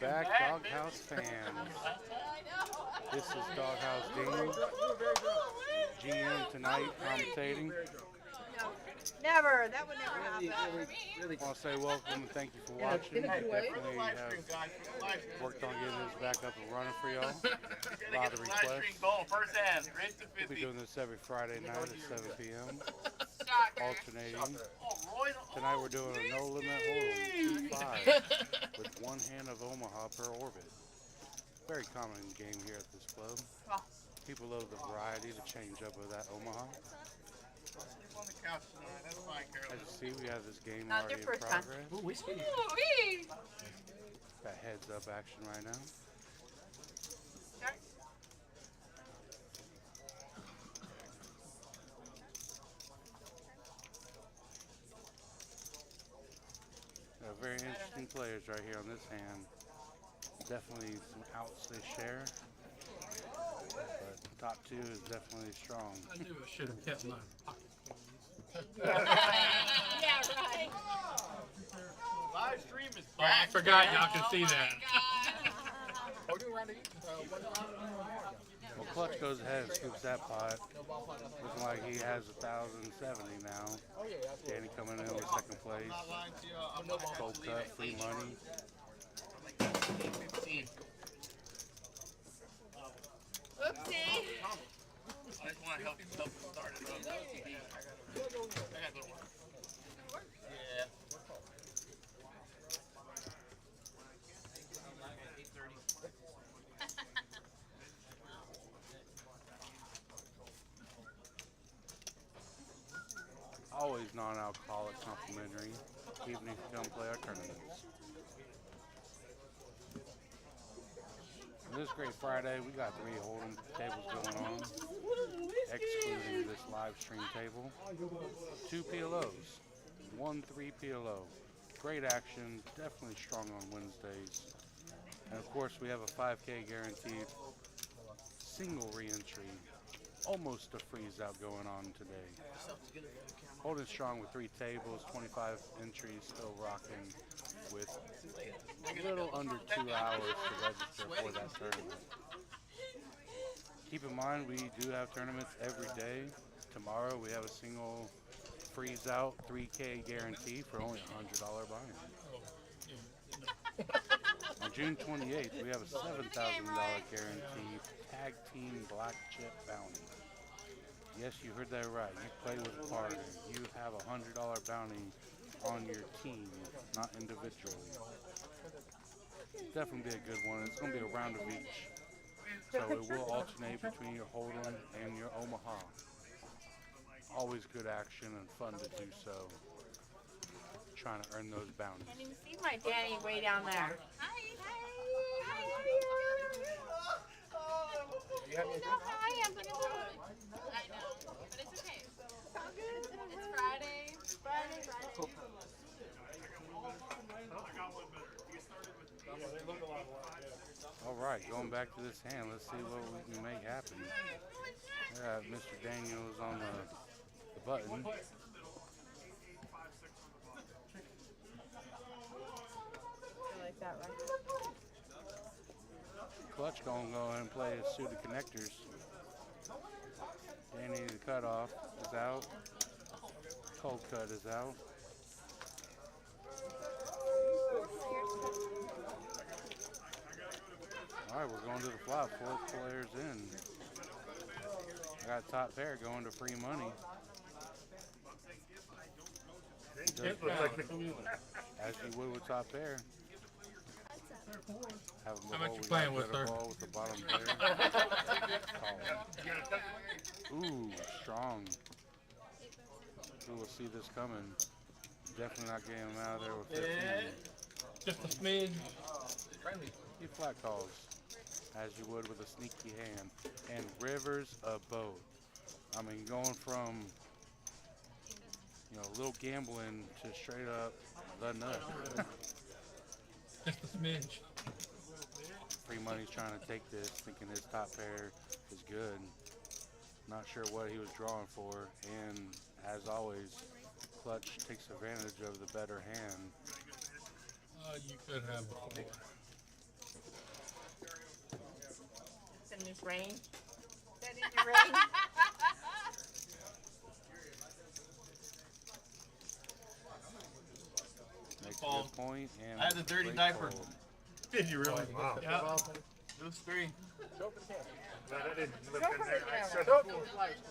back, Doghouse fans. This is Doghouse Dean, GM tonight, commentating. No, never. That would never happen. I want to say welcome and thank you for watching. We definitely have worked on getting this back up and running for y'all. A lot of requests. We'll be doing this every Friday night at 7 p.m. Alternating. Tonight we're doing a no limit hold'em 2-5 with one hand of Omaha per orbit. Very common game here at this club. People love the variety, the change up of that Omaha. As you see, we have this game already in progress. Got heads up action right now. Very interesting players right here on this hand. Definitely some outs they share, but top two is definitely strong. I knew I should have kept my pocket. Yeah, right. Livestream is Oh, I forgot y'all can see that. Well, Clutch goes ahead and scoops that pot. Looking like he has 1,070 now. Danny coming in with second place. Cold cut, free money. Oopsie. I just want to help start it up. I got a little one. Yeah. Always non-alcoholic complimentary, even if you don't play our tournaments. On this great Friday, we got 3 hold'em tables going on, excluding this live stream table. 2 PLOs, 1-3 PLO. Great action, definitely strong on Wednesdays. And of course, we have a 5K guaranteed single re-entry. Almost a freeze out going on today. Holding strong with 3 tables, 25 entries, still rocking with a little under 2 hours to register for that tournament. Keep in mind we do have tournaments every day. Tomorrow we have a single freeze out 3K guarantee for only a $100 buy-in. On June 28th, we have a $7,000 guarantee tag team black chip bounty. Yes, you heard that right. You play with a partner. You have a $100 bounty on your team, not individually. Definitely be a good one. It's going to be a round of each. So it will alternate between your Hold'em and your Omaha. Always good action and fun to do so. Trying to earn those bounties. Can't even see my Danny way down there. Hi. You have any No, I am. I know, but it's okay. It's all good. It's Friday. Friday. All right, going back to this hand, let's see what we can make happen. Mr. Daniels on the button. I like that one. Clutch gonna go ahead and play a suit of connectors. Danny, the cutoff is out. Cold cut is out. All right, we're going to the flop. 4 players in. I got top pair going to free money. As you would with top pair. How much you playing with, sir? With the bottom pair. Ooh, strong. Ooh, we'll see this coming. Definitely not getting him out of there with 15. Just a smidge. He flat calls, as you would with a sneaky hand. And rivers of both. I mean, going from, a little gambling to straight up the nut. Just a smidge. Free money's trying to take this, thinking his top pair is good. Not sure what he was drawing for, and as always, Clutch takes advantage of the better hand. You could have a 4. in this rain. That in the rain. Makes a Fall. good point, and I had the dirty great diaper. fold. Did you really? Wow. Yeah. It was 3. No, I didn't live Go in for there. the I camera. said Go it. for the live stream.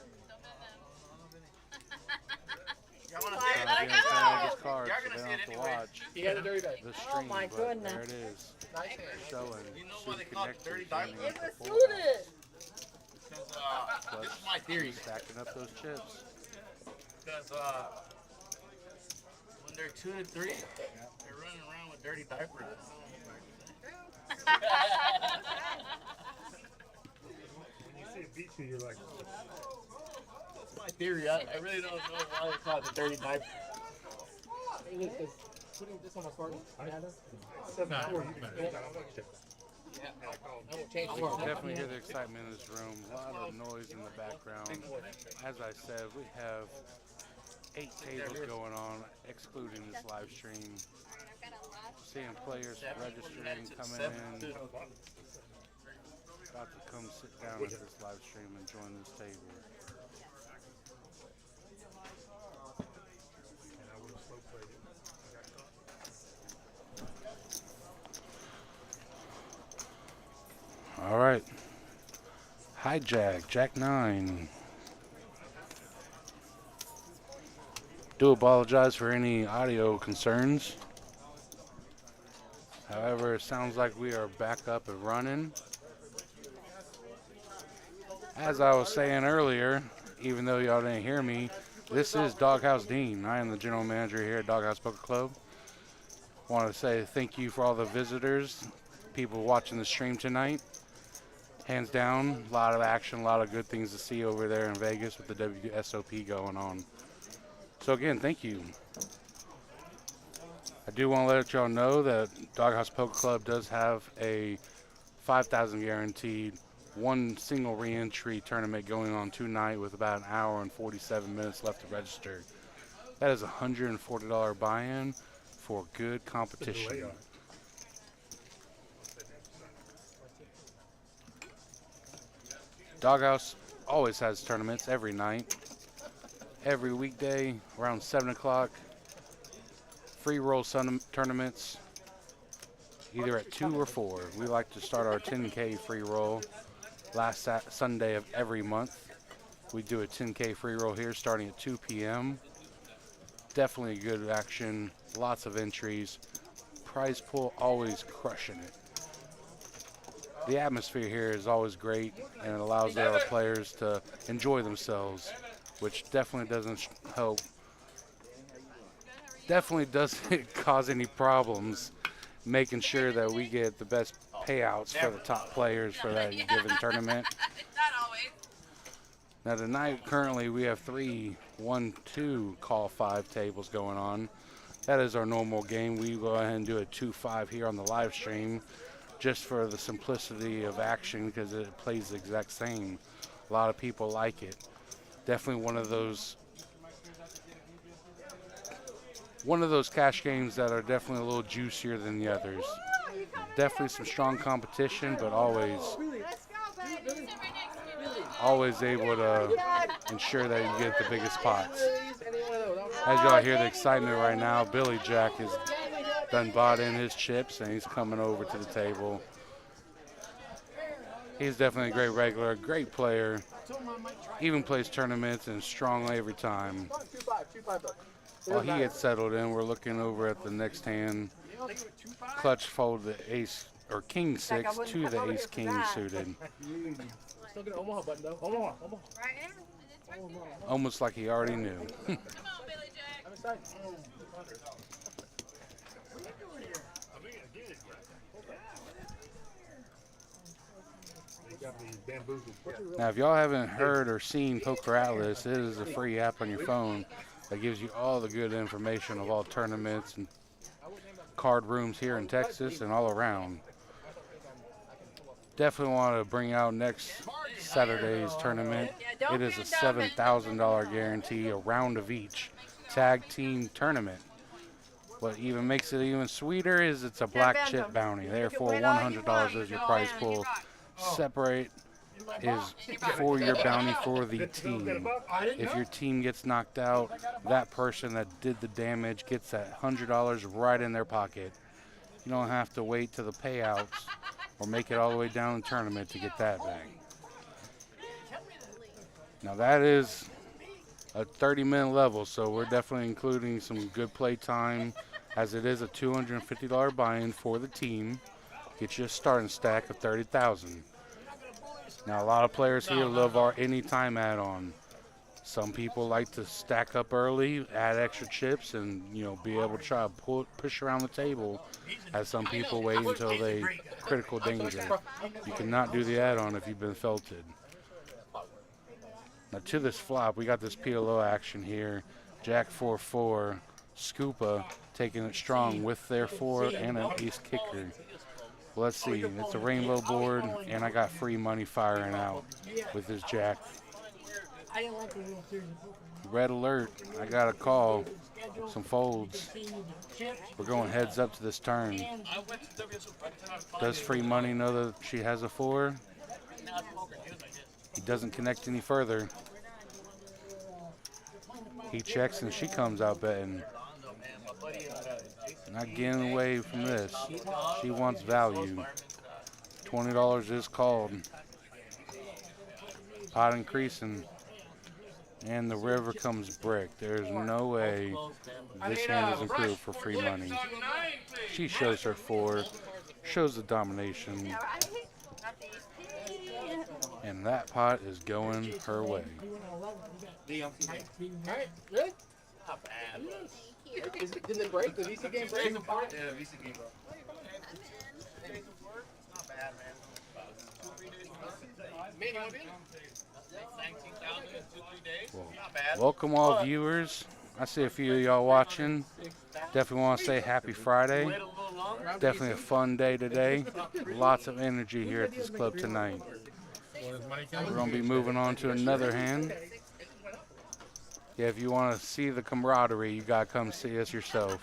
Y'all wanna Let see it it? I'm go. getting Canada's cards, Y'all so gonna they see don't it have to anyway. watch He had a dirty diaper. the Oh stream, my but goodness. there it is, Nice hand. showing. You know why Super they call it connectors dirty and diaper? the It was full suited. Because, this is my theory. stacking up those chips. Because, when they're 2 to 3, they're running around with dirty diapers. When you see it beat you, you're like, That's my theory. I really don't know why they call it the dirty diaper. Hey, look, putting this on my card. Canada. 7-4, you Nah, can man. do that. I'm like, shit. I won't change You can the definitely hear the excitement in this room. A lot of noise in the background. As I said, we have 8 tables going on, excluding this live stream. Seeing players registering, coming in. About to come sit down at this live stream and join this table. And I would have slow played it. I got caught. All right. Hijack, Jack 9. Do apologize for any audio concerns. However, it sounds like we are back up and running. As I was saying earlier, even though y'all didn't hear me, this is Doghouse Dean. I am the general manager here at Doghouse Poker Club. Want to say thank you for all the visitors, people watching the stream tonight. Hands down, a lot of action, a lot of good things to see over there in Vegas with the WSOP going on. So again, thank you. I do want to let y'all know that Doghouse Poker Club does have a 5,000 guaranteed, one single re-entry tournament going on tonight with about an hour and 47 minutes left to register. That is a $140 buy-in for good competition. Doghouse always has tournaments every night, every weekday around 7 o'clock. Free roll tournaments, either at 2 or 4. We like to start our 10K free roll last Sunday of every month. We do a 10K free roll here starting at 2 p.m. Definitely good action, lots of entries. Prize pool always crushing it. The atmosphere here is always great, and it allows the other players to enjoy themselves, which definitely doesn't help. Definitely doesn't cause any problems making sure that we get the best payouts for the top players for that given tournament. Not always. Now tonight, currently, we have 3 1-2 call 5 tables going on. That is our normal game. We go ahead and do a 2-5 here on the live stream just for the simplicity of action because it plays the exact same. A lot of people like it. Definitely one of those cash games that are definitely a little juicier than the others. Definitely some strong competition, but always able to ensure that you get the biggest pots. As y'all hear the excitement right now, Billy Jack has done bought in his chips and he's coming over to the table. He's definitely a great regular, great player, even plays tournaments and strongly every time. While he gets settled in, we're looking over at the next hand. Clutch fold the ace or king 6 to the ace king suited. Still get an Omaha button though. Omaha. Right here? It's right here. Almost like he already knew. Come on, Billy Jack. I'm excited. I mean, I did. They got me bamboozled. Now, if y'all haven't heard or seen Poker Atlas, it is a free app on your phone that gives you all the good information of all tournaments and card rooms here in Texas and all around. Definitely want to bring out next Saturday's tournament. It is a $7,000 guarantee, a round of each tag team tournament. What even makes it even sweeter is it's a black chip bounty. Therefore, $100 is your prize pool. Separate is for your bounty for the team. If your team gets knocked out, that person that did the damage gets that $100 right in their pocket. You don't have to wait to the payouts or make it all the way down the tournament to get that back. Now that is a 30-minute level, so we're definitely including some good play time, as it is a $250 buy-in for the team. Get you a starting stack of 30,000. Now a lot of players here love our anytime add-on. Some people like to stack up early, add extra chips, and be able to try to push around the table. As some people wait until they critical danger. You cannot do the add-on if you've been felted. Now to this flop, we got this PLO action here. Jack 4-4, Scoopa taking it strong with their 4 and an ace kicker. Well, let's see, it's a rainbow board, and I got free money firing out with this Jack. Red alert, I got a call, some folds. We're going heads up to this turn. Does free money know that she has a 4? He doesn't connect any further. He checks and she comes out betting. Not getting away from this. She wants value. $20 is called. Pot increasing. And the river comes brick. There's no way this hand is improved for free money. She shows her 4. Shows the domination. And that pot is going her way. Alright, really? Not bad. Did it break? The VC game break? Yeah, VC game, bro. Not bad, man. 2-3 days. Man, you want to be? 19,000 in 2-3 days. Not bad. Welcome all viewers. I see a few of y'all watching. Definitely want to say happy Friday. Definitely a fun day today. Lots of energy here at this club tonight. We're going to be moving on to another hand. Yeah, if you want to see the camaraderie, you got to come see us yourself.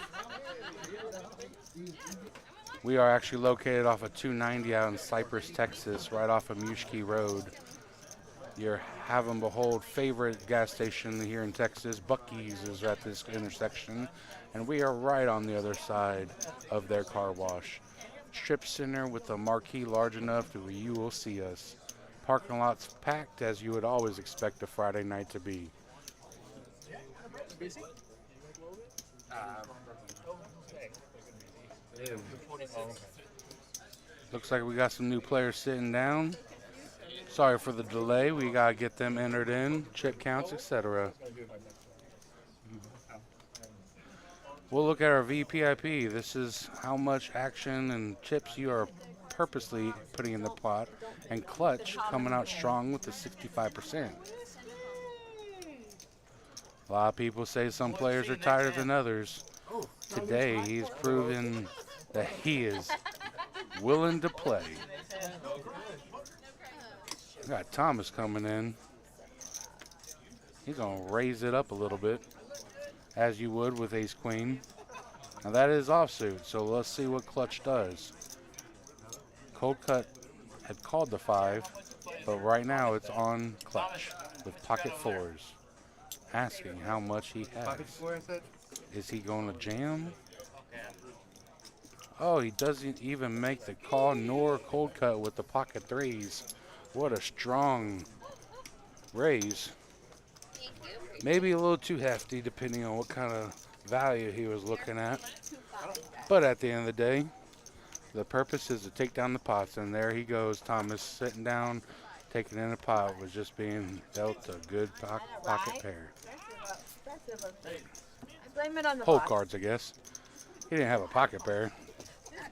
We are actually located off of 290 out in Cypress, Texas, right off of Mushkey Road. Your have and behold favorite gas station here in Texas, Buc-ee's, is at this intersection. And we are right on the other side of their car wash. Strip center with a marquee large enough to where you will see us. Parking lot's packed as you would always expect a Friday night to be. Looks like we got some new players sitting down. Sorry for the delay. We got to get them entered in, chip counts, etc. We'll look at our VPIP. This is how much action and chips you are purposely putting in the pot, and clutch coming out strong with the 65%. A lot of people say some players are tighter than others. Today, he's proven that he is willing to play. We got Thomas coming in. He's going to raise it up a little bit, as you would with ace queen. Now that is offsuit, so let's see what clutch does. Cold cut had called the 5, but right now it's on clutch with pocket 4s. Asking how much he has. Is he going to jam? Oh, he doesn't even make the call nor cold cut with the pocket 3s. What a strong raise. Maybe a little too hefty depending on what kind of value he was looking at. But at the end of the day, the purpose is to take down the pots. And there he goes, Thomas sitting down, taking in a pot, was just being dealt a good pocket pair. I blame it on the Whole box. cards, I guess. He didn't have a pocket pair.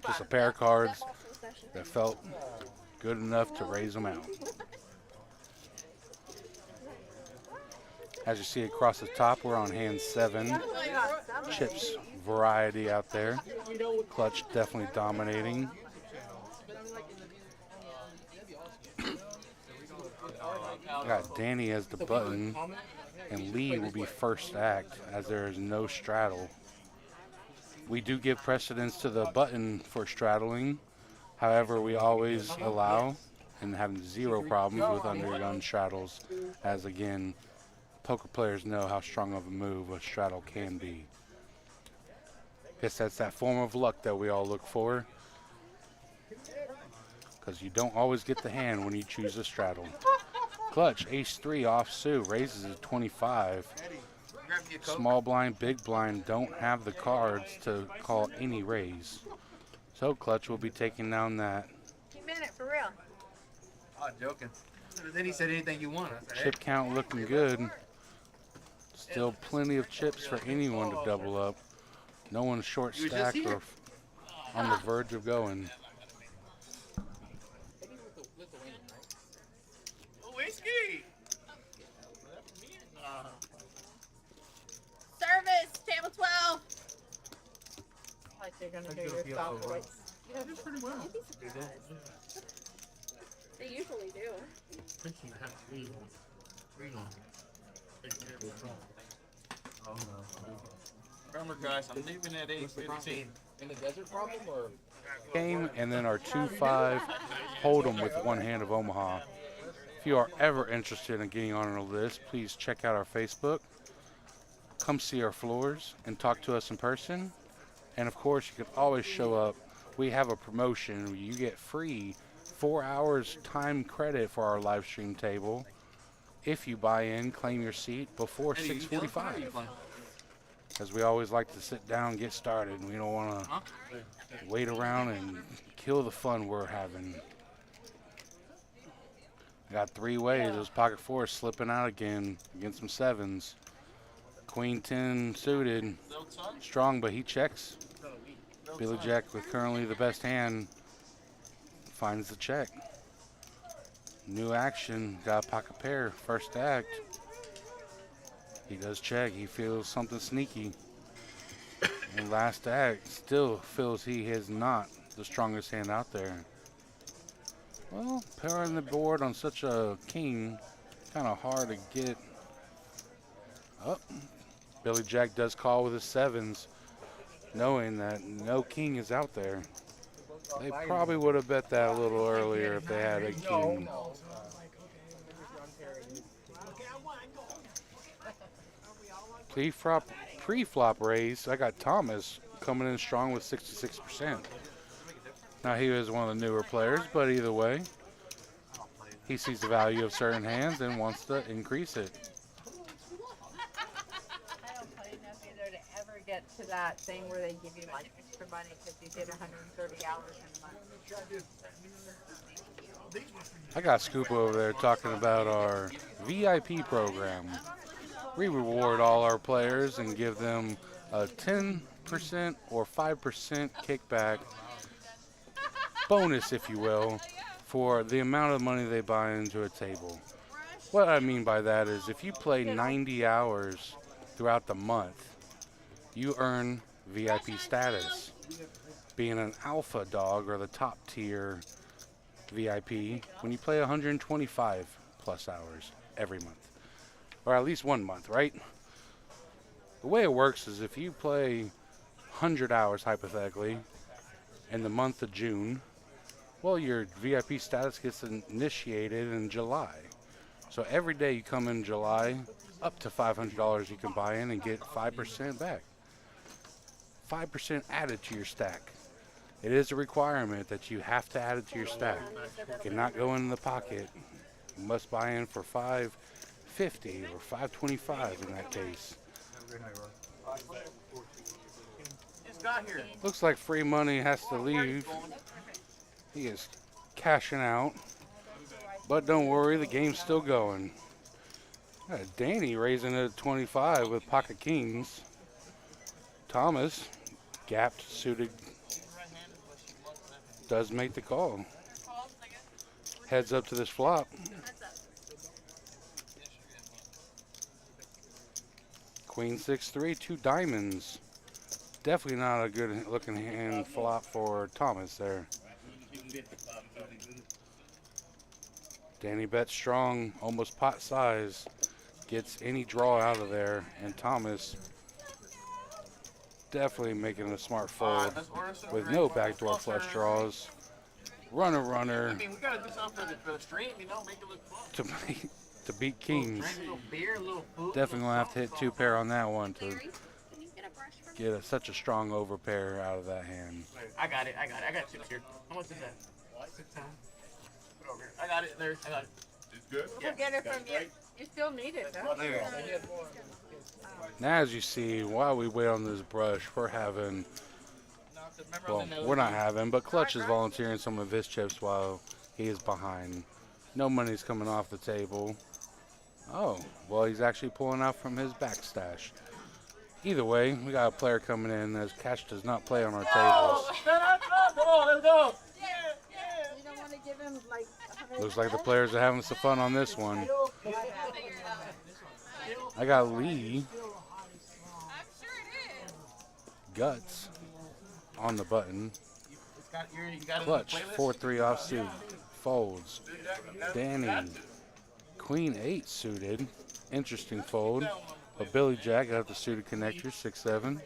Just a pair of cards that felt good enough to raise them out. As you see across the top, we're on hand 7. Chips variety out there. Clutch definitely dominating. Got Danny as the button, and Lee will be first act as there is no straddle. We do give precedence to the button for straddling. However, we always allow and having zero problems with undergun straddles, as again, poker players know how strong of a move a straddle can be. Guess that's that form of luck that we all look for, because you don't always get the hand when you choose a straddle. Clutch, ace-3 offsuit, raises to 25. Small blind, big blind don't have the cards to call any raise. So Clutch will be taking down that. You meant it for real. I'm joking. Then he said anything you want. I said, Chip count looking good. Still plenty of chips for anyone to double up. No one's short stacked or on the verge of going. Whiskey. Service, table 12. Like they're gonna do your stop voice. You'd be surprised. They usually do. Remember, guys, I'm leaving at 8:15. In the desert problem or? Game, and then our 2-5 Hold'em with one hand of Omaha. If you are ever interested in getting on our list, please check out our Facebook. Come see our floors and talk to us in person. And of course, you can always show up. We have a promotion where you get free 4 hours time credit for our live stream table if you buy in, claim your seat before 6:45. Because we always like to sit down and get started. We don't want to wait around and kill the fun we're having. Got 3 ways. Those pocket fours slipping out again against some 7s. Queen 10 suited. Strong, but he checks. Billy Jack with currently the best hand finds the check. New action. Got a pocket pair. First act. He does check. He feels something sneaky. And last act still feels he is not the strongest hand out there. Well, pairing the board on such a king, kind of hard to get. Oh, Billy Jack does call with his 7s, knowing that no king is out there. They probably would have bet that a little earlier if they had a king. Pre-flop raise, I got Thomas coming in strong with 66%. Now he is one of the newer players, but either way, he sees the value of certain hands and wants to increase it. I don't play enough either to ever get to that thing where they give you like extra money because you did 130 hours in a month. I got Scoop over there talking about our VIP program. We reward all our players and give them a 10% or 5% kickback bonus, if you will, for the amount of money they buy into a table. What I mean by that is if you play 90 hours throughout the month, you earn VIP status. Being an alpha dog or the top tier VIP when you play 125 plus hours every month. Or at least 1 month, right? The way it works is if you play 100 hours, hypothetically, in the month of June, well, your VIP status gets initiated in July. So every day you come in July, up to $500 you can buy in and get 5% back. 5% added to your stack. It is a requirement that you have to add it to your stack. You cannot go in the pocket. You must buy in for $5.50 or $5.25 in that case. Looks like free money has to leave. He is cashing out. But don't worry, the game's still going. Danny raising it at 25 with pocket kings. Thomas, gapped, suited, does make the call. Heads up to this flop. Queen 6-3, 2 diamonds. Definitely not a good looking hand flop for Thomas there. Danny bets strong, almost pot size. Gets any draw out of there, and Thomas definitely making a smart fold with no backdoor flush draws. runner, I mean, we gotta do something for the stream, you know, make it look fun. to beat Kings. Drink a little beer, a little food. Definitely gonna have to hit 2 pair on that one to Larry, can you get a brush for me? get such a strong overpair out of that hand. I got it. I got 6 here. How much is that? 6 times. Put it over here. I got it. There. I got it. It's good. We'll get it from you. You still need it, though. There. Now, as you see, while we wait on this brush, we're having, well, we're not having, but Clutch is volunteering some of his chips while he is behind. No money's coming off the table. Oh, well, he's actually pulling out from his back stash. Either way, we got a player coming in as Cash does not play on our tables. Come on, let's go. You don't want to give him, like, Looks like the players are having some fun on this one. Figure it out. I got Lee I'm sure it is. Guts on the button. You got it Clutch, in the playlist? 4-3 offsuit. Folds. Danny, Queen 8 suited. Interesting fold. But Billy Jack got the suited connector, 6-7.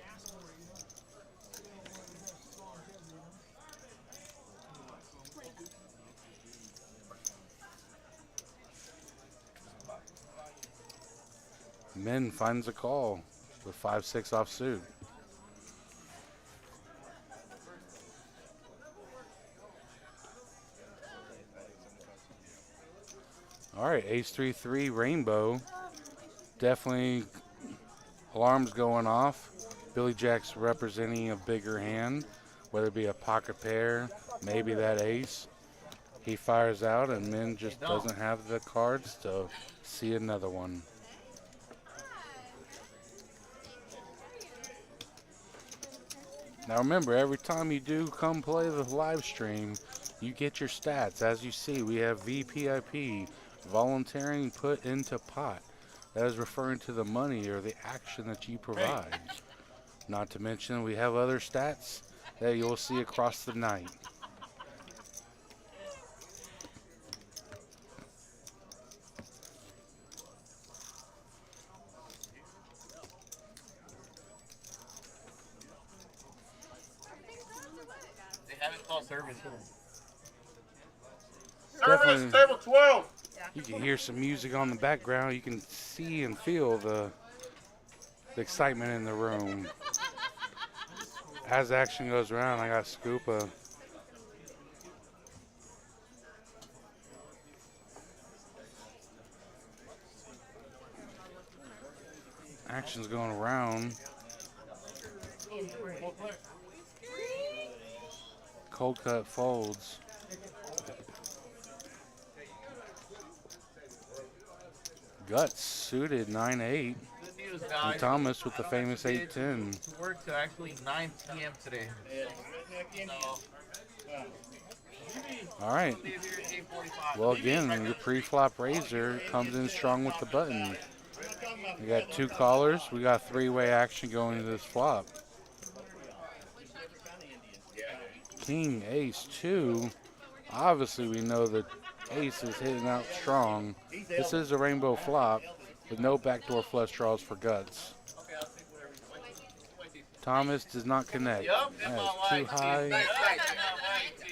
Min finds a call with 5-6 offsuit. All right, ace 3-3 rainbow. Definitely alarms going off. Billy Jack's representing a bigger hand, whether it be a pocket pair, maybe that ace. He fires out and Min just doesn't have the cards to see another one. Now remember, every time you do come play the live stream, you get your stats. As you see, we have VPIP, volunteering put into pot. That is referring to the money or the action that you provide. Not to mention, we have other stats that you'll see across the night. They haven't called service. Definitely. Table 12. You can hear some music on the background. You can see and feel the excitement in the room. As action goes around, I got Scoopa. Action's going around. Cold cut folds. Guts suited 9-8. Good news, guys. And Thomas with the famous 8-10. To work till actually 9 p.m. today. All right. So, leave here at 8:45. Well, again, your pre-flop raiser comes in strong with the button. We got 2 callers. We got 3-way action going to this flop. King, ace, 2. Obviously, we know that ace is hitting out strong. This is a rainbow flop with no backdoor flush draws for Guts. Thomas does not connect. That is too high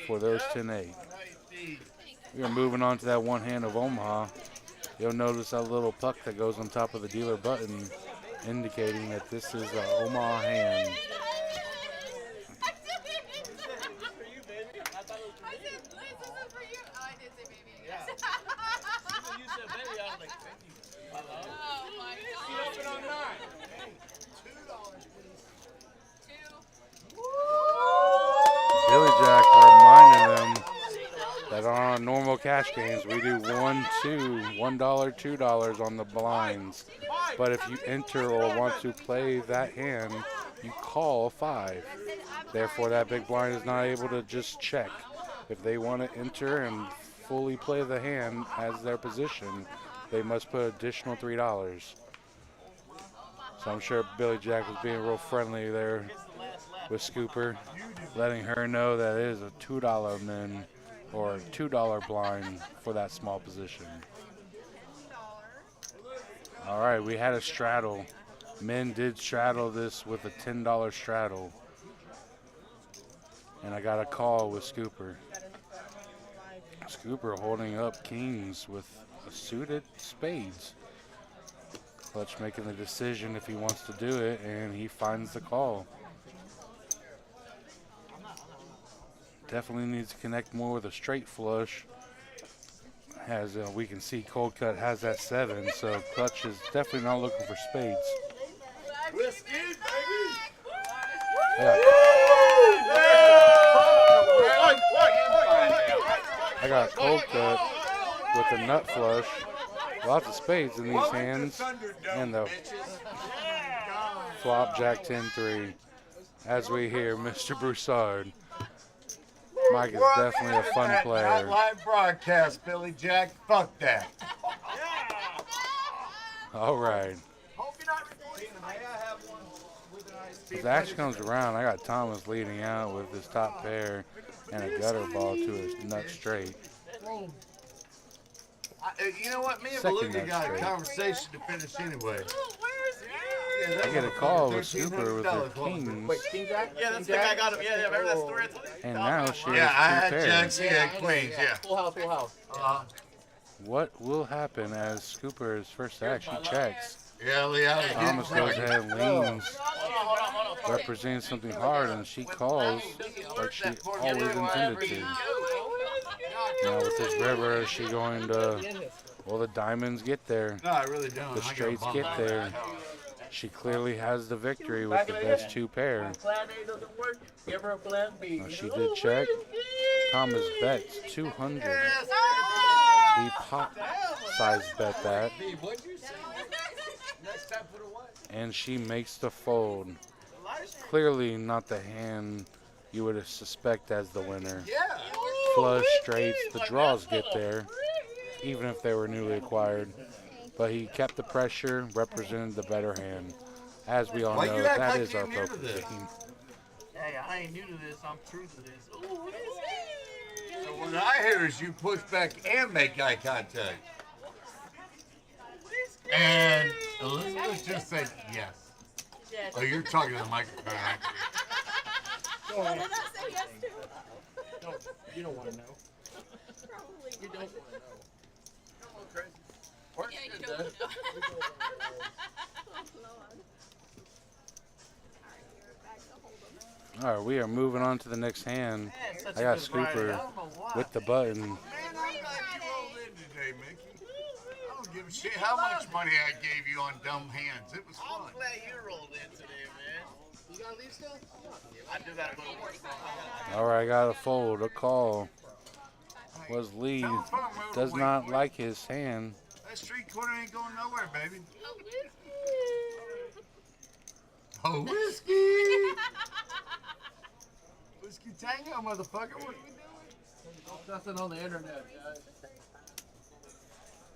for those 10-8. We are moving on to that one hand of Omaha. You'll notice that little puck that goes on top of the dealer button, indicating that this is an Omaha hand. Billy Jack reminding them that on our normal cash games we do $1, $2 on the blinds. But if you enter or want to play that hand, you call 5. Therefore, that big blind is not able to just check. If they want to enter and fully play the hand as their position, they must put additional $3. So I'm sure Billy Jack was being real friendly there with Scooper, letting her know that it is a $2 min or a $2 blind for that small position. All right, we had a straddle. Min did straddle this with a $10 straddle. And I got a call with Scooper. Scooper holding up kings with a suited spades. Clutch making the decision if he wants to do it, and he finds the call. Definitely needs to connect more with a straight flush. As we can see, Cold Cut has that 7, so Clutch is definitely not looking for spades. Whiskey, baby! I got Cold Cut with a nut flush. Lots of spades in these hands. And the flop jack 10-3. As we hear Mr. Broussard. Mike is definitely a fun player. Live broadcast, Billy Jack. Fuck that. All right. As the action comes around, I got Thomas leading out with his top pair and a gutter ball to his nut straight. You know what? Me and Second Beluga nut got a straight. conversation to finish anyway. I get a call with Scooper with their kings, Wait, King Jack? Yeah, that's the thing I got him. Yeah, remember that story I told you? and now she Yeah, I has had two pairs. jacks, he had queens, yeah. Full house, full house. What will happen as Scooper's first action checks? Yeah, Lee, I was Thomas getting goes drunk. ahead and leans, Hold on. representing something hard, and she calls like she always intended to. Now with this river, is she going to, well, the diamonds get there, No, I really don't. the I got a straights bum get out. there. She clearly has the victory with the best two pair. Plan A doesn't work. Give her a plan B. Now she did check. Thomas bets 200. He size bet that. What'd you say? Next time put a what? And she makes the fold. Clearly not the hand you would suspect as the winner. Yeah. Flush, straights, the draws get there, even if they were newly acquired. But he kept the pressure, represented the better hand. As we all Why know, you act that like is you're our new to poker this? game. Hey, I ain't new to this. I'm true to this. Ooh, what is it? So what I hear is you push back and make eye contact. And Elizabeth just said yes. Yes. Oh, you're talking to the microphone. What did I say yes to? You don't want to know. Probably You not. don't want to know. Yeah, you don't want to know. Oh, Lord. Alright, you're back to hold them. All right, we are moving on to the next hand. I got Scooper with the button. Man, I'm glad you rolled in today, Mickey. I don't give a shit how much money I gave you on dumb hands. It was I'm fun. glad you rolled in today, man. You gotta leave still? I do gotta go to work. All right, I got a fold, a call. Was Lee does not like his hand. That street corner ain't going nowhere, baby. Oh, whiskey! Whiskey tango, motherfucker. What are you doing? Nothing on the internet, guys.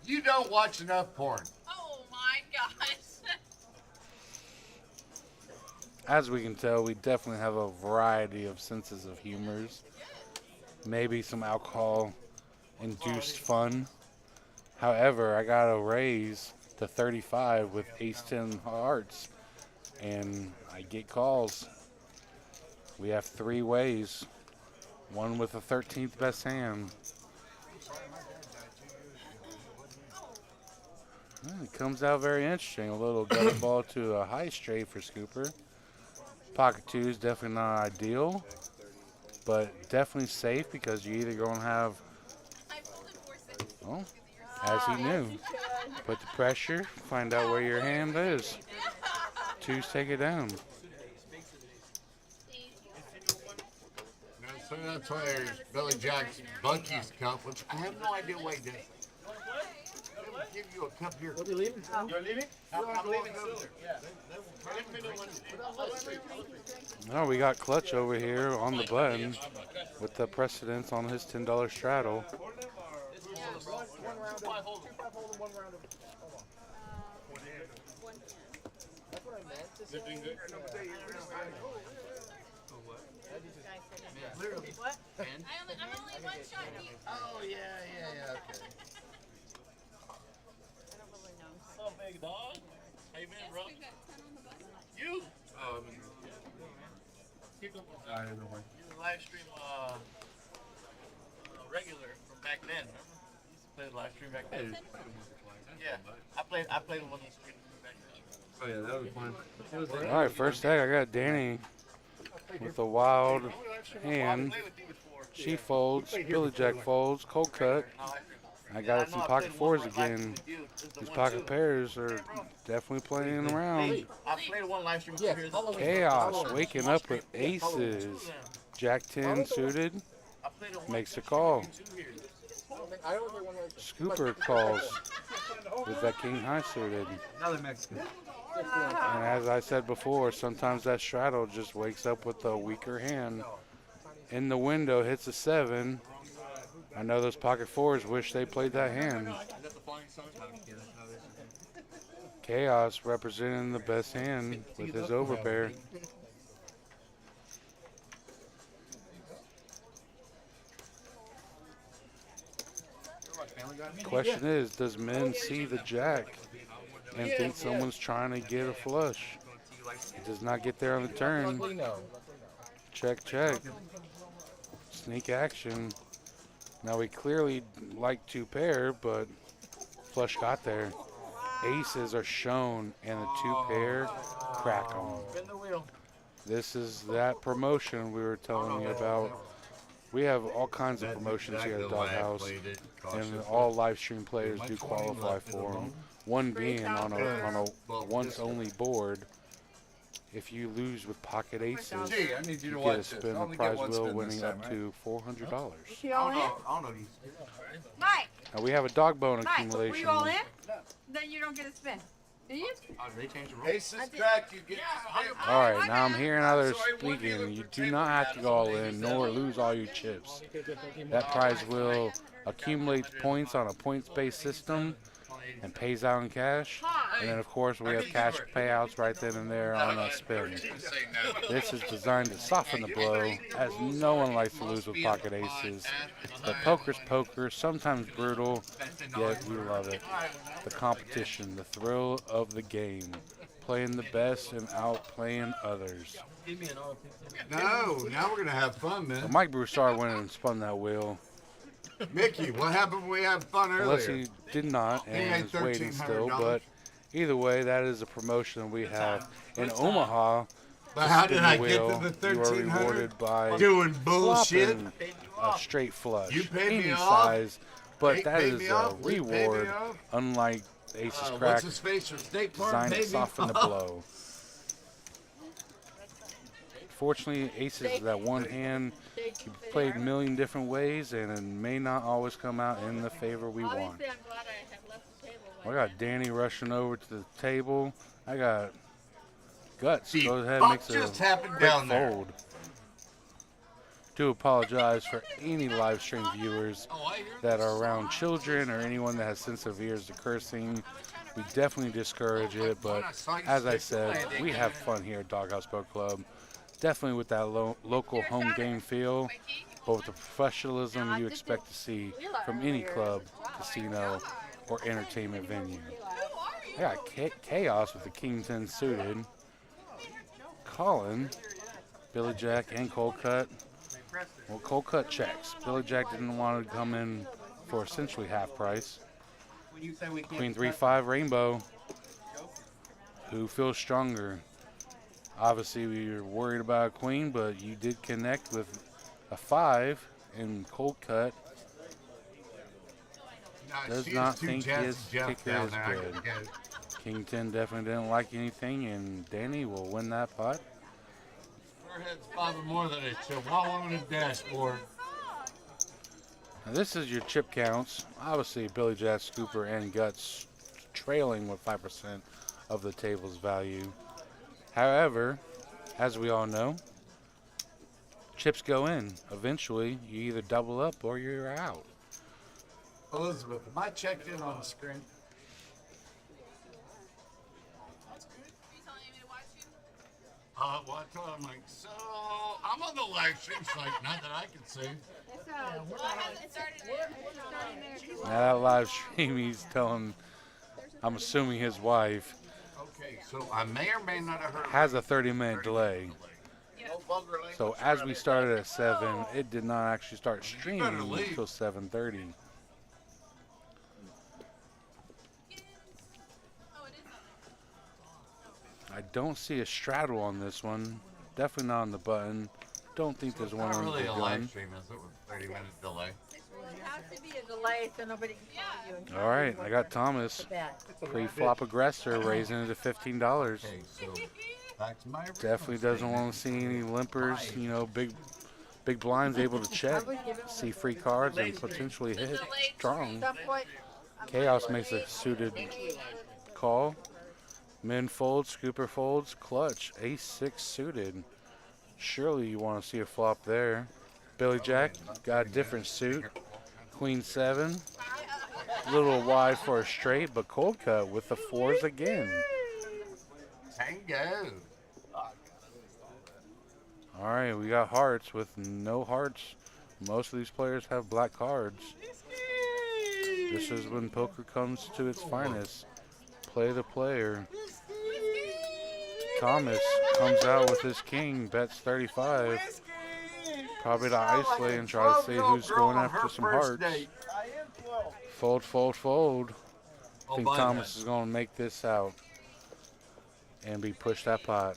You don't watch enough porn. Oh my gosh. As we can tell, we definitely have a variety of senses of humors. Maybe some alcohol-induced fun. However, I got a raise to 35 with ace-10 hearts, and I get calls. We have 3 ways, one with the 13th best hand. It comes out very interesting. A little gutter ball to a high straight for Scooper. Pocket 2 is definitely not ideal, but definitely safe because you either going to have, well, as he knew, put the pressure, find out where your hand is. 2s take it down. So that's why there's Billy Jack's Bucky's cup, which I have no idea why he did. They would give you a cup here. What are you leaving? You're leaving? I'm leaving soon. Yeah. Oh, we got Clutch over here on the button with the precedence on his $10 straddle. What? I'm only one shot deep. Oh, yeah, okay. I don't really know. So big dog. How you been, bro? We got 10 on the bus. You? Oh, You're the live stream regular from back then. Remember? You used to play the live stream back then. Yeah, I played one of the screen back then. Oh yeah, that was fun. It was All right, first tag, I got Danny with the wild hand. She folds, Billy Jack folds, cold cut. I got some pocket fours again. These pocket pairs are definitely playing around. I played one live stream. Yes. Chaos waking up with aces. Jack 10 suited makes a call. I only want to. Scooper calls with that king high suited. Another Mexican. And as I said before, sometimes that straddle just wakes up with a weaker hand. In the window hits a 7. I know those pocket fours wish they played that hand. Chaos representing the best hand with his overpair. Question is, does men see the jack and think someone's trying to get a flush? It does not get there on the turn. Check, check. Sneak action. Now we clearly like 2 pair, but flush got there. Aces are shown, and the 2 pair crack them. This is that promotion we were telling you about. We have all kinds of promotions here at Doghouse, and all live stream players do qualify for them. One being on a once-only board. If you lose with pocket aces, you get to spin a prize wheel winning up to $400. You all in? Mike, Now we have a dog bone Mike, were accumulation. you all in? Then you don't get a spin. Do you? Aces jack, you get. All right, now I'm hearing others speaking. You do not have to go all in, nor lose all your chips. That prize wheel accumulates points on a points-based system and pays out in cash. And then, of course, we have cash payouts right then and there on a spin. This is designed to soften the blow, as no one likes to lose with pocket aces. But poker's poker, sometimes brutal, yet we love it. The competition, the thrill of the game, playing the best and outplaying others. No, now we're gonna have fun, man. So Mike Broussard went and spun that wheel. Mickey, what happened when we had fun Unless earlier? he did not and is waiting still, but either way, that is a promotion we have in Omaha. But how did I get wheel, to the you are 1300? rewarded by Doing bullshit. flopping a straight flush, You paid me any off? size, but Paid that is me a off? You paid me reward, off? unlike Aces What's Crack, his face from State Farm? designed to Paid me soften the off. blow. Fortunately, Aces is that one hand you played a million different ways, and it may not always come out in the favor we want. Obviously, I'm glad I have left the table. I got Danny rushing over to the table. I got Guts. The Go ahead and fuck makes a just happened quick down there? fold. Do apologize for any live stream viewers that are around children or anyone that has sensitive ears to cursing. We definitely discourage it, but as I said, we have fun here at Doghouse Boat Club. Definitely with that local home game feel, but with the professionalism you expect to see from any club, casino, or entertainment venue. I got Chaos with the King 10 suited. Colin, Billy Jack, and Cold Cut. Well, Cold Cut checks. Billy Jack didn't want to come in for essentially half price. Queen 3-5 Rainbow. Who feels stronger? Obviously, we were worried about a queen, but you did connect with a 5 in Cold Cut. Does not think his kicker is good. King 10 definitely didn't like anything, and Danny will win that pot. Forehead's bobbing more than a chihuahua on a dashboard. Now this is your chip counts. Obviously, Billy Jack, Scooper, and Guts trailing with 5% of the table's value. However, as we all know, chips go in. Eventually, you either double up or you're out. Elizabeth, am I checked in on the screen? Are you telling me to watch you? Well, I told him, like, so I'm on the live stream site, not that I can see. Well, I haven't started it. Now that live stream, he's telling, I'm assuming his wife, Okay, so I may or may not have heard. has a 30-minute delay. No vulgar language So as around we here. started at 7, it did not actually start better streaming leave. until 7:30. Oh, it is on I don't see a straddle on this one. Definitely not on the button. Don't think there's one Not on really the a live gun. stream, is it? With 30-minute delay. It has to be a delay so nobody can call you and tell All you right, what I got Thomas. to bet. Pre-flop aggressor raising it to $15. Okay, so back to my Definitely doesn't want to see any limpers. You know, big blinds able to check, see free cards, and potentially hit strong. At some point, Chaos makes a suited call. Min folds, scooper folds, clutch, ace-6 suited. Surely you want to see a flop there. Billy Jack got a different suit. Queen-7. Little wide for a straight, but cold cut with the 4s again. Tango. All right, we got hearts with no hearts. Most of these players have black cards. This is when poker comes to its finest. Play the player. Thomas comes out with his king, bets 35. Probably to isolate and try to see who's going after some hearts. Fold, fold, fold. I think Thomas is going to make this out and be pushed that pot.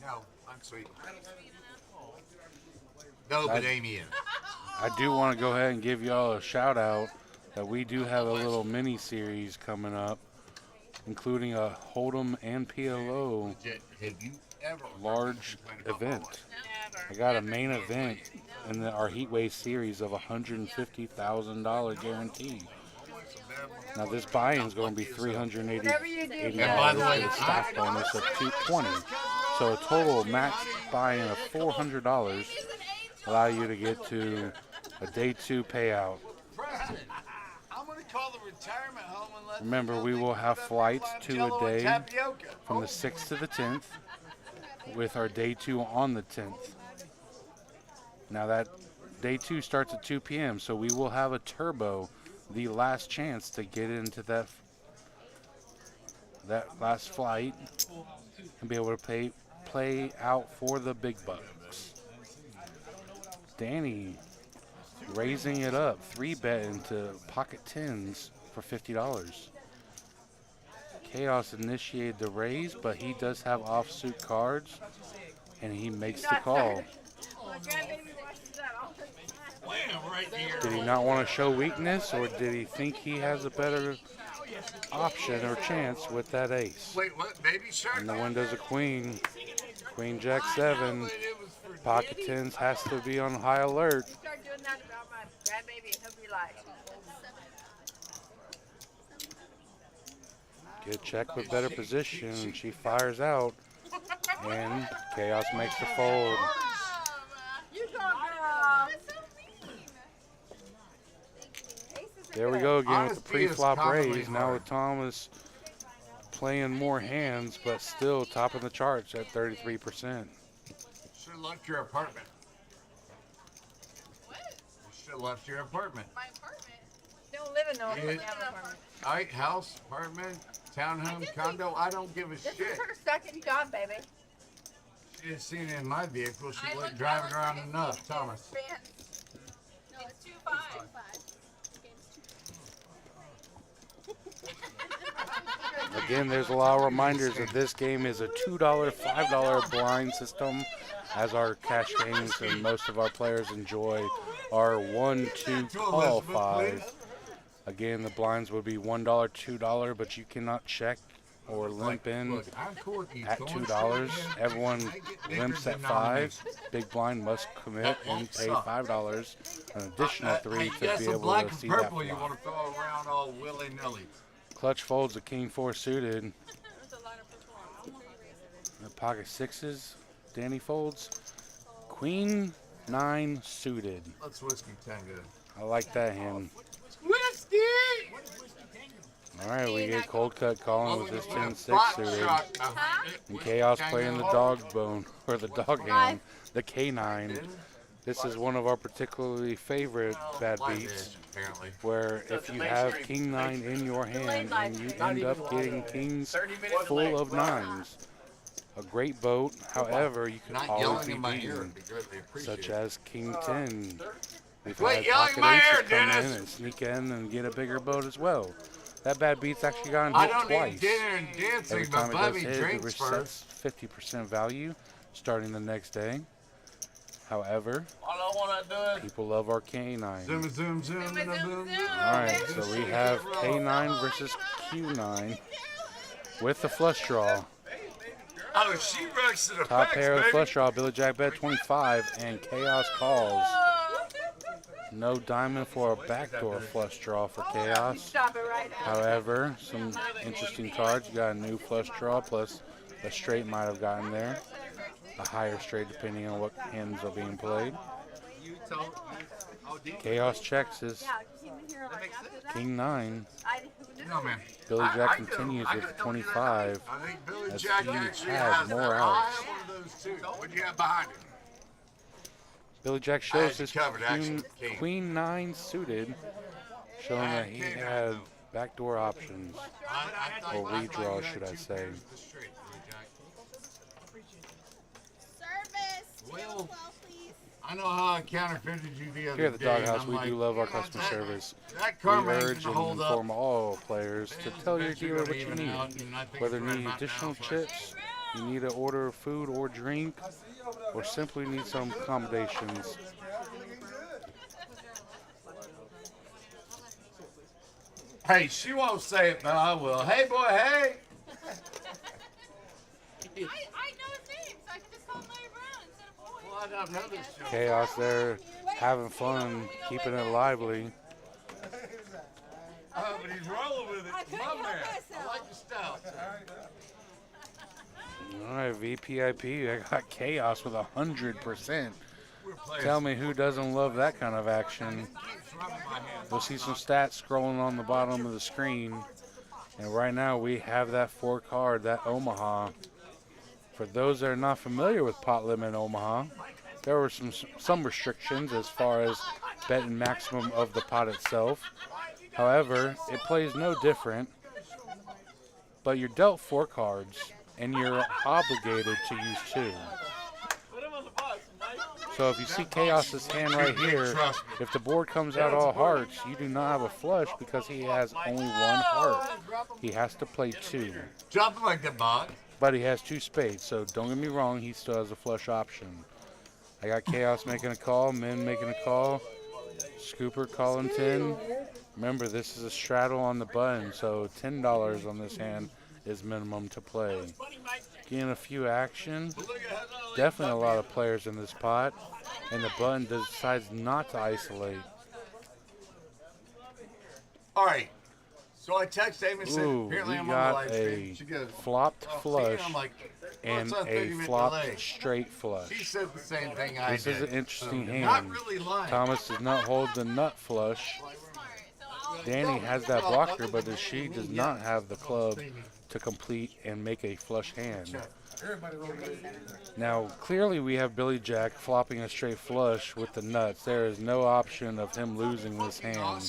No, I'm sweet. No, but Amy in. I do want to go ahead and give y'all a shout out that we do have a little mini series coming up, including a Hold'em and PLO Legit, have you ever large event. I got a main event in our Heatwave series of $150,000 guarantee. Now this buy-in is going to be $380 by the way, with a staff bonus of $220. So a total max buy-in of $400 allow you to get to a day 2 payout. Preston, I'm gonna call the retirement home and let Remember, we will have flights 2 a day from the 6th to the 10th, with our day 2 on the 10th. Now that day 2 starts at 2 p.m., so we will have a turbo, the last chance to get into that last flight and be able to play out for the big bucks. Danny raising it up, 3-bet into pocket 10s for $50. Chaos initiated the raise, but he does have offsuit cards, and he makes the call. Did he not want to show weakness, or did he think he has a better option or chance with that ace? Wait, what? Baby shark? And the window's a queen. Queen Jack 7. Pocket 10s has to be on high alert. start doing that about my grandbaby, and he'll be like, Good check with better position, and she fires out. And Chaos makes the fold. you go, girl. There we go again with the Honesty is pre-flop commonly raise. Now hard. with Thomas playing more hands, but still topping the charts at 33%. Should have left your apartment. What? You should have left your apartment. My apartment? Don't live in no Yeah. apartment. All right, house, apartment, townhome, condo, I don't give a This shit. is her second job, baby. She just seen it in my vehicle. She I wasn't looked driving over around and enough, it's Thomas. No, it's 2-5. Again, there's a lot of reminders that this game is a $2, $5 blind system, as our cash games and most of our players enjoy are 1, 2, call 5. Again, the blinds would be $1, $2, but you cannot check or limp in Look, I'm Corky, at going $2. straight in. Everyone I get limps Baker's at 5. denomination. Big blind must commit and pay $5, an additional 3 Hey, to that's be some able black to and see that purple you flop. want to throw around all willy-nilly. Clutch folds a king 4 suited. The pocket 6s, Danny folds. Queen 9 suited. Let's whiskey tango. I like that hand. Whiskey! All right, we get cold cut calling with this 10-6 Spot suited. shot behind it. And Chaos playing the dog bone, or the dog hand, the K9. This is one of our particularly favorite bad beats, Apparently. where if you have king 9 in your hand and you end up getting kings full of 9s, a great boat. However, you can Not always yelling be in my ear beaten, would be greatly appreciated. such as king 10. We've Quit had yelling pocket in my aces ear, come in Dennis. and sneak in and get a bigger boat as well. That bad beat's actually gotten I hit don't twice. need dinner and dancing, Every but time it does Bobby hit, it drinks resets first. 50% value starting the next day. However, All I want to do is people love our K9. Zoom, zoom, zoom, Zoom, zoom, zoom, zoom. zoom. Alright, so we have K9 versus Q9 with the flush draw. Oh, she works to the Top facts, pair of the baby. flush draw, Billy Jack bet 25, and Chaos calls. No diamond for a backdoor flush draw for Chaos. Stop it right now. However, some interesting cards. You got a new flush draw, plus a straight might have gotten there. A higher straight depending on what hands are being played. Chaos checks his Yeah, keep it here like after that. King 9. No, man. Billy Jack continues with 25. I think Billy As Jack he actually has has more that. outs. I have one of those too. What do you have behind it? Billy Jack I shows had his you covered, actually, King. Queen 9 suited, showing that he had backdoor options. I thought- Or I thought redraw, you had should I two say. pairs of the straight, Billy Jack. Service. Well, 12, please. I know how I counterfeited you the other Here at the day, and Doghouse, I'm we like, do love our yeah, customer that- service. That We karma ain't urge gonna and hold up. inform all players to tell your Eventually dealer gonna what you even need. out, and I think Whether it's you right need about additional now, so- chips, you need to order food or drink, or simply need some accommodations. Hey, she won't say it, but I will. Hey, boy, hey. I know his name, so I can just call him Larry Brown instead of Boyd. Well, I don't know this show. Chaos there, having fun, keeping it lively. Oh, but he's rolling with it. My man. I like the style. All right, VPIP, I got Chaos with 100%. We're playing. Tell me who doesn't love that kind of action. Keeps rubbing my hand. We'll see some stats scrolling on the bottom of the screen. And right now we have that 4 card, that Omaha. For those that are not familiar with pot limit Omaha, there were some restrictions as far as betting maximum of the pot itself. However, it plays no different. But you're dealt 4 cards, and you're obligated to use 2. So if you see Chaos's hand right here, if the board comes out all hearts, you do not have a flush because he has only 1 heart. He has to play 2. Jumping like the bug. But he has 2 spades, so don't get me wrong, he still has a flush option. I got Chaos making a call, Min making a call, Scooper calling 10. Remember, this is a straddle on the button, so $10 on this hand is minimum to play. Getting a few action. Definitely a lot of players in this pot, and the button decides not to isolate. All right. So I text Amy and said, Ooh, apparently we I'm on the got live a stream. She goes, flopped "Oh, see?" flush I'm like, and "What's that a 30-minute flopped delay?" straight She flush. said the same thing I This did. is an interesting So, hand. Not really lying. Thomas does not hold the nut flush. Danny has that blocker, but she does not have the club to complete and make a flush hand. Now, clearly we have Billy Jack flopping a straight flush with the nuts. There is no option of him losing this hand. Hell,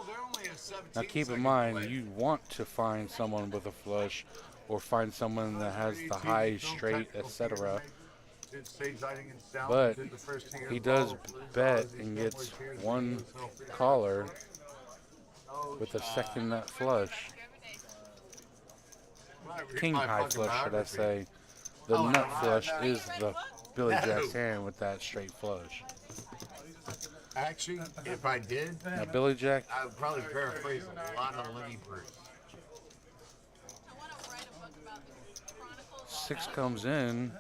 they're only a 17 Now keep in second mind, delay. you want to find someone with a flush or find someone that has the high, straight, etc. Did stage lighting and sound, But did the first thing he as does well. bet and gets 1 caller with a second nut flush. King high flush, should I say. The nut flush is the Billy Jack's hand with that straight flush. Actually, if I did, Now Billy Jack, I would probably paraphrase a lot of Lenny Bruce. 6 comes in,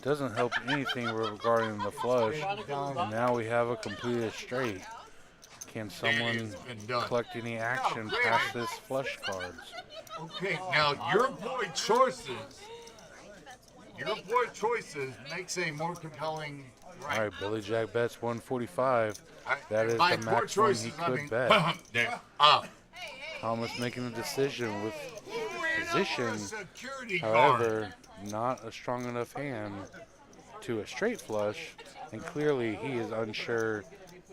doesn't help anything regarding the flush. And now we have a completed straight. Can someone collect any action past this flush cards? Okay, now your boy choices makes a more compelling. All right, Billy Jack bets 145. That is By the poor maximum he choices, I could mean, bet. there. Ah. Thomas making a decision with position, Security guard. however, not a strong enough hand. to a straight flush, and clearly he is unsure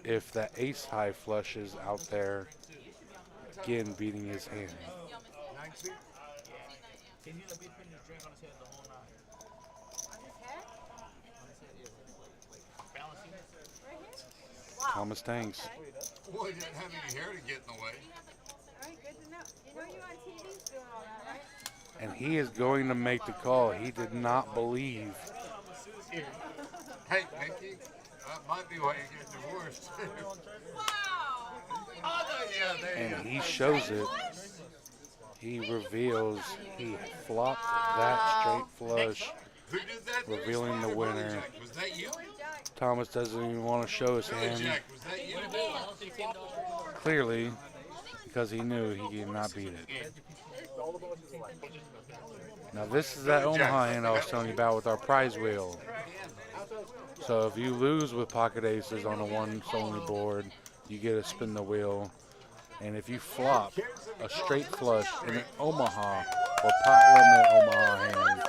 if that ace high flush is out there, again beating his hand. Thomas Tanks. Boy, he didn't have any hair to get in the way. All right, good to know. You know you on TV doing all that, right? And he is going to make the call. He did not believe. Hey, Mickey, that might be why you get divorced. And he shows it. He reveals he flopped that straight flush, Who did that? revealing the winner. Was that you? Thomas doesn't even want to show his hand, Jack, was that you? clearly, because he knew he could not beat it. Now this is that Omaha hand I was telling you about with our prize wheel. So if you lose with pocket aces on a one only board, you get to spin the wheel. And if you flop a straight flush in an Omaha or pot limit Omaha hand,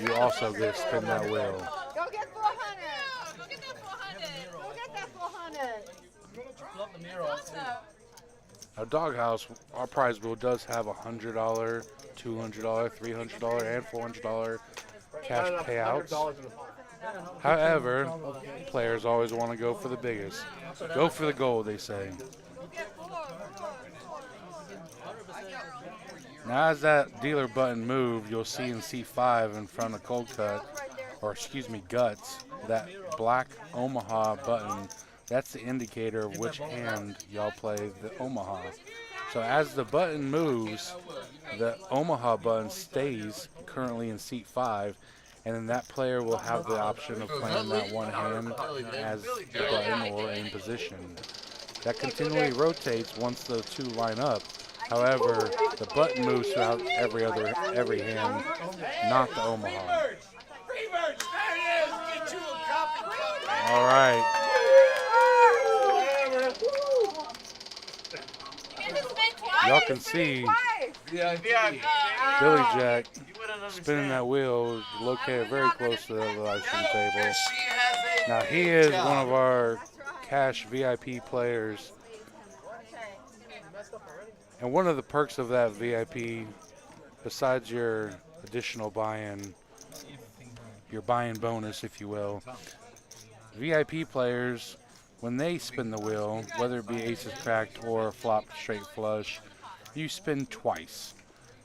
you also get to spin that wheel. Go get 400. Go get that 400. Go get that 400. Awesome. Now Doghouse, our prize wheel does have $100, $200, $300, and $400 cash payouts. However, players always want to go for the biggest. Go for the gold, they say. Now as that dealer button moved, you'll see in C5 in front of cold cut, or excuse me, guts, that black Omaha button. That's the indicator of which hand y'all play the Omaha. So as the button moves, the Omaha button stays currently in seat 5, and then that player will have the option of playing that one hand as the button or in position. That continually rotates once the two line up. However, the button moves throughout every hand, not the Omaha. All right. Y'all can see Yeah. Billy Jack spinning that wheel, located very close to the live stream table. Now he is one of our cash VIP players. And one of the perks of that VIP, besides your additional buy-in, your buy-in bonus, if you will, VIP players, when they spin the wheel, whether it be aces cracked or flop straight flush, you spin twice.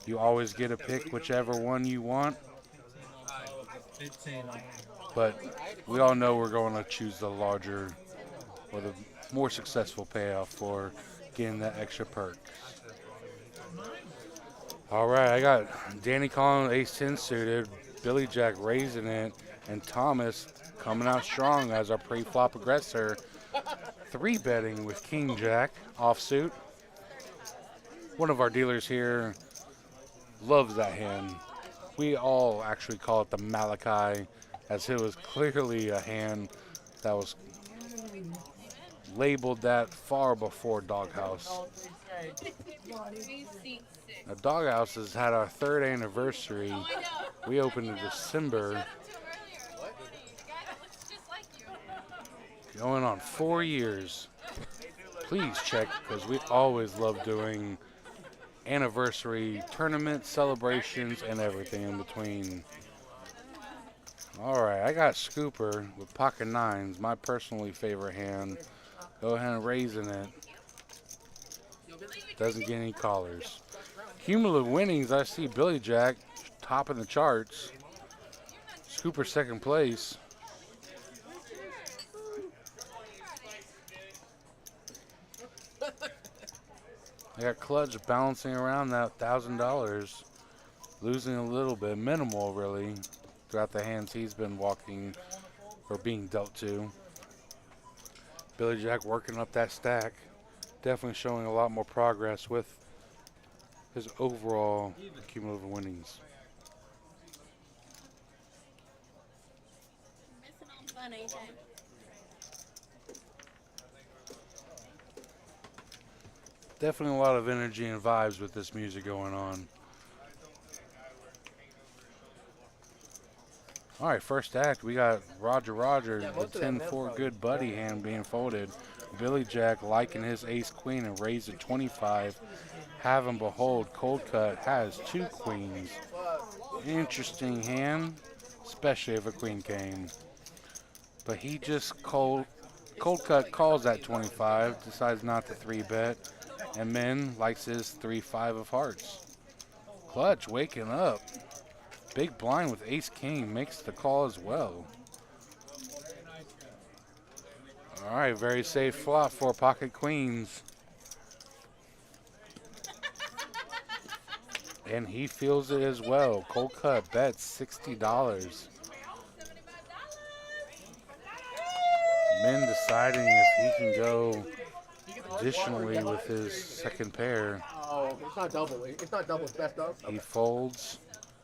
You always get to pick whichever one you want, but we all know we're going to choose the larger or the more successful payoff for getting that extra perk. All right, I got Danny calling ace-10 suited, Billy Jack raising it, and Thomas coming out strong as our pre-flop aggressor, 3-betting with King Jack offsuit. One of our dealers here loves that hand. We all actually call it the Malachi, as it was clearly a hand that was labeled that far before Doghouse. Now, Doghouse has had our 3rd anniversary. We opened in December. Going on 4 years. Please check, because we always love doing anniversary tournaments, celebrations, and everything in between. All right, I got Scooper with pocket 9s, my personally favorite hand. Go ahead and raising it. Doesn't get any callers. Cumulative winnings, I see Billy Jack topping the charts. Scooper 2nd place. I got Clutch balancing around that $1,000, losing a little bit, minimal really, throughout the hands he's been walking or being dealt to. Billy Jack working up that stack, definitely showing a lot more progress with his overall cumulative winnings. Missing on fun, AJ. Definitely a lot of energy and vibes with this music going on. All right, first act, we got Roger the 10-4 good buddy hand being folded. Billy Jack liking his ace queen and raised to 25. Have him behold, cold cut has 2 queens. Interesting hand, especially if a queen came. But he just cold cut calls that 25, decides not to 3-bet, and then likes his 3-5 of hearts. Clutch waking up. Big blind with ace king makes the call as well. All right, very safe flop for pocket queens. And he feels it as well. Cold cut bets $60. Min deciding if he can go additionally with his second pair. Oh, it's not double. It's not double. It's best of. He folds.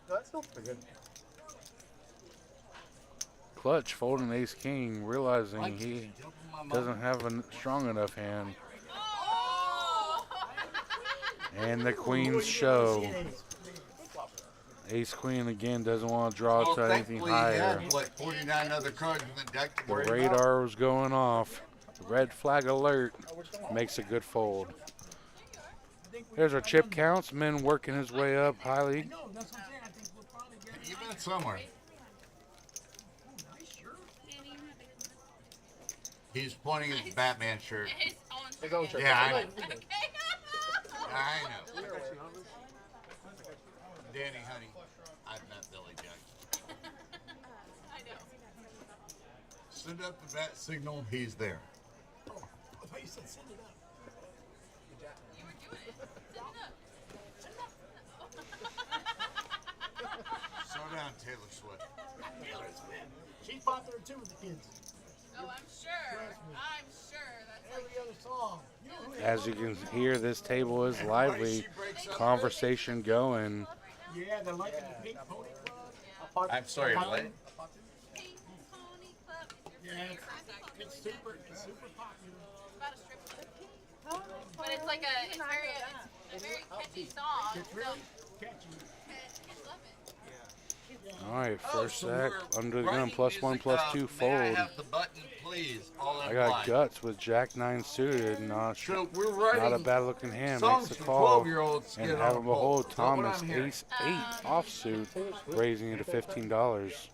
No, that's still pretty good. Clutch folding ace king, realizing he doesn't have a strong enough hand. And the queens show. Ace queen again doesn't want to draw to anything higher. What, 49 other cards in the deck to The worry about? radar was going off. Red flag alert makes a good fold. There's our chip counts. Min working his way up highly. You've been somewhere. He's pointing at his Batman shirt. His own shirt. Yeah, I know. I know. Danny, honey, I've met Billy Jack. I know. Send up the bat signal, he's there. You were doing it. Send it up. Slow down, Taylor Swift. She's popular too with the kids. Oh, I'm sure. I'm sure. That's like Every other song. As you can hear, this table is lively. Conversation going. Yeah, they're liking the Pink Pony Club. I'm sorry, what? Pink Pony Club. Yeah, it's super popular. About a strip club. But it's like it's a very catchy song. It's really catchy. Kids love it. All right, first so act, we're under the gun, running +1, music +2 up. May I fold. have the button, please? All in I got line. guts with Jack 9 suited, not So we're a writing bad looking hand. songs Makes the for call, 12-year-olds. and get have on him board. behold That's what Thomas I'm hearing. ace 8 offsuit, raising it to $15.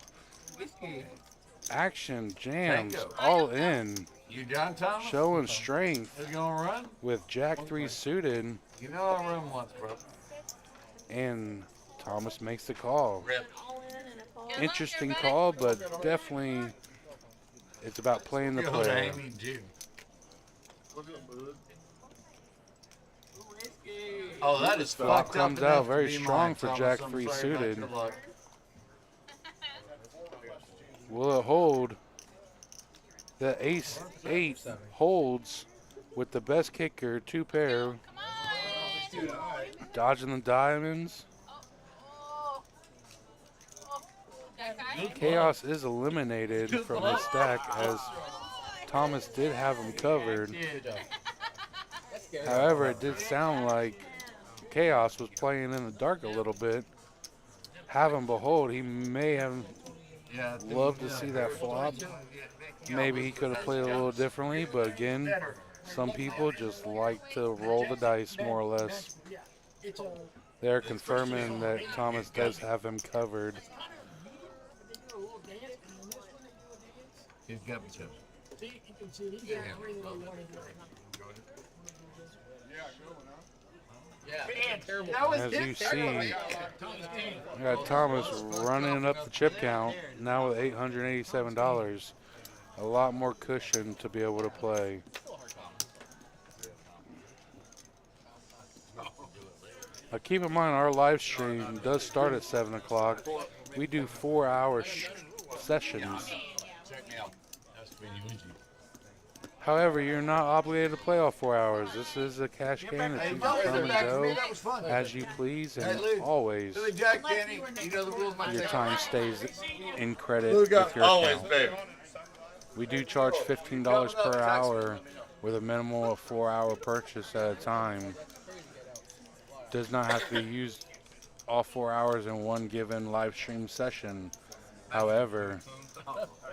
Action jams Tango. all in, You done, Thomas? showing strength You gonna run? with Jack 3 suited, You know I'll run once, bro. and Thomas makes the call. Rip. Interesting call, but definitely it's about playing the Go to player. Amy June. Oh, that is Flop fucked up comes enough out to very be strong mine, for Thomas. Jack I'm 3 sorry suited. about your luck. Will it hold? The ace 8 holds with the best kicker, 2 pair, Come on. dodging the diamonds. Oh. That guy? Chaos is eliminated from his stack as Thomas did have him covered. However, it did sound like Chaos was playing in the dark a little bit. Have him behold, he may have Yeah, loved to see that flop. Maybe he could have played a little differently, but again, some people just like to roll the dice more or less. They're confirming that Thomas does have him covered. He's got me too. See, you can see he's really wanting to. As you see, we got Thomas running up the chip count, now with $887. A lot more cushion to be able to play. Now keep in mind, our live stream does start at 7 o'clock. We do 4-hour sessions. Check me out. That's when you easy. However, you're not obligated to play all 4 hours. This is a cash game that you can come and go That was fun. as you please, Hey, and Lou. always Billy Jack, Danny, you know the rules, my your thing. time stays in credit Lou with got your always, account. babe. We do charge $15 per hour with a minimum of 4-hour purchase at a time. Does not have to be used all 4 hours in one given live stream session. However,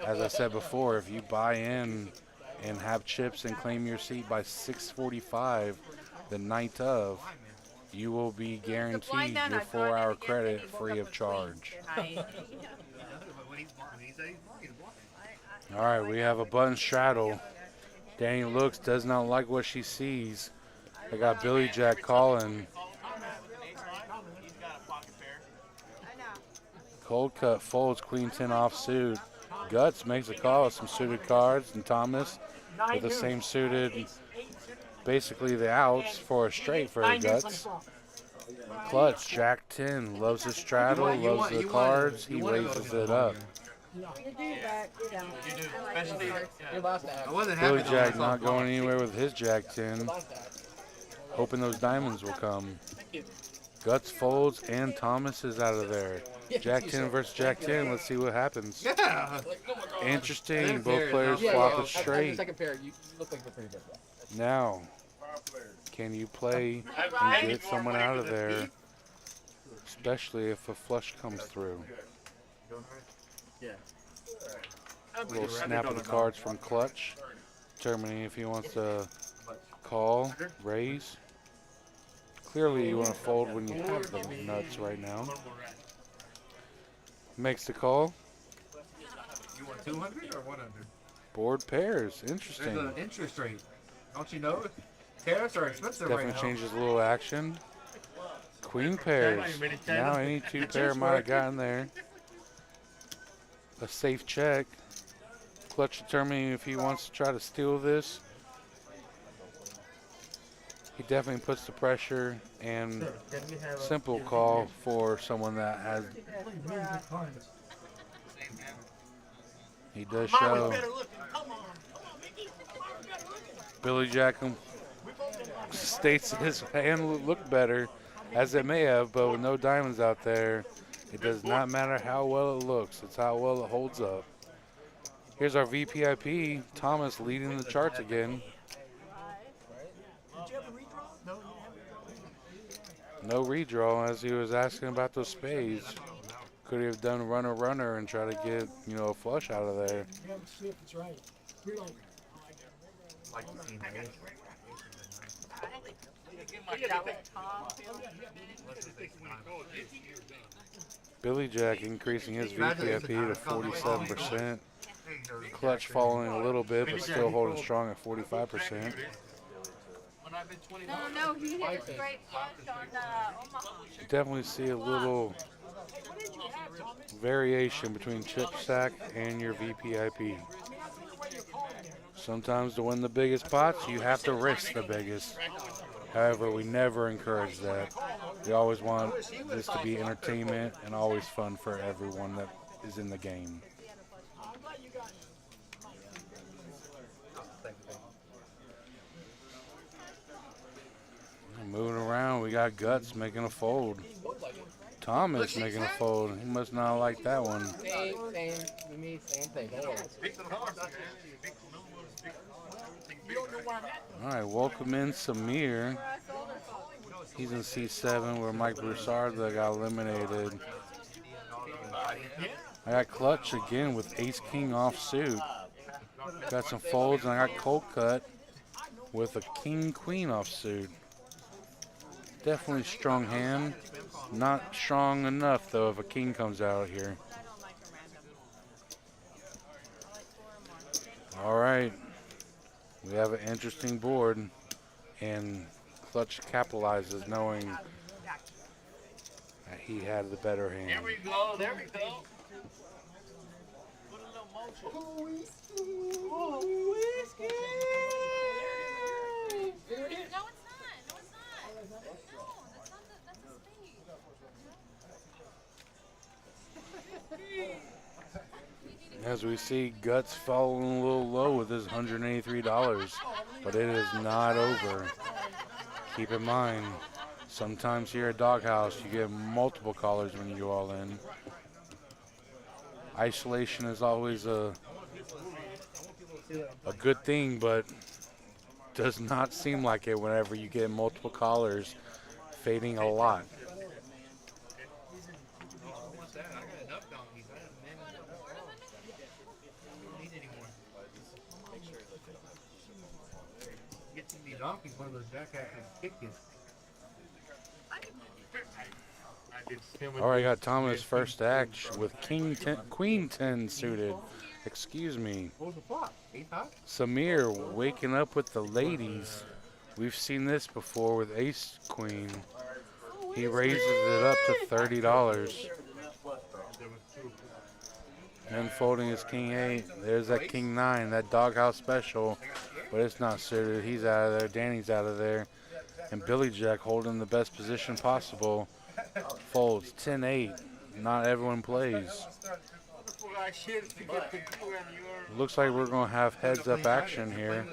as I said before, if you buy in and have chips and claim your seat by 6:45 the night of, you will be guaranteed your 4-hour credit free of charge. All right, we have a button straddle. Danny looks, does not like what she sees. I got Billy Jack calling. Cold cut folds, queen 10 offsuit. Guts makes a call with some suited cards, and Thomas with the same suited, basically the outs for a straight for Guts. Clutch, Jack 10, loves his straddle, loves the cards, he raises it up. Billy Jack not going anywhere with his Jack 10, hoping those diamonds will come. Guts folds, and Thomas is out of there. Jack 10 versus Jack 10, let's see what happens. Yeah. Interesting, both players flop it straight. Second pair, you look like you're pretty good. Now, can you play and get someone out of there, especially if a flush comes through? A little snap of the cards from Clutch, determining if he wants to call, raise. Clearly you want to fold when you have the nuts right now. Makes the call. You want 200 or 100? Board pairs, There's interesting. an interest rate. Don't you know? Tariffs are expensive right Definitely now. changes a little action. Queen pairs. Now any two pair might have gotten there. A safe check. Clutch determining if he wants to try to steal this. He definitely puts the pressure, and simple call for someone that has. He does show. Billy Jack states his hand looked better, as it may have, but with no diamonds out there, it does not matter how well it looks. It's how well it holds up. Here's our VPIP, Thomas leading the charts again. No redraw, as he was asking about those spades. Could he have done runner and try to get, a flush out of there? Billy Jack increasing his VPIP to 47%. Clutch falling a little bit, but still holding strong at 45%. No, he hit a straight flush on Omaha. You definitely see a little variation between chip stack and your VPIP. Sometimes to win the biggest pots, you have to risk the biggest. However, we never encourage that. We always want this to be entertainment and always fun for everyone that is in the game. Moving around, we got Guts making a fold. Thomas making a fold. He must not like that one. Same thing. All right, welcome in Samir. He's in C7 where Mike Broussard that got eliminated. I got Clutch again with Ace-King offsuit. Got some folds, and I got Cold Cut with a King-Queen offsuit. Definitely strong hand. Not strong enough, though, if a king comes out here. All right. We have an interesting board, and Clutch capitalizes knowing that he had the better hand. There we go. There we go. As we see, Guts falling a little low with his $183, but it is not over. Keep in mind, sometimes here at Doghouse, you get multiple callers when you go all in. Isolation is always a good thing, but does not seem like it whenever you get multiple callers fading a lot. donkey's one of those jackasses kick you. All right, got Thomas first act with Queen 10 suited. Excuse me. What was the flop? Ace high? Samir waking up with the ladies. We've seen this before with Ace Queen. He raises it up to $30. And folding his King 8. There's that King 9, that Doghouse special. But it's not suited. He's out of there. Danny's out of there. And Billy Jack holding the best position possible. Folds 10-8. Not everyone plays. Looks like we're going to have heads up action here.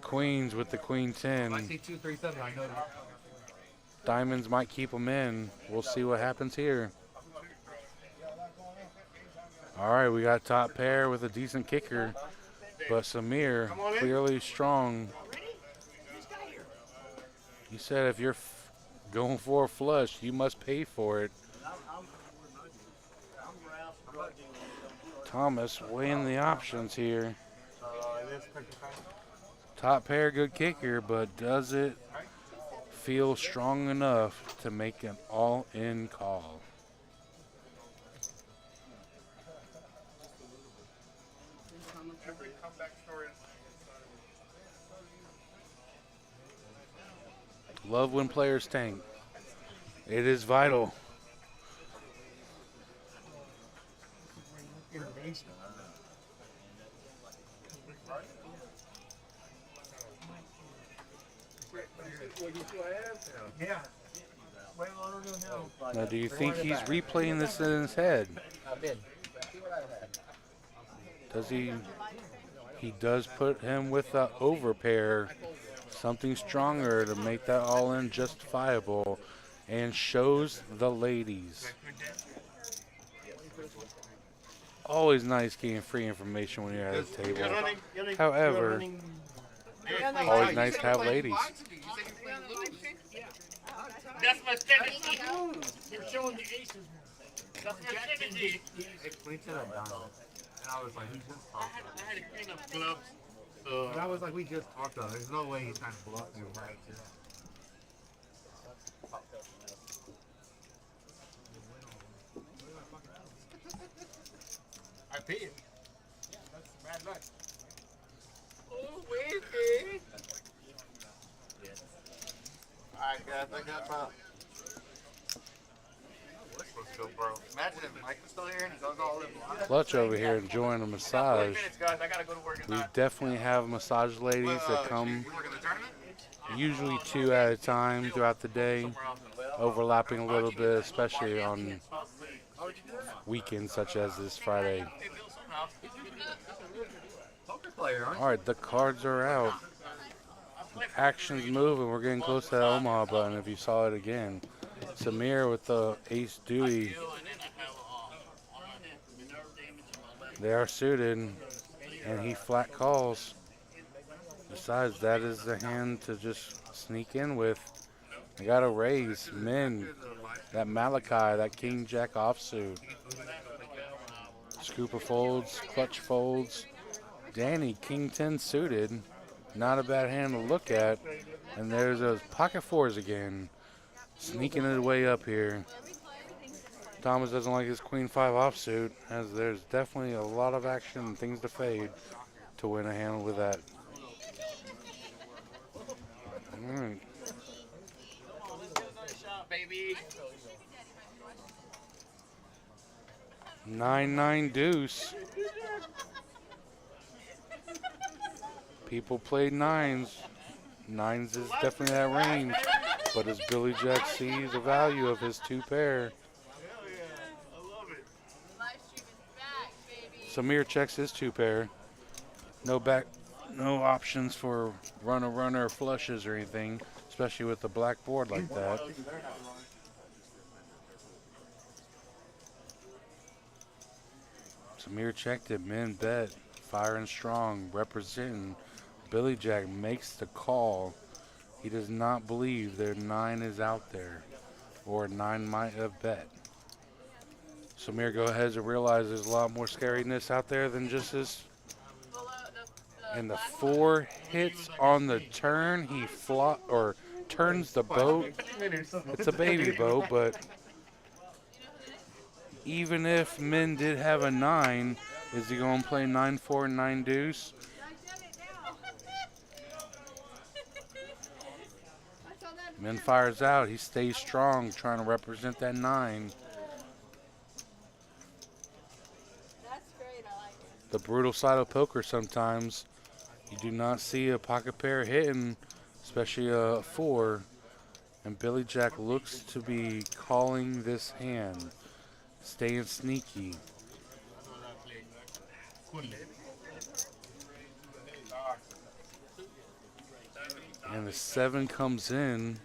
Queens with the Queen 10. I see 237. I know that. Diamonds might keep them in. We'll see what happens here. All right, we got top pair with a decent kicker. But Samir, clearly strong. He said if you're going for a flush, you must pay for it. Thomas weighing the options here. Top pair, good kicker, but does it feel strong enough to make an all-in call? Love when players tank. It is vital. Yeah. Well, I don't know. Now, do you think he's replaying this in his head? Does he? He does put him with the overpair, something stronger to make that all-in justifiable, and shows the ladies. Always nice getting free information when you're at a table. However, always nice to have ladies. That's my strategy. You're showing the aces. That's my strategy. And I was like, he just I talked had about it. a queen of clubs. And I was like, we just talked about it. There's no way he's trying to bluff you, right? I pay it. Yeah, that's bad luck. Oh, wait. Alright, guys, I got about. Let's go, bro. Imagine if Mike was still here and he goes all in. Clutch over here enjoying a 40 massage. minutes, guys. I gotta go to work. We definitely have massage ladies that come, You working the tournament? usually 2 at a time throughout the day, overlapping a little bit, especially on weekends such as this Friday. Poker player, aren't you? All right, the cards are out. Action's moving. We're getting close to that Omaha button if you saw it again. Samir with the Ace Dewey. They are suited, and he flat calls. Besides, that is the hand to just sneak in with. I got to raise. Men, that Malachi, that King Jack offsuit. Scooper folds, clutch folds. Danny, King 10 suited. Not a bad hand to look at. And there's those pocket fours again. Sneaking his way up here. Thomas doesn't like his Queen 5 offsuit, as there's definitely a lot of action and things to fade to win a hand with that. All right. Baby. 9-9 deuce. People played nines. Nines is definitely that range. But as Billy Jack sees the value of his 2 pair, Livestream is back, baby. Samir checks his 2 pair. No options for runner flushes or anything, especially with the black board like that. Samir checked it, men bet, firing strong, representing. Billy Jack makes the call. He does not believe their 9 is out there, or 9 might have bet. Samir go ahead and realize there's a lot more scariness out there than just his Below the and the 4 hits on the turn. He turns the boat. It's a baby boat, but even if Min did have a 9, is he going to play 9-4 9 deuce? Min fires out. He stays strong, trying to represent that 9. That's great. I like it. The brutal side of poker sometimes. You do not see a pocket pair hitting, especially a 4. And Billy Jack looks to be calling this hand, staying sneaky. And the 7 comes in.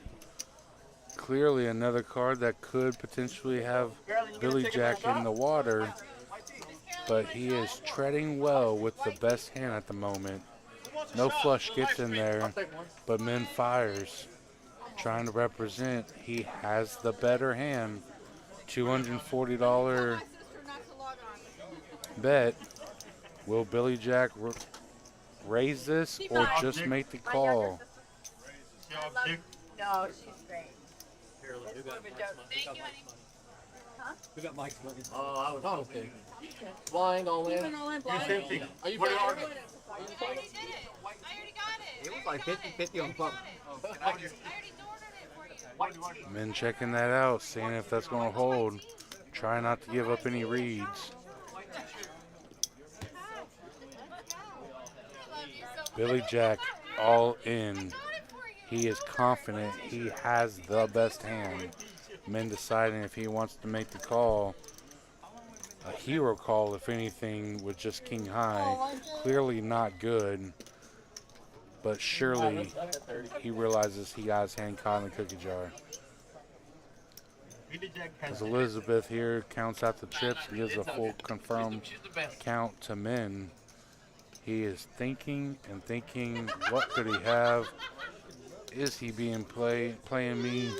Clearly another card that could potentially have Billy Jack in the water. But he is treading well with the best hand at the moment. No flush gets in there, but Min fires. Trying to represent, he has the better hand. $240 bet. Will Billy Jack raise this or just make the call? No, she's great. Thank you, honey. We got Mike's money. Oh, I was Oh, okay. flying all in. Are you Are you I back? already did it. I already got it. It was like 50-50 on the phone. I already ordered it for you. Min checking that out, seeing if that's going to hold. Try not to give up any reads. Billy Jack all in. He is confident he has the best hand. Min deciding if he wants to make the call. A hero call, if anything, with just king high. Clearly not good. But surely he realizes he got his hand caught in the cookie jar. As Elizabeth here counts out the chips and gives a full confirmed count to Min. He is thinking and thinking, what could he have? Is he being playing me?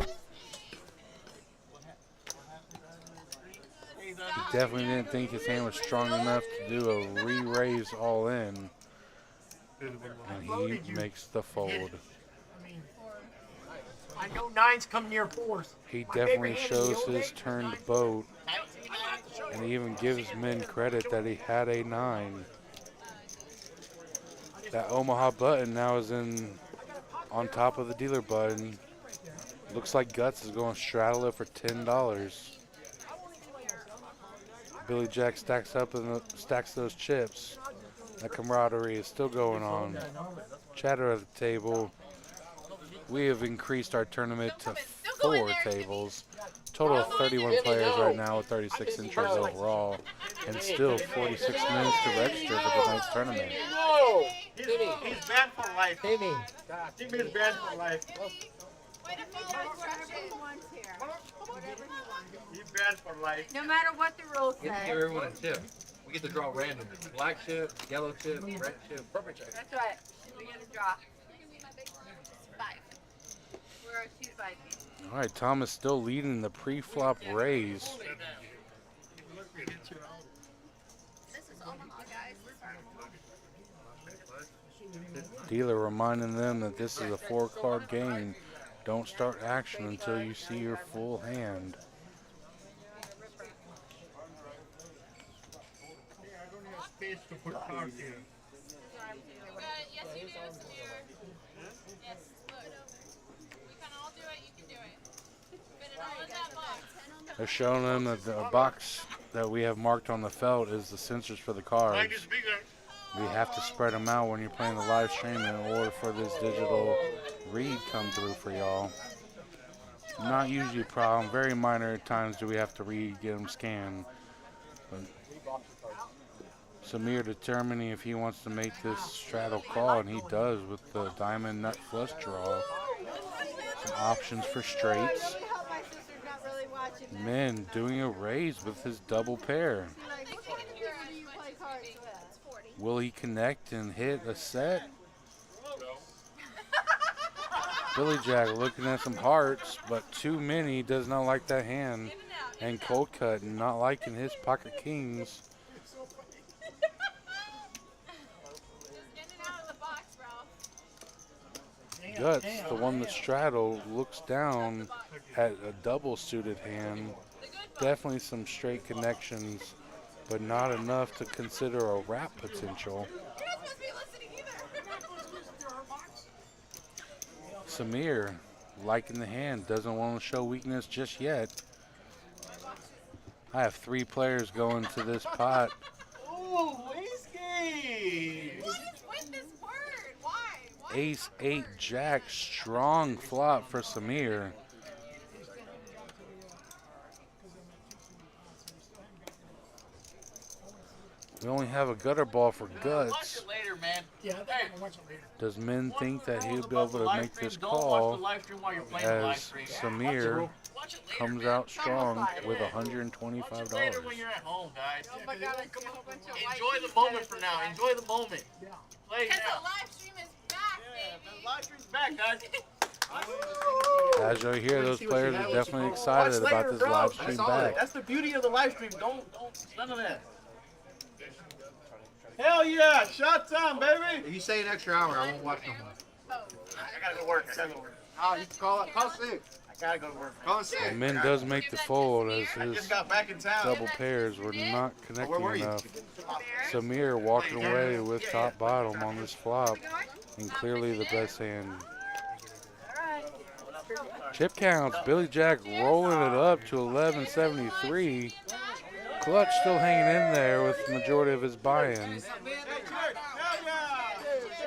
He definitely didn't think his hand was strong enough to do a re-raise all in. And he makes the fold. I know 9s come near 4s. He definitely shows his turned boat. And he even gives Min credit that he had a 9. That Omaha button now is on top of the dealer button. Looks like Guts is going to straddle it for $10. Billy Jack stacks those chips. That camaraderie is still going on. Chatter at the table. We have increased our tournament to 4 tables. Total of 31 players right now with 36 entries overall. And still 46 minutes to register for tonight's tournament. No! He's banned for life. Timmy. Timmy's banned for life. Way to follow instructions. He's banned for life. No matter what the rules Give say. everyone a chip. We get to draw random. Black chip, yellow chip, red chip, purple chip. That's right. We get a draw. Five. We're choose by me. All right, Thomas still leading the pre-flop raise. This is Omaha, guys. Dealer reminding them that this is a 4-card game. Don't start action until you see your full hand. Space to put cards here. You got it. Yes, you do, Samir. Yes, look. We can all do it. You can do it. Fit it all in that box. They're showing them that the box that we have marked on the felt is the sensors for the cards. Mine is bigger. We have to spread them out when you're playing the live stream in order for this digital read come through for y'all. Not usually a problem. Very minor at times do we have to get them scanned. But Samir determining if he wants to make this straddle call, and he does with the diamond nut flush draw. Some options for straights. Min doing a raise with his double pair. Will he connect and hit a set? Billy Jack looking at some hearts, but too many. Does not like that hand. And cold cut and not liking his pocket kings. Guts, the one that straddled, looks down at a double suited hand. Definitely some straight connections, but not enough to consider a wrap potential. Samir, liking the hand, doesn't want to show weakness just yet. I have 3 players going to this pot. Ooh, whiskey! What is with this word? Why? Ace 8 Jack, strong flop for Samir. We only have a gutter ball for Watch Guts. it later, man. Yeah, I think I'm gonna watch it later. Does Min think that he would be able to Live make stream, this don't watch the call live stream while you're playing the live as stream. Samir Watch it later, comes man. out strong with Watch it $125? later when you're at home, guys. Oh my God, I see a whole bunch of white Enjoy the teeth moment that for are now. just Enjoy the moment. Play Because the now. live stream is back, The baby. live stream's back, guys. As you'll hear, those players are definitely excited Watch about later, this bro. live stream That's all. back. That's the beauty of the live stream. Don't, none of that. Hell yeah, shot time, baby. If you say an extra hour, I won't watch no more. I gotta go to work. Oh, you can call sick. I gotta go to work. Call sick. And Min does make the fold as I his just got back in town. double pairs were not Where connecting were you? enough. Samir walking away with top bottom on this flop, and clearly the best hand. Chip counts, Billy Jack rolling it up to 1173. Clutch still hanging in there with the majority of his buy-in.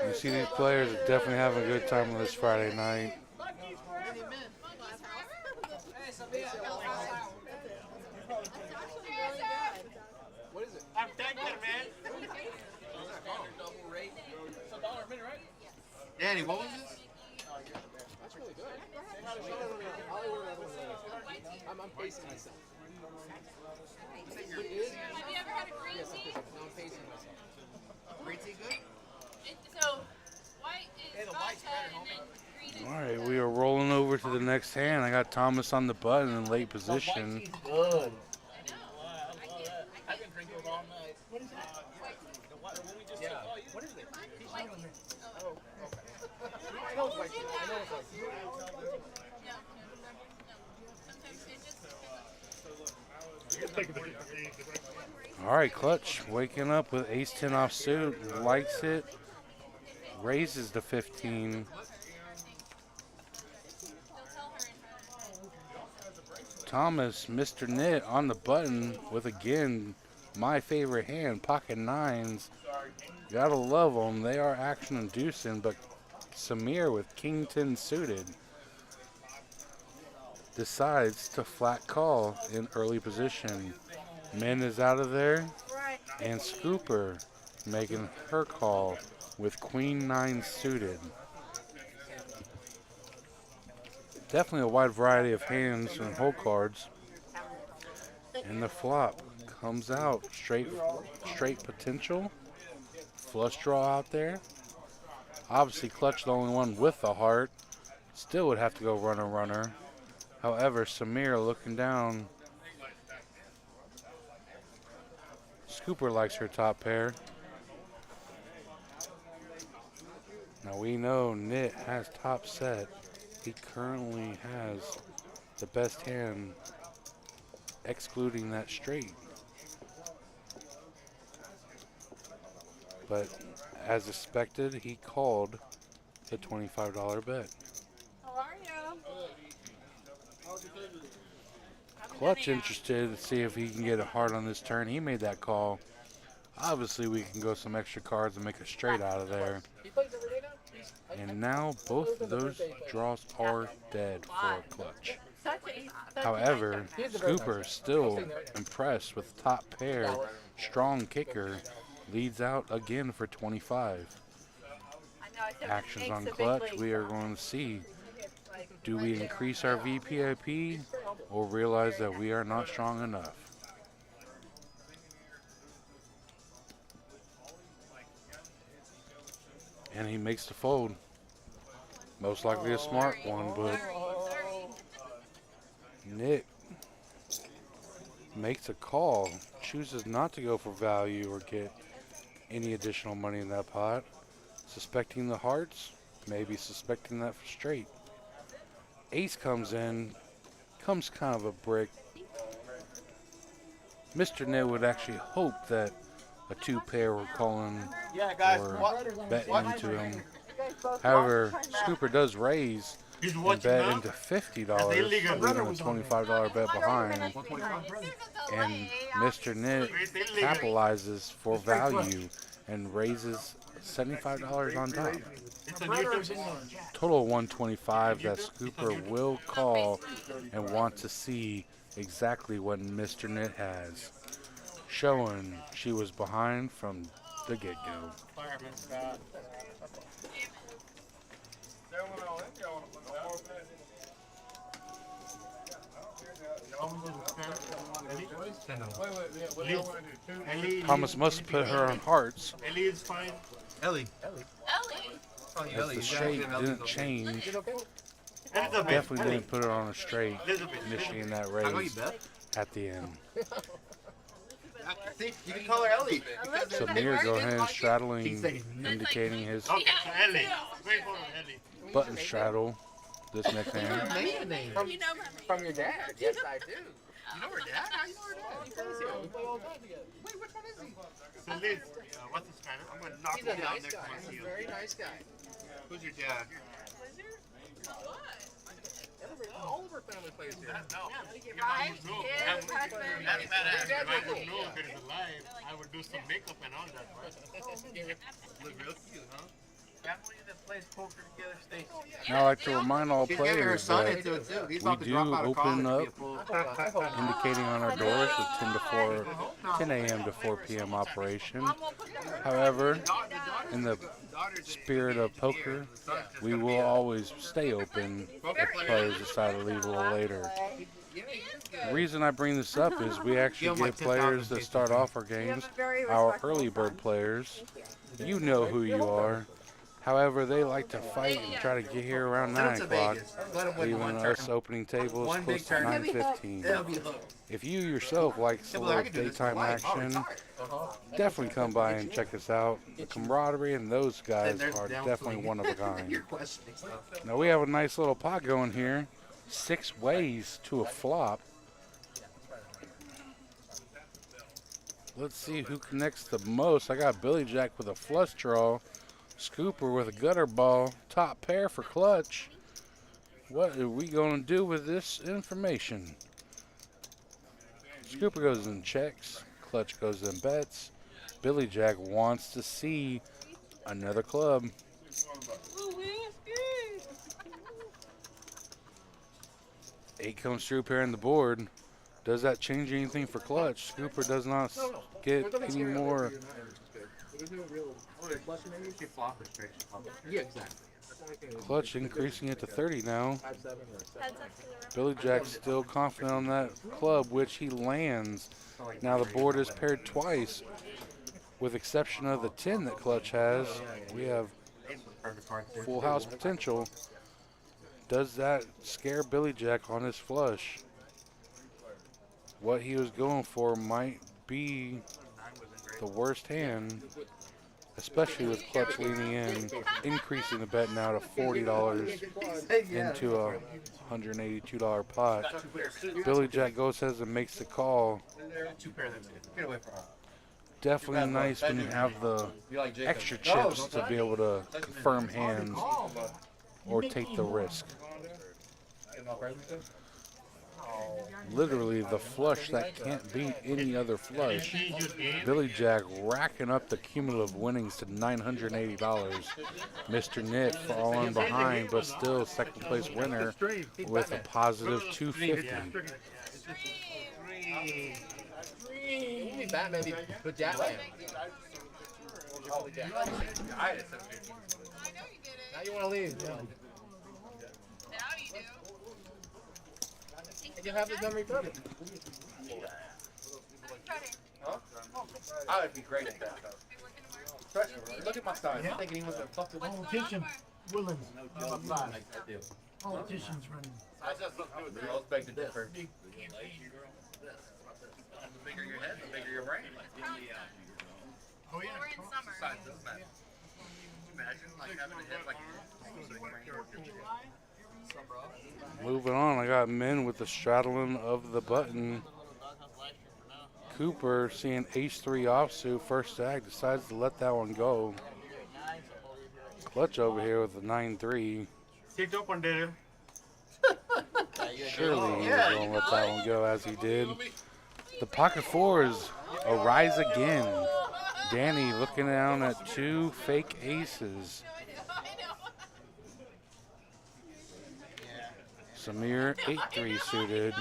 You see these players are definitely having a good time on this Friday night. I'm thanking you, man. Danny, what was this? I'm pacing myself. Have you ever had a green tea? No, I'm pacing myself. Green tea good? So, white is vodka and then green is... All right, we are rolling over to the next hand. I got Thomas on the button in late position. Good. I've been drinking all night. What is that? What is it? I know it's white tea. I know it's white tea. All right, Clutch waking up with ace-10 offsuit, likes it, raises to 15. Thomas, Mr. Knit on the button with, again, my favorite hand, pocket nines. Gotta love them. They are action-inducing, but Samir with king-10 suited decides to flat call in early position. Min is out of there, and Scooper making her call with queen-9 suited. Definitely a wide variety of hands and hole cards. And the flop comes out straight potential. Flush draw out there. Obviously Clutch the only one with the heart. Still would have to go runner. However, Samir looking down. Scooper likes her top pair. Now we know Knit has top set. He currently has the best hand, excluding that straight. But as expected, he called the $25 bet. How are you? Clutch interested to see if he can get a heart on this turn. He made that call. Obviously, we can go some extra cards and make a straight out of there. He plays every day now? And now both of those draws are dead for Clutch. However, Scooper still impressed with top pair, strong kicker, leads out again for 25. Actions on Clutch, we are going to see. Do we increase our VPIP or realize that we are not strong enough? And he makes the fold. Most likely a smart one, but Nick makes a call, chooses not to go for value or get any additional money in that pot. Suspecting the hearts, maybe suspecting that for straight. Ace comes in, comes kind of a brick. Mr. Nit would actually hope that a 2-pair were calling Yeah, guys. or betting into him. However, Scooper does raise He's and watching bet now. into $50, That's illegal. leaving a $25 bet behind. And Mr. Nit capitalizes for value and raises $75 on top. It's a new Total of 125 that Scooper will call and want to see exactly what Mr. Nit has, showing she was behind from the get-go. Thomas must put her on hearts Ellie is fine. Ellie. as the shape didn't change. Elizabeth. Definitely didn't put her on a straight, Elizabeth. initiating that How about you, raise Beth? at the end. See, you can call her Ellie. So Mir go ahead and straddling, indicating his Okay, so Ellie. Wait for Ellie. button straddle this next hand. Maiden name. From your dad. Yes, I do. You know her dad? How you know her dad? He plays here. We play all the time together. Wait, which one is he? So Liz, what's his name? I'm gonna knock He's him a down nice next to guy. my He's a heel. very nice guy. Who's your dad? All of our family plays here. Right? Yeah, That's badass. If I would know that he's alive, I would do some makeup and all that, right? Look real cute, huh? Family that plays poker together stays. Now I like to remind all She's getting her players son that into it too. He's we about to do drop out of open college up, to be a full. indicating on our doors with 10 a.m. to 4 p.m. operation. However, in the spirit of poker, we will always stay open if players decide to leave a little later. The reason I bring this up is we actually get players that start off our games, our early bird players. You know who you are. However, they like to fight and try to get here around 9 o'clock, leaving us opening tables close to 9:15. If you yourself like a little daytime action, definitely come by and check us out. The camaraderie and those guys are definitely one of a kind. Now we have a nice little pot going here. 6 ways to a flop. Let's see who connects the most. I got Billy Jack with a flush draw. Scooper with a gutter ball. Top pair for clutch. What are we going to do with this information? Scooper goes in checks. Clutch goes in bets. Billy Jack wants to see another club. 8 comes through pairing the board. Does that change anything for clutch? Scooper does not get any more. Yeah, exactly. Clutch increasing it to 30 now. Billy Jack's still confident on that club, which he lands. Now the board is paired twice. With exception of the 10 that Clutch has, we have full house potential. Does that scare Billy Jack on his flush? What he was going for might be the worst hand, especially with Clutch leaning in, increasing the bet now to $40 into a $182 pot. Billy Jack goes ahead and makes the call. Definitely nice when you have the extra chips to be able to confirm hands or take the risk. Literally the flush that can't beat any other flush. Billy Jack racking up the cumulative winnings to $980. Mr. Nit falling behind, but still second place winner with a positive 250. Maybe Batman, maybe put Jack in. Now you want to leave. Yeah. And you have his memory perfect. I would be great at that. Look at my size. I'm thinking he was a fucking Politician, Willens, number 5. Politicians running. I just look good. I beg to differ. The bigger your head, the bigger your brain. We're in summer. Size doesn't matter. Imagine like having a head like Moving on, I got men with the straddling of the button. Cooper seeing ace-3 offsuit, first stack, decides to let that one go. Clutch over here with the 9-3. Sit open there. Surely he was going to let that one go as he did. The pocket fours arise again. Danny looking down at 2 fake aces. Samir 8-3 suited.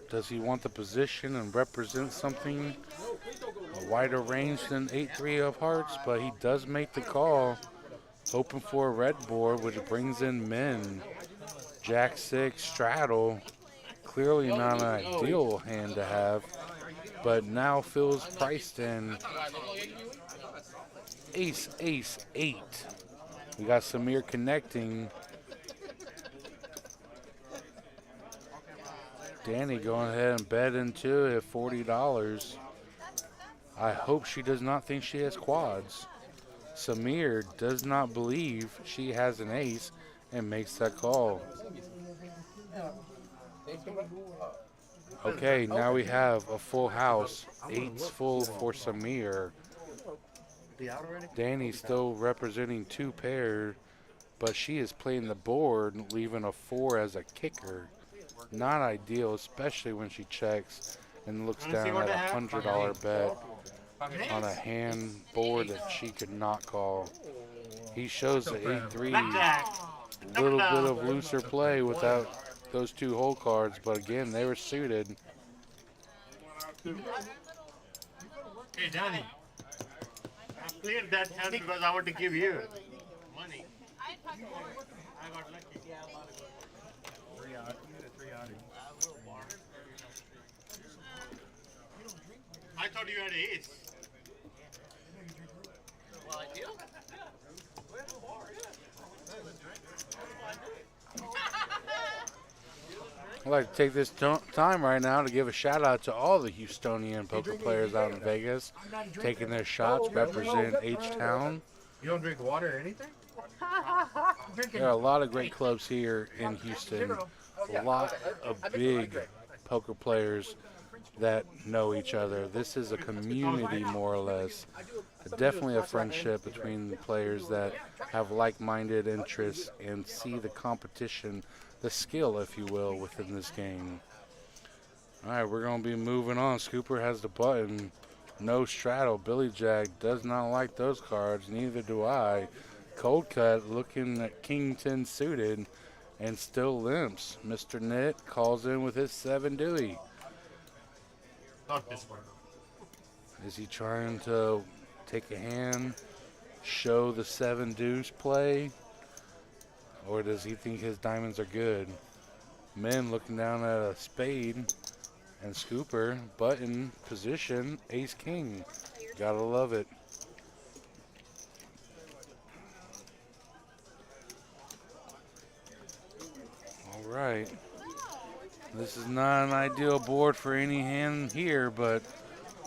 Does he want the position and represent something? A wider range than 8-3 of hearts, but he does make the call. Hoping for a red board, which brings in men. Jack-6 straddle. Clearly not an ideal hand to have, but now feels priced in. Ace, ace, 8. We got Samir connecting. Danny going ahead and bet into it at $40. I hope she does not think she has quads. Samir does not believe she has an ace and makes that call. Okay, now we have a full house. 8's full for Samir. Danny's still representing 2 pair, but she is playing the board, leaving a 4 as a kicker. Not ideal, especially when she checks and looks down at a $100 bet on a hand board that she could not call. He shows the 8-3. Little bit of looser play without those 2 hole cards, but again, they were suited. Hey, Danny. I cleared that hand because I want to give you money. I got lucky. I thought you had ace. Well, I do. I'd like to take this time right now to give a shout out to all the Houstonian poker players out in Vegas taking their shots, representing H-Town. You don't drink water or anything? There are a lot of great clubs here in Houston. A lot of big poker players that know each other. This is a community, more or less. Definitely a friendship between the players that have like-minded interests and see the competition, the skill, if you will, within this game. All right, we're going to be moving on. Scooper has the button. No straddle. Billy Jack does not like those cards. Neither do I. Cold cut looking at King 10 suited and still limps. Mr. Knit calls in with his 7 Dewey. Not this one. Is he trying to take a hand, show the 7 deuce play, or does he think his diamonds are good? Men looking down at a spade, and Scooper, button, position, ace king. Gotta love it. All right. This is not an ideal board for any hand here, but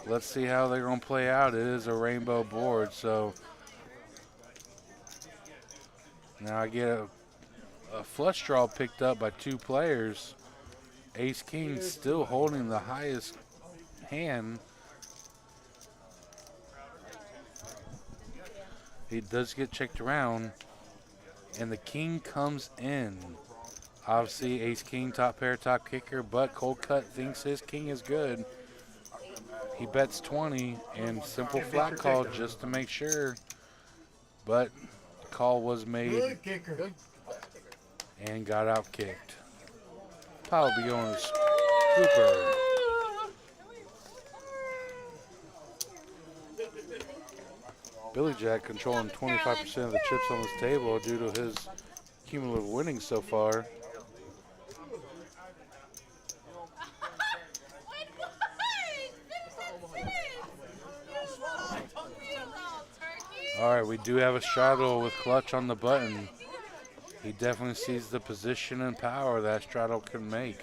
let's see how they're going to play out. It is a rainbow board, so now I get a flush draw picked up by 2 players. Ace King still holding the highest hand. He does get checked around, and the king comes in. Obviously, ace king, top pair, top kicker, but cold cut thinks his king is good. He bets 20 and simple flat call just to make sure, but the call was made and got out kicked. I'll be going to Scooper. Billy Jack controlling 25% of the chips on this table due to his cumulative winnings so far. All right, we do have a straddle with clutch on the button. He definitely sees the position and power that straddle can make.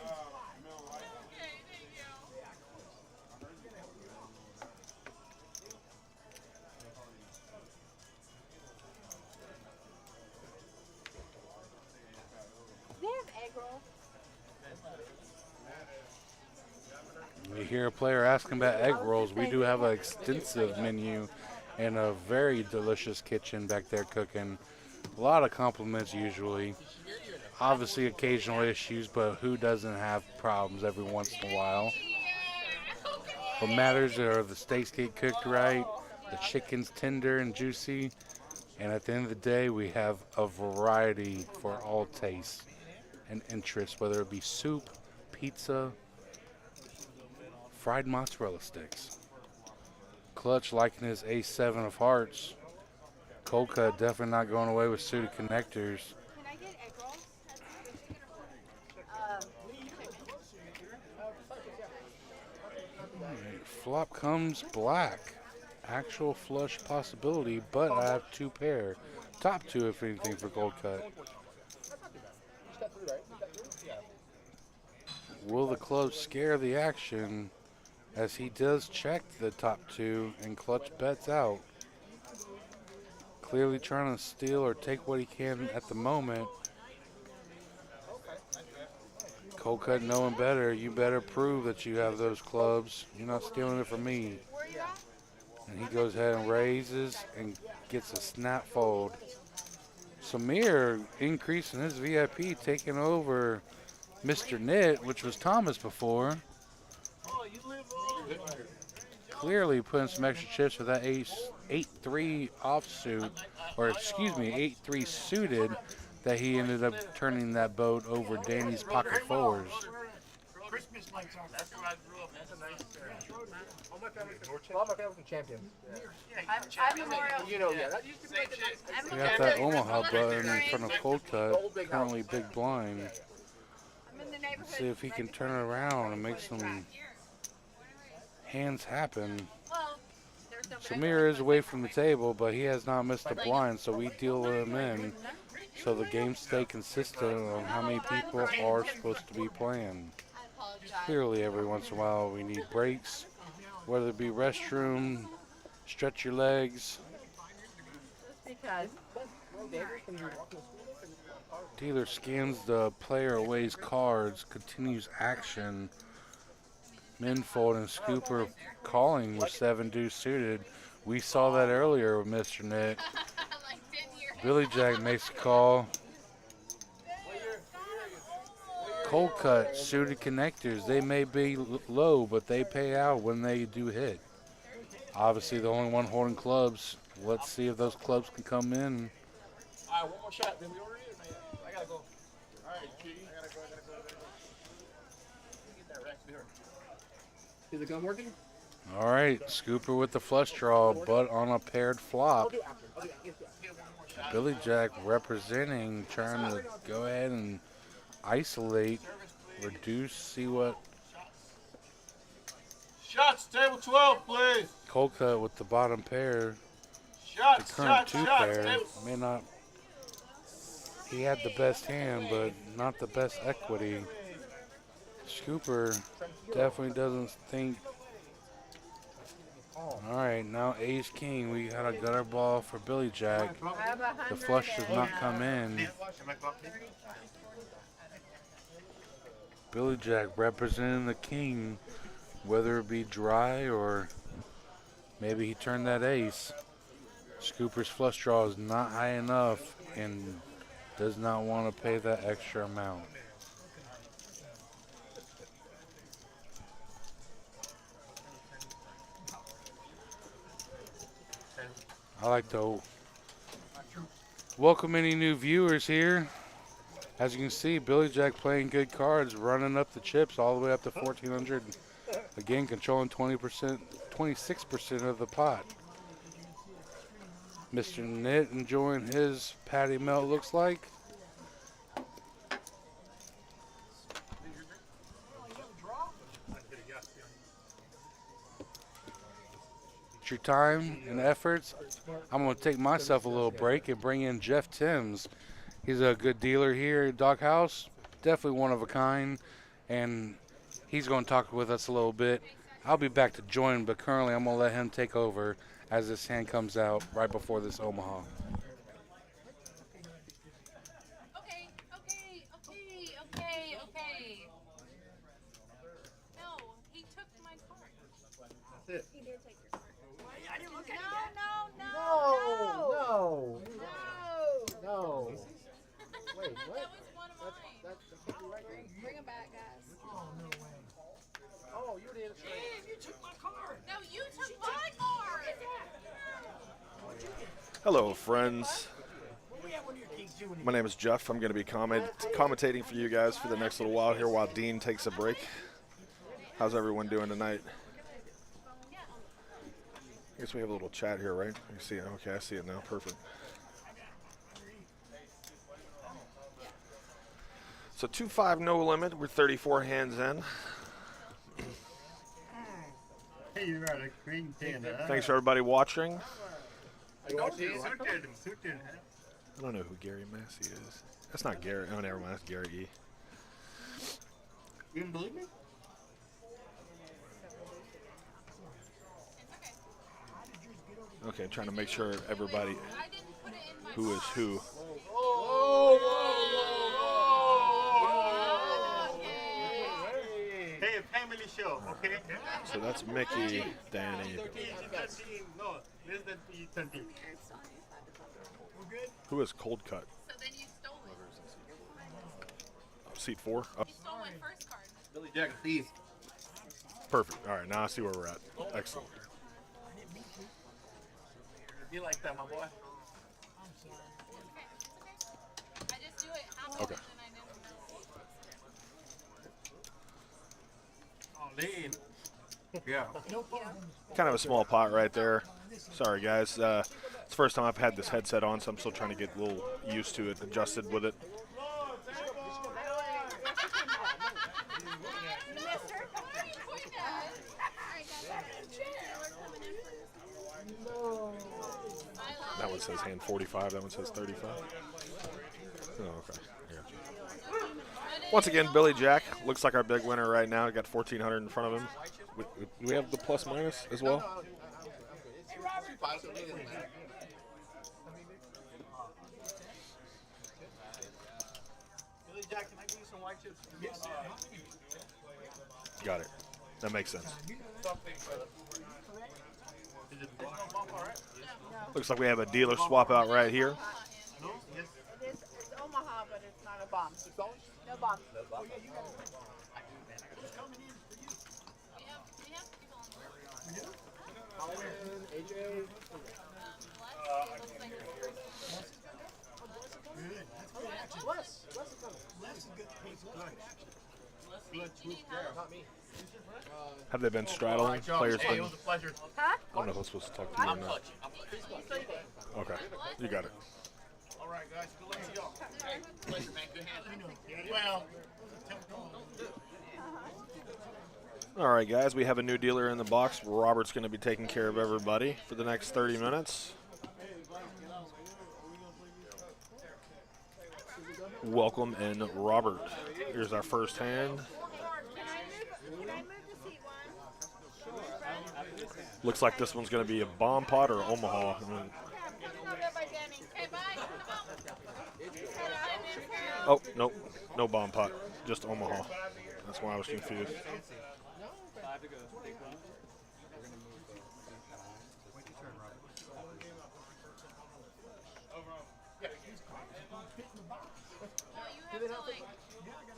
hear a player asking about egg rolls, we do have an extensive menu and a very delicious kitchen back there cooking. A lot of compliments usually. Obviously occasional issues, but who doesn't have problems every once in a while? What matters are the steaks get cooked right, the chicken's tender and juicy, and at the end of the day, we have a variety for all tastes and interests, whether it be soup, pizza, fried mozzarella sticks. Clutch liking his A7 of hearts. Cold cut definitely not going away with suited connectors. Can I get egg rolls? Alright, flop comes black. Actual flush possibility, but I have two pair. Top two, if anything, for cold cut. Will the club scare the action as he does check the top two and clutch bets out? Clearly trying to steal or take what he can at the moment. Cold cut knowing better, you better prove that you have those clubs. You're not stealing it from me. And he goes ahead and raises and gets a snap fold. Samir increasing his VIP, taking over Mr. Knit, which was Thomas before. Clearly putting some extra chips for that 8-3 offsuit, or excuse me, 8-3 suited, that he ended up turning that boat over Danny's pocket fours. Christmas lights on. That's where I grew up. That's a nice All my family from champions. I'm Memorial. You know, yeah, that used to be like a nice. We got that Omaha button in front of cold cut, currently big blind. I'm in the neighborhood. Let's see if he can turn it around and make some hands happen. Well, there's no Samir is away from the table, but he has not missed a blind, so we deal him in. So the games stay consistent on how many people are supposed to be playing. Clearly, every once in a while, we need breaks, whether it be restroom, stretch your legs. Because Dealer scans the player away's cards, continues action. Minfold and Scooper calling with 7 deuce suited. We saw that earlier with Mr. Nick. Billy Jack makes a call. Cold cut, suited connectors. They may be low, but they pay out when they do hit. Obviously, the only one holding clubs. Let's see if those clubs can come in. All right, one more shot. Then we already in, man. I gotta go. All right, G. I gotta go. Get that rack here. Is the gun working? All right, Scooper with the flush draw, but on a paired flop. Billy Jack representing, trying to go ahead and isolate, reduce, see what. Shots, table 12, please. Cold cut with the bottom pair. Shots, The current two pair may not. He had the best hand, but not the best equity. Scooper definitely doesn't think. All right, now ace king. We got a gutter ball for Billy Jack. The flush does not come in. Billy Jack representing the king, whether it be dry or maybe he turned that ace. Scooper's flush draw is not high enough and does not want to pay that extra amount. I like to welcome any new viewers here. As you can see, Billy Jack playing good cards, running up the chips all the way up to 1,400. Again, controlling 20%, 26% of the pot. Mr. Knit enjoying his patty melt, looks like. Your time and efforts. I'm going to take myself a little break and bring in Jeff Timms. He's a good dealer here at Doghouse, definitely one of a kind, and he's going to talk with us a little bit. I'll be back to join, but currently I'm going to let him take over as this hand comes out right before this Omaha. Okay. No, he took my it. He did take your card. No. No. Wait, what? That was one of mine. That can't be right. Bring him back, guys. Oh, no way. Oh, you did. You took my card. No, you took my card. Hello, friends. My name is Jeff. I'm going to be commentating for you guys for the next little while here while Dean takes a break. How's everyone doing tonight? I guess we have a little chat here, right? You see it? Okay, I see it now. Perfect. So 2-5 no limit. We're 34 hands in. Hey, you got a green tin, huh? Thanks for everybody watching. Suited, huh? I don't know who Gary Massey is. That's not Gary. Oh, never mind. That's Gary E. You didn't believe me? Okay, trying to make sure everybody who is who. Hey, family show, okay? So that's Mickey, Danny. No, this is the 13. Who is Cold Cut? So then you stole it. Seat 4? Oh, You stole my first card. Billy Jack, thieves. perfect. All right, now I see where we're at. Excellent. You like that, my boy? Okay, it's okay. I just do it half Okay. and I didn't know. Oh, Lane. Yeah. Kind of a small pot right there. Sorry, guys. It's the first time I've had this headset on, so I'm still trying to get a little used to it, adjusted with it. That one says hand 45. That one says 35. Oh, okay. Yeah. Once again, Billy Jack looks like our big winner right now. He got 1,400 in front of him. We have the plus minus as well. Billy Jack, can I give you some white chips? Yes. Got it. That makes sense. Looks like we have a dealer swap out right here. No? Yes. It's Omaha, but it's not a bomb. No bomb. We have people on board. AJ. Have they been straddling? Players Hey, been. it was a pleasure. Huh? I don't know if I'm supposed to talk to you or not. Okay, you got it. All right, guys. Good luck to y'all. Hey, pleasure, man. Good hands. Well, All right, guys, we have a new dealer in the box. Robert's going to be taking care of everybody for the next 30 minutes. Welcome in, Robert. Here's our first hand. Can I move the seat one? Looks like this one's going to be a bomb pot or Omaha. I mean, Okay, bye. Come on. oh, nope, no bomb pot, just Omaha. That's why I was confused.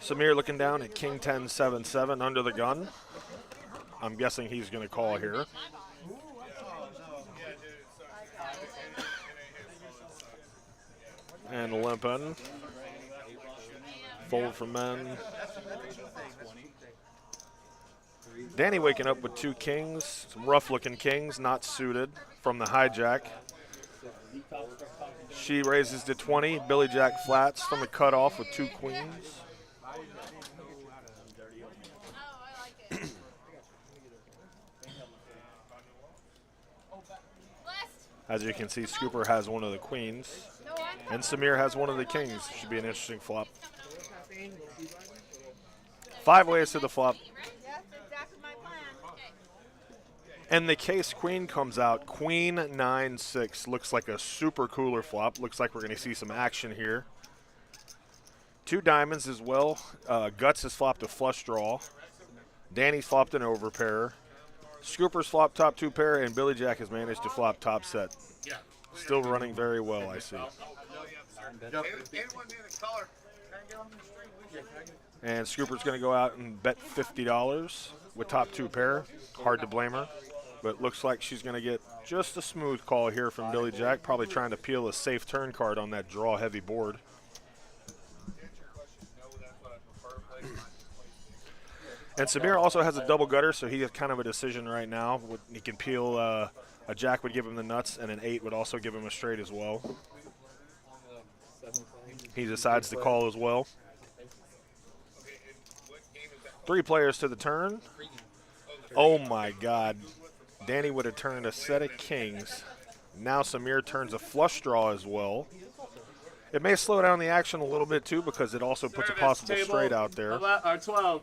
Samir looking down at King 10-7-7 under the gun. I'm guessing he's going to call here. And limping. Fold for men. Danny waking up with 2 kings, some rough-looking kings, not suited from the hijack. She raises to 20. Billy Jack flats from the cutoff with 2 queens. As you can see, Scooper has one of the queens, and Samir has one of the kings. Should be an interesting flop. 5 ways to the flop. That's exactly my plan. And the case queen comes out. Queen 9-6. Looks like a super cooler flop. Looks like we're going to see some action here. 2 diamonds as well. Guts has flopped a flush draw. Danny's flopped an overpair. Scooper's flop top 2 pair, and Billy Jack has managed to flop top set. Yeah. Still running very well, I see. And Scooper's going to go out and bet $50 with top 2 pair. Hard to blame her, but looks like she's going to get just a smooth call here from Billy Jack, probably trying to peel a safe turn card on that draw heavy board. And Samir also has a double gutter, so he has kind of a decision right now. He can peel a jack would give him the nuts, and an 8 would also give him a straight as well. He decides to call as well. 3 players to the turn. Oh my God. Danny would have turned a set of kings. Now Samir turns a flush draw as well. It may slow down the action a little bit too, because it also puts a possible straight out there. 12.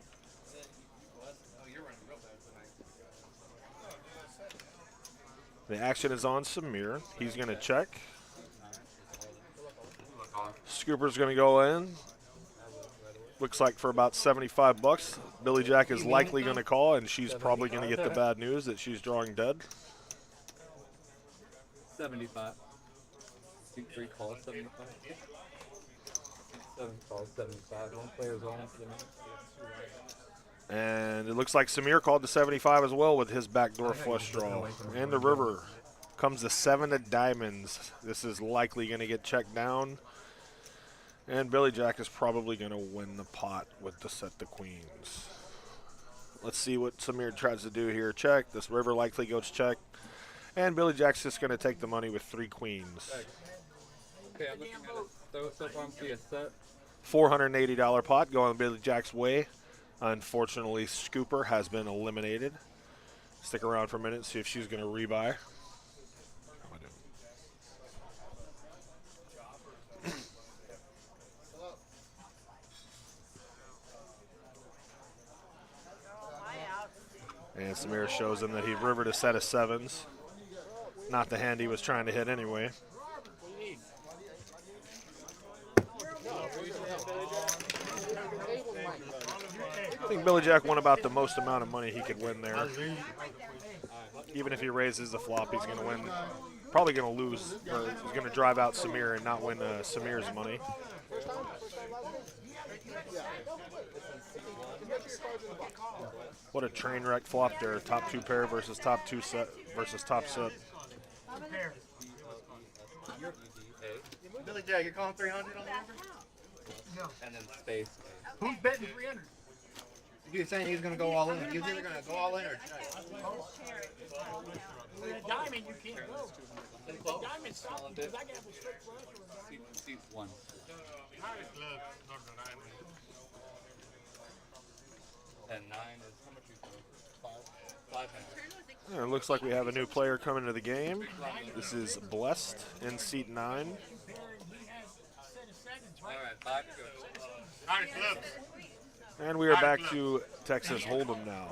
The action is on Samir. He's going to check. Scooper's going to go in. Looks like for about 75 bucks. Billy Jack is likely going to call, and she's probably going to get the bad news that she's drawing dead. 75. 3 calls, 75. 7 calls, 75. 1 player's on. And it looks like Samir called the 75 as well with his backdoor flush draw. And the river comes the 7 of diamonds. This is likely going to get checked down. And Billy Jack is probably going to win the pot with the set the queens. Let's see what Samir tries to do here. Check. This river likely goes check. And Billy Jack's just going to take the money with 3 queens. Okay, I'm looking at it. So far I'm seeing a set. $480 pot going Billy Jack's way. Unfortunately, Scooper has been eliminated. Stick around for a minute, see if she's going to rebuy. And Samir shows him that he rivered a set of 7s. Not the hand he was trying to hit anyway. I think Billy Jack won about the most amount of money he could win there. Even if he raises the flop, he's going to win. Probably going to lose. Or he's going to drive out Samir and not win Samir's money. What a train wreck flop there. Top 2 pair versus top 2 set versus top set. Billy Jack, you're calling 300 on the river? No. And then space. Who's betting 300? You're saying he's going to go all in. He's either going to go all in or check. With a diamond, you can't go. Diamond solid because I got a straight flush. Seat 1. And 9 is how much you throw? 5. 5. It looks like we have a new player coming to the game. This is Blessed in seat 9. All right, 5 to go. And we are back to Texas Hold'em now.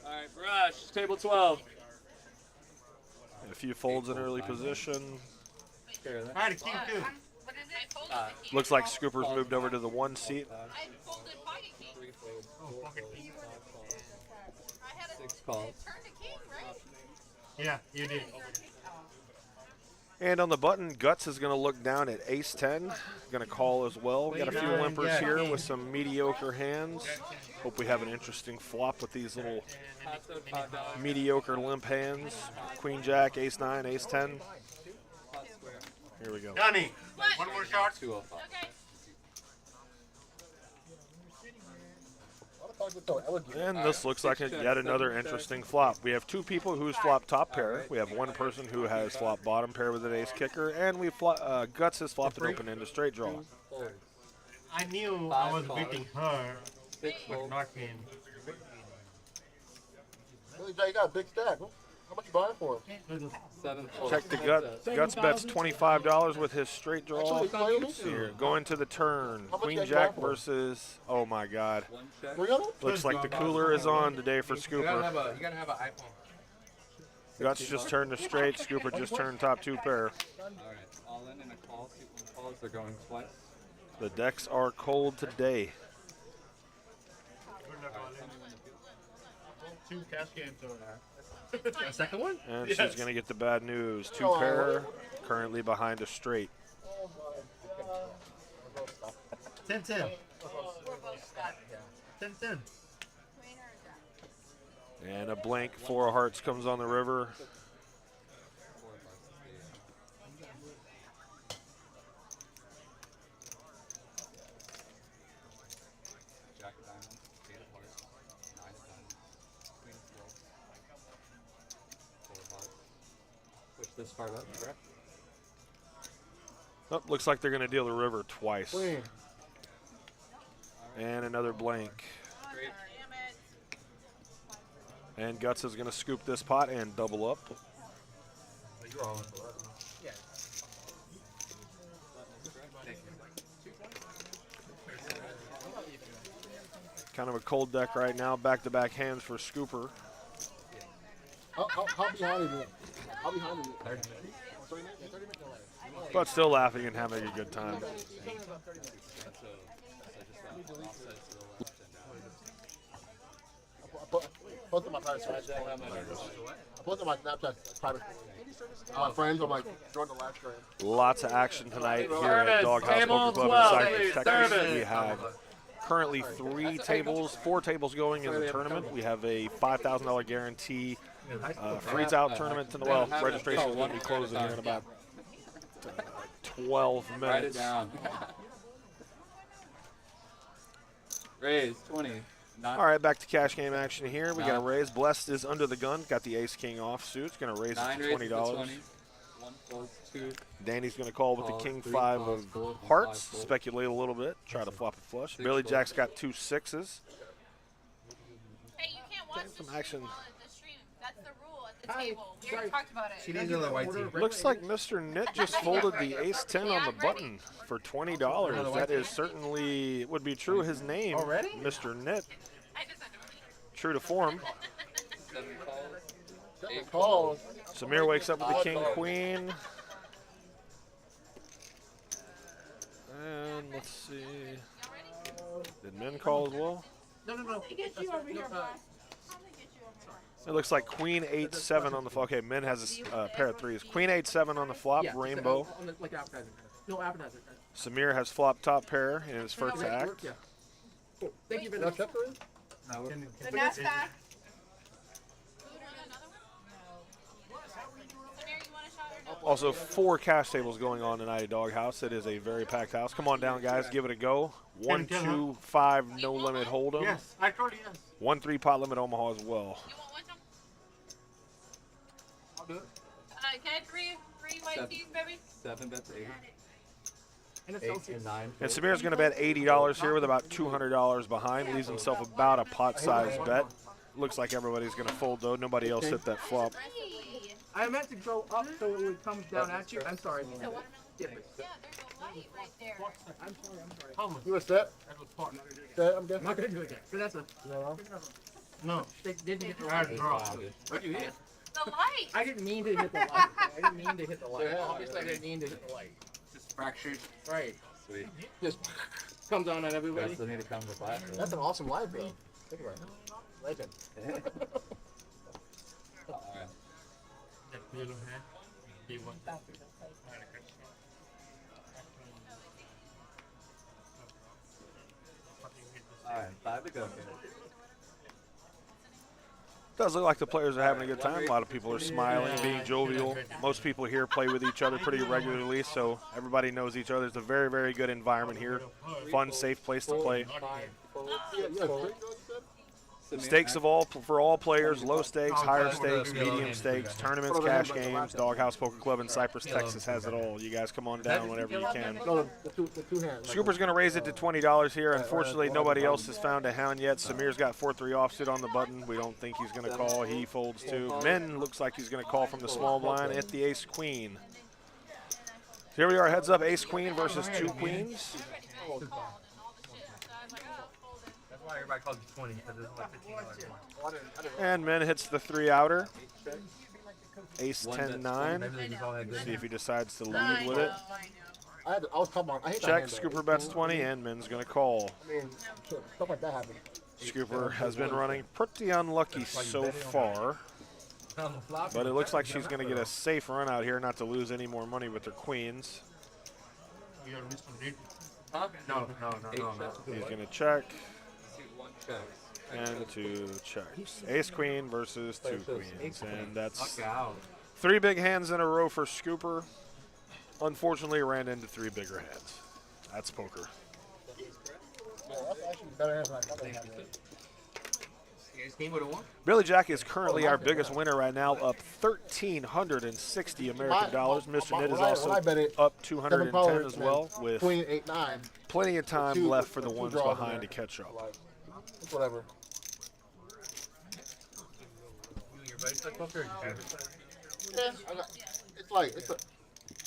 All right, brush, table 12. And a few folds in early position. Alright, a king too. Looks like Scooper's moved over to the 1 seat. I folded pocket king. I had a 6 calls. turn to king, right? Yeah, you did. And on the button, Guts is going to look down at ace-10. Going to call as well. Got a few limpers here with some mediocre hands. Hope we have an interesting flop with these little mediocre limp hands. Queen Jack, ace-9, ace-10. Here we go. Donnie, one more shot. 205. Okay. And this looks like yet another interesting flop. We have 2 people who's flopped top pair. We have 1 person who has flopped bottom pair with an ace kicker. And we Guts has flopped an open into straight draw. I knew I was beating her, but not him. Billy Jack, you got a big stack. How much you buying for him? 7. Check the Guts bets $25 with his straight draw. Here, going to the turn. Queen Jack versus, oh my God. Looks like the cooler is on today for Scooper. You gotta have an iPhone. Guts just turned to straight. Scooper just turned top 2 pair. All right, all in and a call. Seat 1 calls. They're going twice. The decks are cold today. 2 cash games over A second one? And Yes. she's going to get the bad news. 2 pair, currently behind a straight. 10-10. 10-10. And a blank 4 of hearts comes on the river. Jack of diamonds, 8 of hearts, 9 of diamonds, queen of clubs, 4 of hearts. Push this card up, correct? Oh, looks like they're going to deal the river twice. Queen. And another blank. Great. And Guts is going to scoop this pot and double up. You're all in for that. Kind of a cold deck right now. Back-to-back hands for Scooper. How behind is it? How behind is it? 30 minutes. 30 minutes? Yeah, 30 minutes delay. But still laughing and having a good time. So just offset to the left and down. I posted my private Snapchat. I posted my Snapchat private. My friends, I'm like, join the live stream. Lots of action tonight here at Service, Doghouse table Poker Club 12, in Cypress, please, Texas. service. We have currently 4 tables going in the tournament. We have a $5,000 guarantee freeze out tournament. Well, registration will be closing here in about 12 minutes. Write it down. Raise 20. Not All right, back to cash game action here. We got a raise. Blessed is under the gun. Got the ace king offsuit. It's going to raise it 9 to raises to $20. 20. 1 calls 2. Danny's going to call with the Calls, king 3 5 calls, of 4 hearts. 5 calls. Speculate a little bit. Try to flop a flush. 6 Billy calls. Jack's got 2 6s. Hey, you can't watch Some the action. stream while at the stream. That's the rule at the table. We already talked about it. She needs another white tea. Looks like Mr. Knit just folded the ace 10 on the button for $20. That is certainly, would be true his name. Already? Mr. Knit. I just under True to form. 7 calls. 8 Calls. Samir wakes up with the king queen. And let's see. Did Min call as well? No. Get you over here, boss. It looks like queen 8-7 on the flop. Okay, Min has a pair of 3s. Queen 8-7 on the flop, rainbow. Like appetizer. No appetizer. Samir has flop top pair in his first act. Yeah. Cool. Thank you for that. No, we're- The NASDAQ. Samir, you want a shot or no? Also, 4 cash tables going on tonight at Doghouse. It is a very packed house. Come on down, guys. Give it a go. 1, 2, 5, no limit hold'em. Yes, I told you yes. 1, 3 pot limit Omaha as well. You want one, Tom? I'll do it. Okay, three white 7. teas, baby. 7 bets 8. And it's 8 Celsius. and 9. And Samir's going to bet $80 here with about $200 behind. Leaves himself about a pot-sized bet. Looks like everybody's going to fold, though. Nobody else hit that flop. I meant to go up so it would come down at you. I'm sorry. Yeah, but- Yeah, there's a light right there. I'm sorry. How much? You want set? That was part. Set, I'm guessing. I'm not gonna do it again. Vanessa. No. No. They didn't hit the I light. draw. What you hit? The light. I didn't mean to hit the light. I didn't mean to hit the light. Yeah. Obviously, I didn't mean to hit the light. Just fractured. Right. Sweet. Just comes on at everybody. Guys still need to come to class. That's an awesome live, bro. Think about it. Legend. Alright. That yellow hand. D1. Alright, 5 to go. Does look like the players are having a good time. A lot of people are smiling, being jovial. Most people here play with each other pretty regularly, so everybody knows each other. It's a very, very good environment here. Fun, safe place to play. Stakes of all for all players, low stakes, higher stakes, medium stakes, tournaments, cash games. Doghouse Poker Club in Cypress, Texas has it all. You guys come on down whenever you can. No, the two hands. Scooper's going to raise it to $20 here. Unfortunately, nobody else has found a hound yet. Samir's got 4-3 offsuit on the button. We don't think he's going to call. He folds too. Min looks like he's going to call from the small blind at the ace queen. Here we are, heads up, ace queen versus 2 queens. That's why everybody calls you 20 because it's like $15. And Min hits the 3 outer. Ace 10-9. Maybe they just all had good See if he decides to lead with it. I was talking about. I hate that Check, hand, though. Scooper bets 20, and Min's going to call. I mean, stuff like that happens. Scooper has been running pretty unlucky so far. But it looks like she's going to get a safe run out here, not to lose any more money with her queens. Huh? No. He's going to check. And 2 checks. Ace queen versus 2 queens. And that's 3 big hands in a row for Scooper. Unfortunately, ran into 3 bigger hands. That's poker. Billy Jack is currently our biggest winner right now, up 1,360 American dollars. Mr. Mid is also up 210 as well, with plenty of time left for the ones behind to catch up. Whatever. Yeah,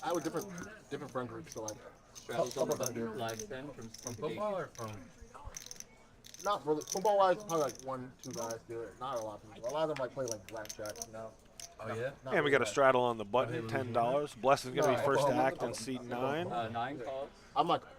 I have a different friend group, so like. From football or from? Not really. Football wise, probably like 1, 2 guys do it. Not a lot of people. A lot of them like play like blackjack, you know. Oh yeah. And we got a straddle on the button, $10. Bless is going to be first to act in seat 9. 9 calls.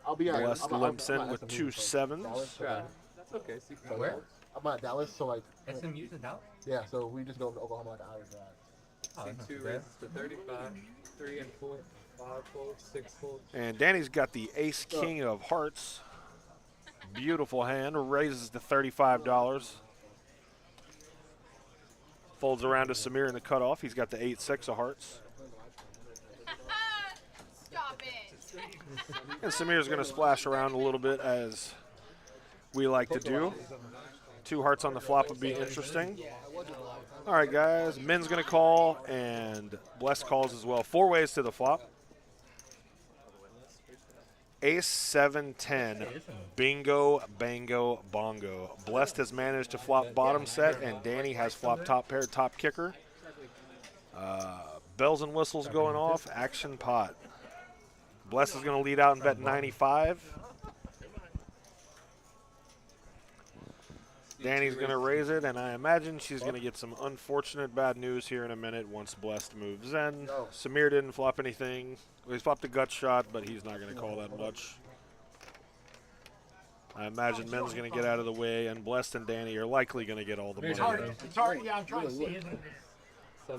I'll be at. Bless limps in with 2 sevens. That's okay. So where? I'm at Dallas, so like. SMU's in Dallas? Yeah, so we just go to Oklahoma like an hour drive. Seat 2 raises to 35, 3 and 4, 5 folds, 6 folds. And Danny's got the ace king of hearts. Beautiful hand, raises to $35. Folds around to Samir in the cutoff. He's got the 8-6 of hearts. Stop it. And Samir's going to splash around a little bit, as we like to do. 2 hearts on the flop would be interesting. All right, guys. Min's going to call, and Bless calls as well. 4 ways to the flop. Ace 7-10, bingo, bango, bongo. Blessed has managed to flop bottom set, and Danny has flopped top pair, top kicker. Bells and whistles going off, action pot. Blessed is going to lead out and bet 95. Danny's going to raise it, and I imagine she's going to get some unfortunate bad news here in a minute once Blessed moves in. Samir didn't flop anything. Well, he's flopped a gut shot, but he's not going to call that much. I imagine Men's going to get out of the way, and Blessed and Danny are likely going to get all the money. It's hard, yeah, I'm trying to see, isn't it?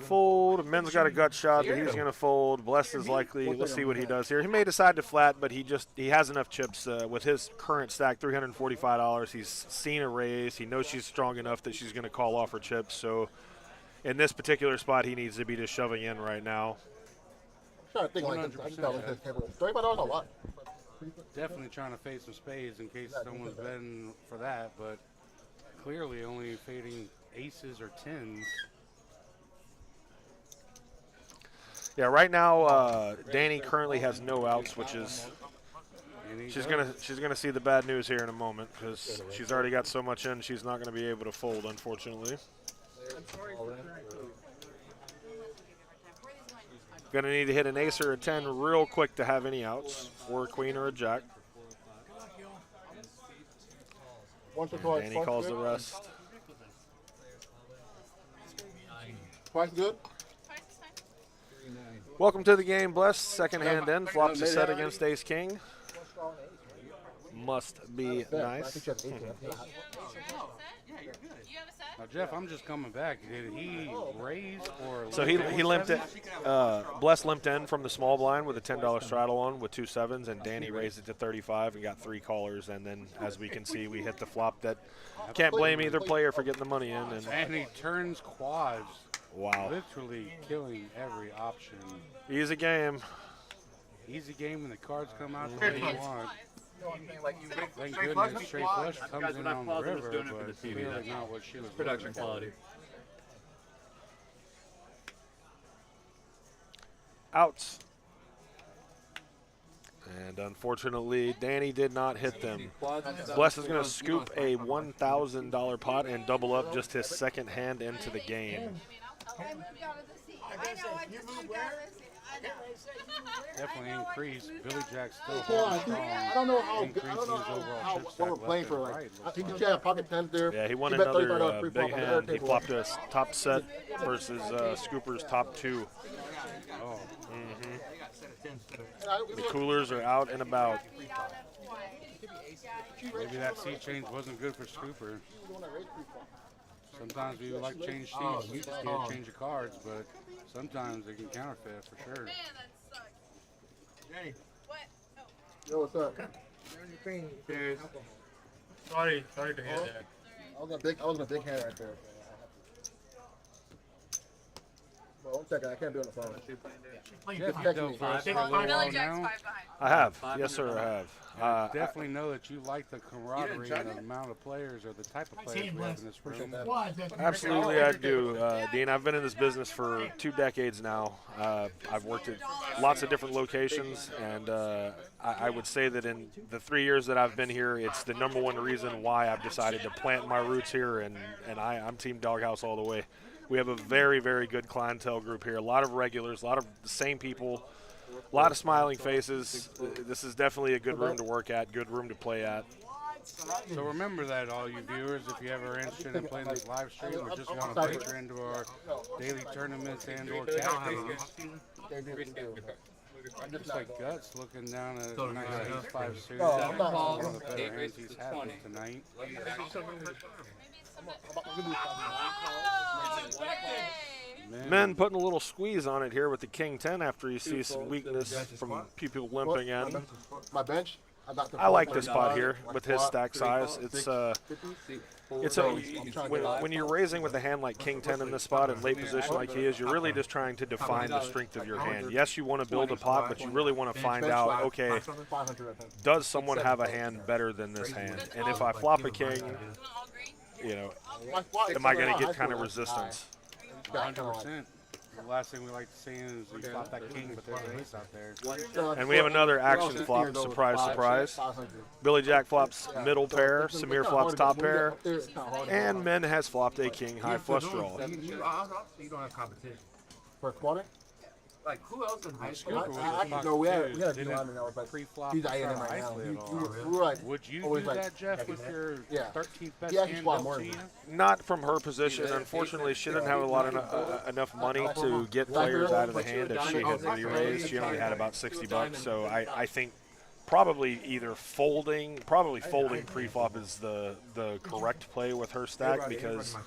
Fold. Men's got a gut shot, but he's going to fold. Blessed is likely. Let's see what he does here. He may decide to flat, but he has enough chips with his current stack, $345. He's seen a raise. He knows she's strong enough that she's going to call off her chips. So in this particular spot, he needs to be just shoving in right now. I'm trying to think like $35 a lot. Definitely trying to fade some spades in case someone's betting for that, but clearly only fading aces or 10s. Yeah, right now Danny currently has no outs, which is she's gonna see the bad news here in a moment, because she's already got so much in, she's not gonna be able to fold, unfortunately. Gonna need to hit an ace or a 10 real quick to have any outs, or a queen or a jack. And Danny calls the rest. Price good? Welcome to the game, Bless. Second hand in. Flops a set against ace king. Must be nice. Now, Jeff, I'm just coming back. Did he raise or? So he limped it. Bless limped in from the small blind with a $10 straddle on with 2 sevens, and Danny raised it to 35 and got 3 callers. And then, as we can see, we hit the flop that can't blame either player for getting the money in. And he turns quads. Wow. Literally killing every option. Easy game. Easy game when the cards come out the way you want. Thank goodness straight flush comes in on the river, but clearly not what she was production quality. Outs. And unfortunately, Danny did not hit them. Bless is going to scoop a $1,000 pot and double up just his second hand into the game. I moved out of the seat. I know, I just moved out of the seat. I know. Definitely increased. Billy Jack still Yeah, holds strong. I don't know how Increasing his overall chip what stack we're playing left for. and Like, right, I looks think like. he had a pocket 10 there. Yeah, he won He bet another $35 big pre-flop on the hand. He table. flopped a top set versus Scooper's top 2. Oh. The coolers are out and about. Maybe that seat change wasn't good for Scooper. Sometimes we would like to change seats. You just can't change the cards, but sometimes they can counterfeit for sure. Man, that sucks. Jenny. What? Yo, what's up? Cheers. Sorry to hear that. I was in a big hand right there. Well, one second, I can't do it on the phone. Jeff, you text go me. first. Billy Jack's 5 behind. I have. Yes, sir, I have. Definitely know that you like the camaraderie and the amount of players or the type of players we have in this room. Absolutely, I do, Dean. I've been in this business for 2 decades now. I've worked at lots of different locations, and I would say that in the 3 years that I've been here, it's the #1 reason why I've decided to plant my roots here, and I'm Team Doghouse all the way. We have a very, very good clientele group here. A lot of regulars, a lot of the same people, a lot of smiling faces. This is definitely a good room to work at, good room to play at. So remember that, all you viewers, if you ever are interested in playing this live stream or just want to venture into our daily tournaments and or cash games. Looks like Guts looking down at a nice ace-5 suit. One of the better hands he's had tonight. Men putting a little squeeze on it here with the King 10 after you see some weakness from people limping in. My bench? I like this spot here with his stack size. When you're raising with a hand like King 10 in this spot in late position like he is, you're really just trying to define the strength of your hand. Yes, you want to build a pot, but you really want to find out, okay, does someone have a hand better than this hand? And if I flop a king, you know, am I going to get kind of resistance? 100%. The last thing we like to see is we flop that king, but there's an ace out there. And we have another action flop, surprise, surprise. Billy Jack flops middle pair, Samir flops top pair, and Men has flopped a king high flush draw. You don't have competition. For quality? Like, who else in high school? No, we had a deal on it, but he's INM right now. Would you do that, Jeff, with your 13th best hand? Not from her position. Unfortunately, she didn't have a lot of enough money to get players out of the hand if she had re-raised. She only had about $60, so I think probably folding pre-flop is the correct play with her stack, because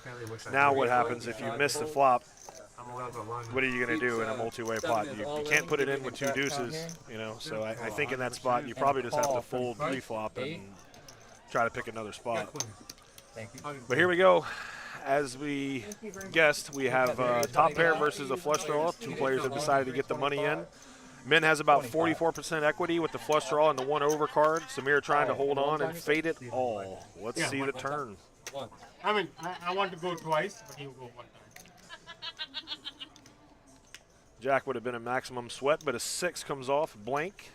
now what happens if you miss the flop? What are you going to do in a multi-way pot? You can't put it in with 2 deuces, you know. So I think in that spot you probably just have to fold pre-flop and try to pick another spot. But here we go. As we guessed, we have top pair versus a flush draw. 2 players have decided to get the money in. Men has about 44% equity with the flush draw and the 1 over card. Samir trying to hold on and fade it all. Let's see the turn. I mean, I want to go twice, but you go 1 time. Jack would have been a maximum sweat, but a 6 comes off blank.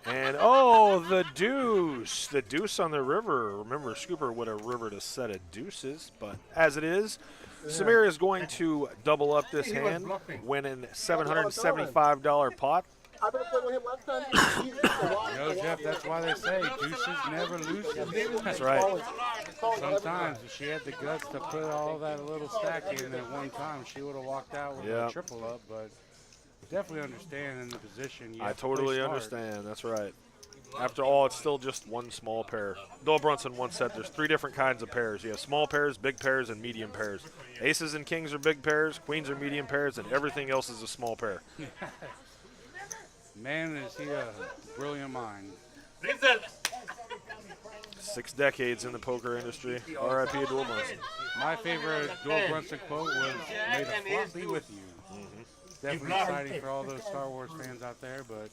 And, oh, the deuce. The deuce on the river. Remember, Scooper would have rivered a set of deuces, but as it is, Samir is going to double up this hand, win a $775 pot. I've been playing with him last time. Jeff, that's why they say deuces never lose. That's right. Sometimes if she had the guts to put all that little stack in at one time, she would have walked out with a triple up, but definitely understand in the position. I totally understand. That's right. After all, it's still just 1 small pair. Doyle Brunson once said there's 3 different kinds of pairs. You have small pairs, big pairs, and medium pairs. Aces and kings are big pairs, queens are medium pairs, and everything else is a small pair. Man, is he a brilliant mind. 6 decades in the poker industry. R.I.P. Doyle Brunson. My favorite Doyle Brunson quote was, "May the flop be with you." Definitely exciting for all those Star Wars fans out there, but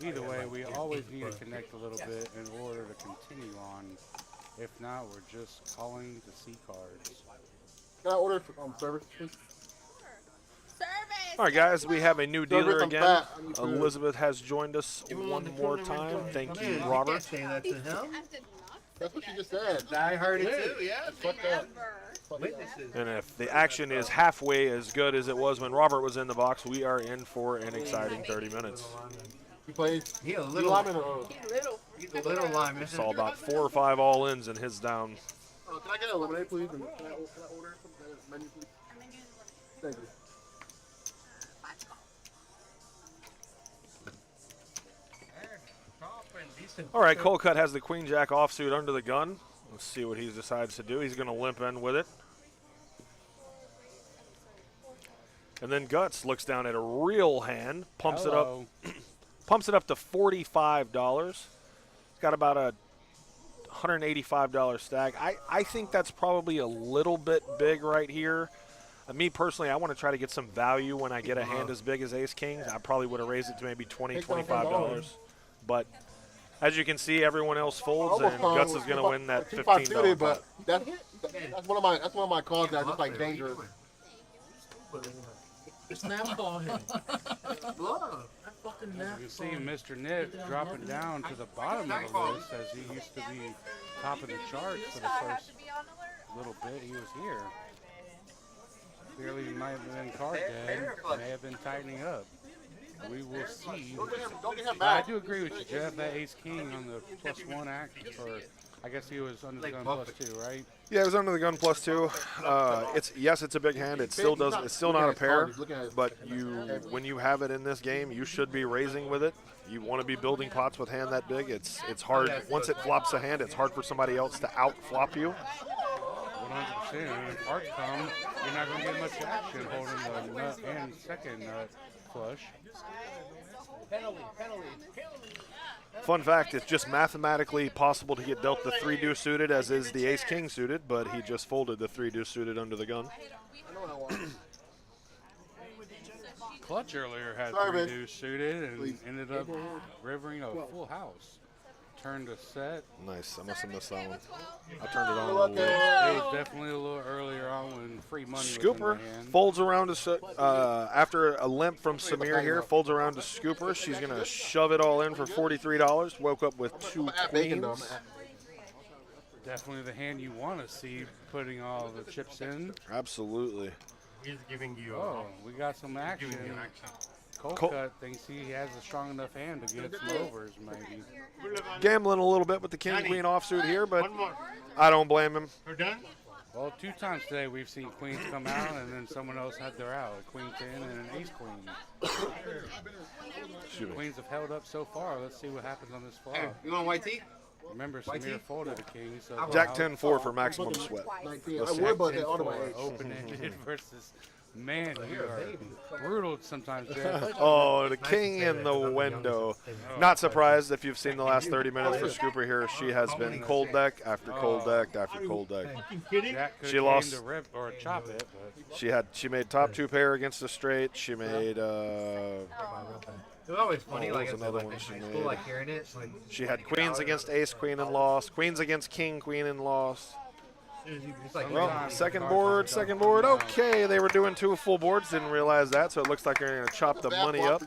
either way, we always need to connect a little bit in order to continue on. If not, we're just calling to see cards. Can I order service, please? All right, guys, we have a new dealer again. Elizabeth has joined us one more time. Thank you, Robert. That's what you just said. I heard it too, yeah. Fuck that. And if the action is halfway as good as it was when Robert was in the box, we are in for an exciting 30 minutes. He plays. He's a little lineman or He's a little lineman. Saw about 4 or 5 all-ins in his down. Can I get a lemonade, please? And can I order from the menu, please? Thank you. All right, Colcutt has the queen jack offsuit under the gun. Let's see what he decides to do. He's going to limp in with it. And then Guts looks down at a real hand, pumps it up to $45. He's got about a $185 stack. I think that's probably a little bit big right here. Me personally, I want to try to get some value when I get a hand as big as Ace King. I probably would have raised it to maybe $20, $25. But as you can see, everyone else folds, and Guts is going to win that $15. But that's one of my calls that are just like dangerous. It's now ball head. You can see Mr. Nick dropping down to the bottom of the list as he used to be top of the charts for the first little bit he was here. Clearly he might have been card dead, may have been tightening up. We will see. But I do agree with you, Jeff. That Ace King on the +1 act, or I guess he was under the gun +2, right? Yeah, it was under the gun +2. It's a big hand. It still does. It's still not a pair, but when you have it in this game, you should be raising with it. You want to be building pots with hand that big. It's hard once it flops a hand. It's hard for somebody else to out flop you. 100%. And if cards come, you're not going to get much action holding the nut and second nut flush. Penalty. Fun fact, it's just mathematically possible to get dealt the 3-deuce suited, as is the Ace King suited, but he just folded the 3-deuce suited under the gun. Clutch earlier had 3-deuce suited and ended up rivering a full house. Turned a set. Nice. I must have missed that one. I turned it on a little late. It was definitely a little earlier on when free money was in Scooper the hand. folds around to after a limp from Samir here, folds around to Scooper. She's going to shove it all in for $43. Woke up with 2 queens. Definitely the hand you want to see putting all the chips in. Absolutely. He's giving you we got some action. Colcutt thinks he has a strong enough hand to get some overs, maybe. Gambling a little bit with the king-queen offsuit here, but I don't blame him. We're done? Well, 2 times today we've seen queens come out and then someone else had their out. A queen 10 and an ace queen. Queens have held up so far. Let's see what happens on this flop. Hey, you want white tea? Remember, Samir folded a king. So Jack 10-4 for maximum sweat. Open-ended versus... Man, you are brutal sometimes, Jeff. Oh, the king in the window. Not surprised if you've seen the last 30 minutes for Scooper here. She has been cold deck after cold deck after cold deck. She lost. To rip or chop it, but She made top 2 pair against a straight. She made. It was always funny. What like was another one she made? School, like hearing it. Like, she had queens against ace queen and lost. Queens against king queen and lost. Well, second board. Okay, they were doing 2 full boards. Didn't realize that, so it looks like they're going to chop the money up.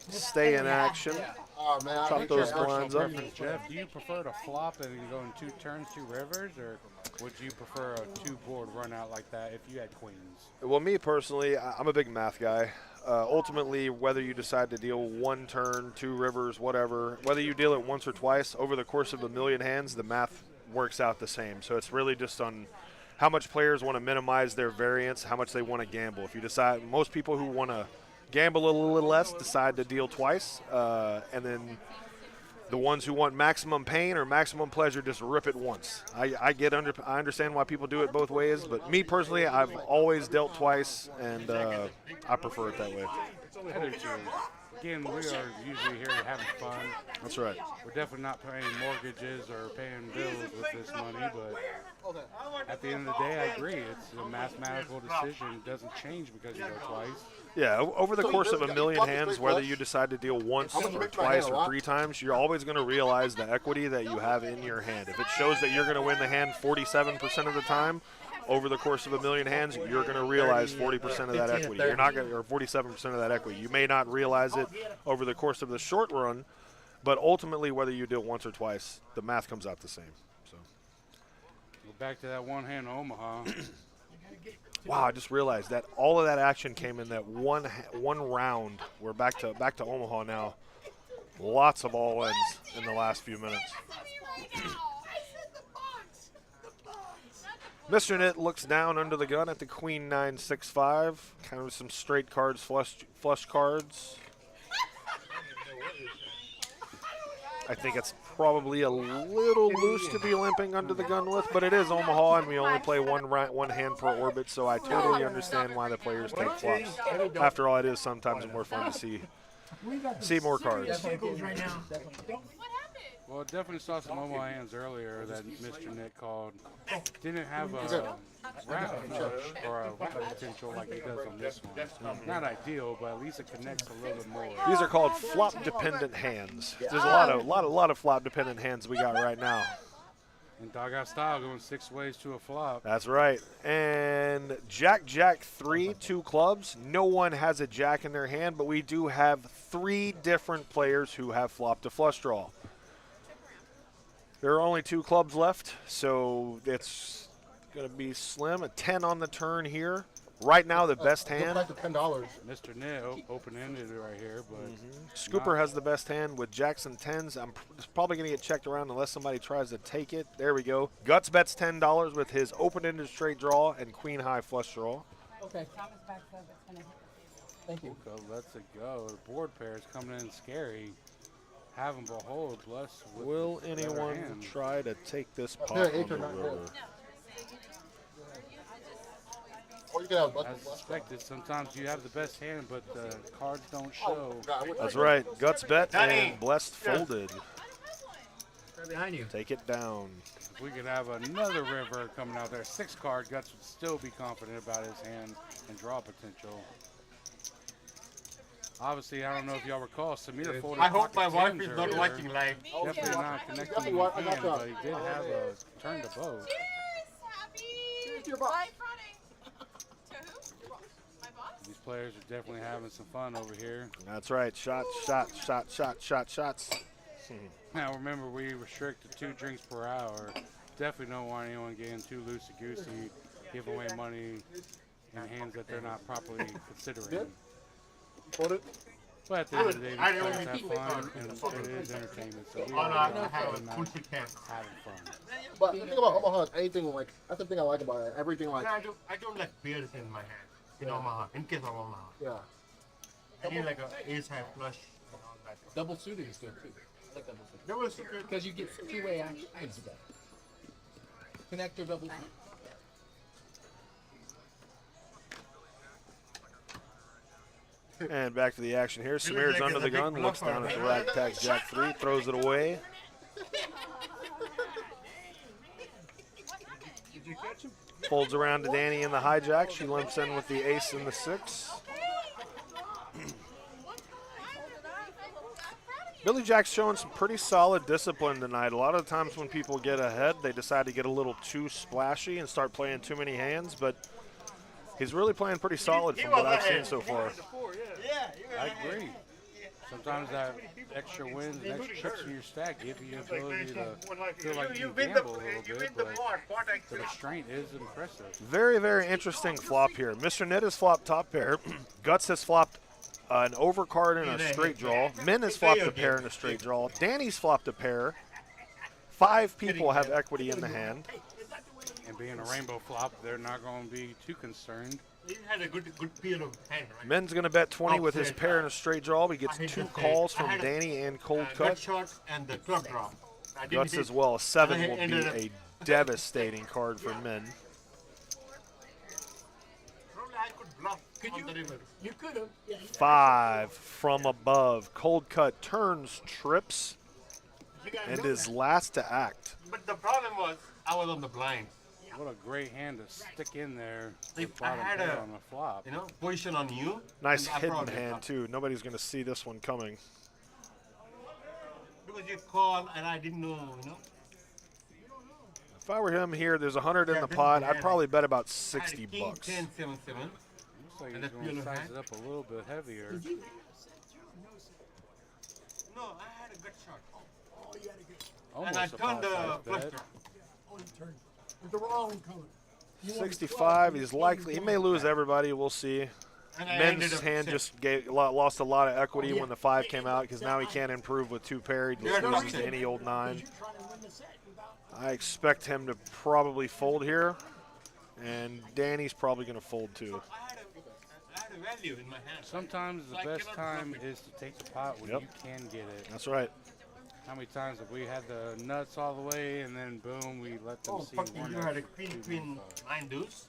Stay in action. Chop those blinds up. Jeff, do you prefer to flop and go in 2 turns, 2 rivers, or would you prefer a 2-board run out like that if you had queens? Well, me personally, I'm a big math guy. Ultimately, whether you decide to deal 1 turn, 2 rivers, whatever, whether you deal it once or twice, over the course of a million hands, the math works out the same. So it's really just on how much players want to minimize their variance, how much they want to gamble. If you decide, most people who want to gamble a little less decide to deal twice, and then the ones who want maximum pain or maximum pleasure just rip it once. I understand why people do it both ways, but me personally, I've always dealt twice, and I prefer it that way. Again, we are usually here having fun. That's right. We're definitely not paying mortgages or paying bills with this money, but at the end of the day, I agree. It's a mathematical decision. It doesn't change because you go twice. Yeah, over the course of a million hands, whether you decide to deal once or twice or 3 times, you're always going to realize the equity that you have in your hand. If it shows that you're going to win the hand 47% of the time, over the course of a million hands, you're going to realize 40% of that equity. You're not going to, or 47% of that equity. You may not realize it over the course of the short run, but ultimately, whether you do it once or twice, the math comes out the same. So, Go back to that one hand Omaha. Wow, I just realized that all of that action came in that one round. We're back to Omaha now. Lots of all ends in the last few minutes. Mr. Knit looks down under the gun at the Queen 9-6-5. Kind of some straight cards, flush cards. I think it's probably a little loose to be limping under the gun with, but it is Omaha, and we only play one hand per orbit, so I totally understand why the players take flops. After all, it is sometimes more fun to see more cards. Well, definitely saw some Omaha hands earlier that Mr. Nick called. Didn't have a wrap flush or a wrap potential like he does on this one. Not ideal, but at least it connects a little bit more. These are called flop-dependent hands. There's a lot of flop-dependent hands we got right now. In Doghouse style, going 6 ways to a flop. That's right. And Jack 3, 2 clubs. No one has a jack in their hand, but we do have 3 different players who have flop to flush draw. There are only 2 clubs left, so it's going to be slim. A 10 on the turn here. Right now, the best hand. Back to $10. Mr. Nick, open-ended right here, but Scooper has the best hand with jacks and 10s. I'm probably going to get checked around unless somebody tries to take it. There we go. Guts bets $10 with his open-ended straight draw and queen high flush draw. Okay. Thank you. Coco lets it go. The board pair is coming in scary. Have them behold, bless. Will anyone try to take this pot Yeah, on eight the or nine, river? Or you can have As suspected, sometimes you have the best hand, but the cards don't show. That's right. Guts bet and blessed folded. Right behind you. Take it down. If we could have another river coming out there, 6 card, Guts would still be confident about his hand and draw potential. Obviously, I don't know if y'all recall, Samir folded. I hope my pocket wife is tens not earlier. watching live. Definitely not connecting in the hand, but he did have a turn to both. These players are definitely having some fun over here. That's right. Shots. Now remember, we restrict to 2 drinks per hour. Definitely don't want anyone getting too loosey-goosey, giving away money in hands that they're not properly considering. Hold it. But at the end of the day, these players have fun, and it is entertainment. So we are having fun. But the thing about Omaha is anything like, that's the thing I like about it. Everything like. I don't like beers in my hand. In Omaha, in case of Omaha. Yeah. I need like a ace high flush and all that. Double suited is good too. I like double suited. Because you get 2-way action. Connector double suited. And back to the action here. Samir's under the gun, looks down at the ragtag Jack 3, throws it away. Folds around to Danny in the hijack. She limps in with the ace and the 6. Billy Jack's showing some pretty solid discipline tonight. A lot of the times when people get ahead, they decide to get a little too splashy and start playing too many hands, but he's really playing pretty solid from what I've seen so far. I agree. Sometimes that extra wins and extra chips in your stack give you the ability to feel like you can gamble a little bit, but the restraint is impressive. Very, very interesting flop here. Mr. Knit has flopped top pair. Guts has flopped an overcard and a straight draw. Min has flopped a pair and a straight draw. Danny's flopped a pair. 5 people have equity in the hand. And being a rainbow flop, they're not going to be too concerned. He had a good feel of hand, right? Men's going to bet 20 with his pair and a straight draw. He gets 2 calls from Danny and cold cut. Shot and the club draw. Guts as well. A 7 will be a devastating card for men. You could have. Yeah, 5 from above. Cold cut turns, trips, and is last to act. But the problem was, I was on the blind. What a great hand to stick in there. If I had on a flop, position on you. Nice hidden hand too. Nobody's going to see this one coming. Because you call and I didn't know, If I were him here, there's 100 in the pot. I'd probably bet about 60 bucks. 10, 7, 7. Looks like he's going to size it up a little bit heavier. No, I had a good shot. Oh, you had a good shot. Almost and I a turned pot-sized the flush bet. draw. Oh, you turned. The wrong color. 65. He's likely. He may lose everybody. We'll see. And I Men's ended up hand six. just lost a lot of equity when the 5 came out because now he can't improve with 2 pair. He just loses to any old 9. I expect him to probably fold here, and Danny's probably going to fold too. I had a value in my hand. Sometimes the So I best cannot time drop it. is to take the pot when Yep. you can get it. That's right. How many times have we had the nuts all the way and then boom, we let them Oh, see fuck, you one had a extra, two queen, big 9 deuce.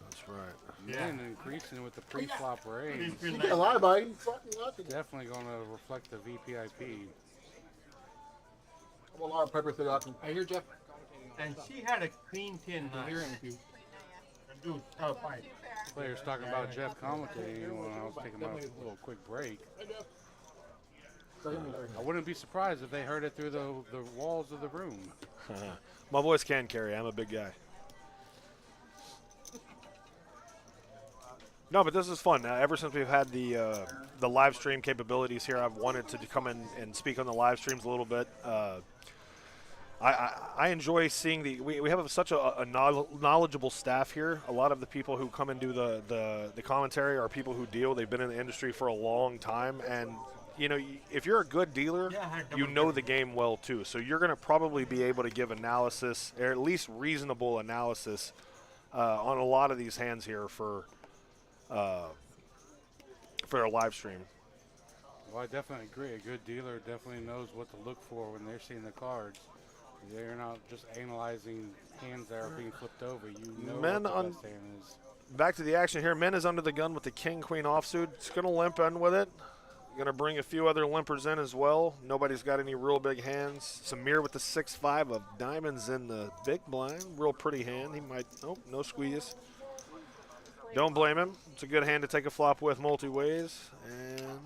That's right. Yeah, and increasing with the pre-flop raise. Queen, Yeah, lie, buddy. Fucking nothing. Definitely going to reflect the VPIP. I'm a lot of pepper through that. I hear Jeff. And she had a queen 10 I hear him nine. too. A deuce, oh, 5. Players talking about Jeff commentating when I was taking my little quick break. I wouldn't be surprised if they heard it through the walls of the room. My voice can carry. I'm a big guy. No, but this is fun. Ever since we've had the live stream capabilities here, I've wanted to come in and speak on the live streams a little bit. I enjoy seeing we have such a knowledgeable staff here. A lot of the people who come and do the commentary are people who deal. They've been in the industry for a long time, and you know, if you're a good dealer, you know the game well too. So you're going to probably be able to give analysis, or at least reasonable analysis, on a lot of these hands here for a live stream. Well, I definitely agree. A good dealer definitely knows what to look for when they're seeing the cards. They're not just analyzing hands that are being flipped over. You know Men what on- the best hand is. Back to the action here. Men is under the gun with the king-queen offsuit. It's going to limp in with it. Going to bring a few other limpers in as well. Nobody's got any real big hands. Samir with the 6-5 of diamonds in the big blind. Real pretty hand. He might, nope, no squeeze. Don't blame him. It's a good hand to take a flop with multi-ways. And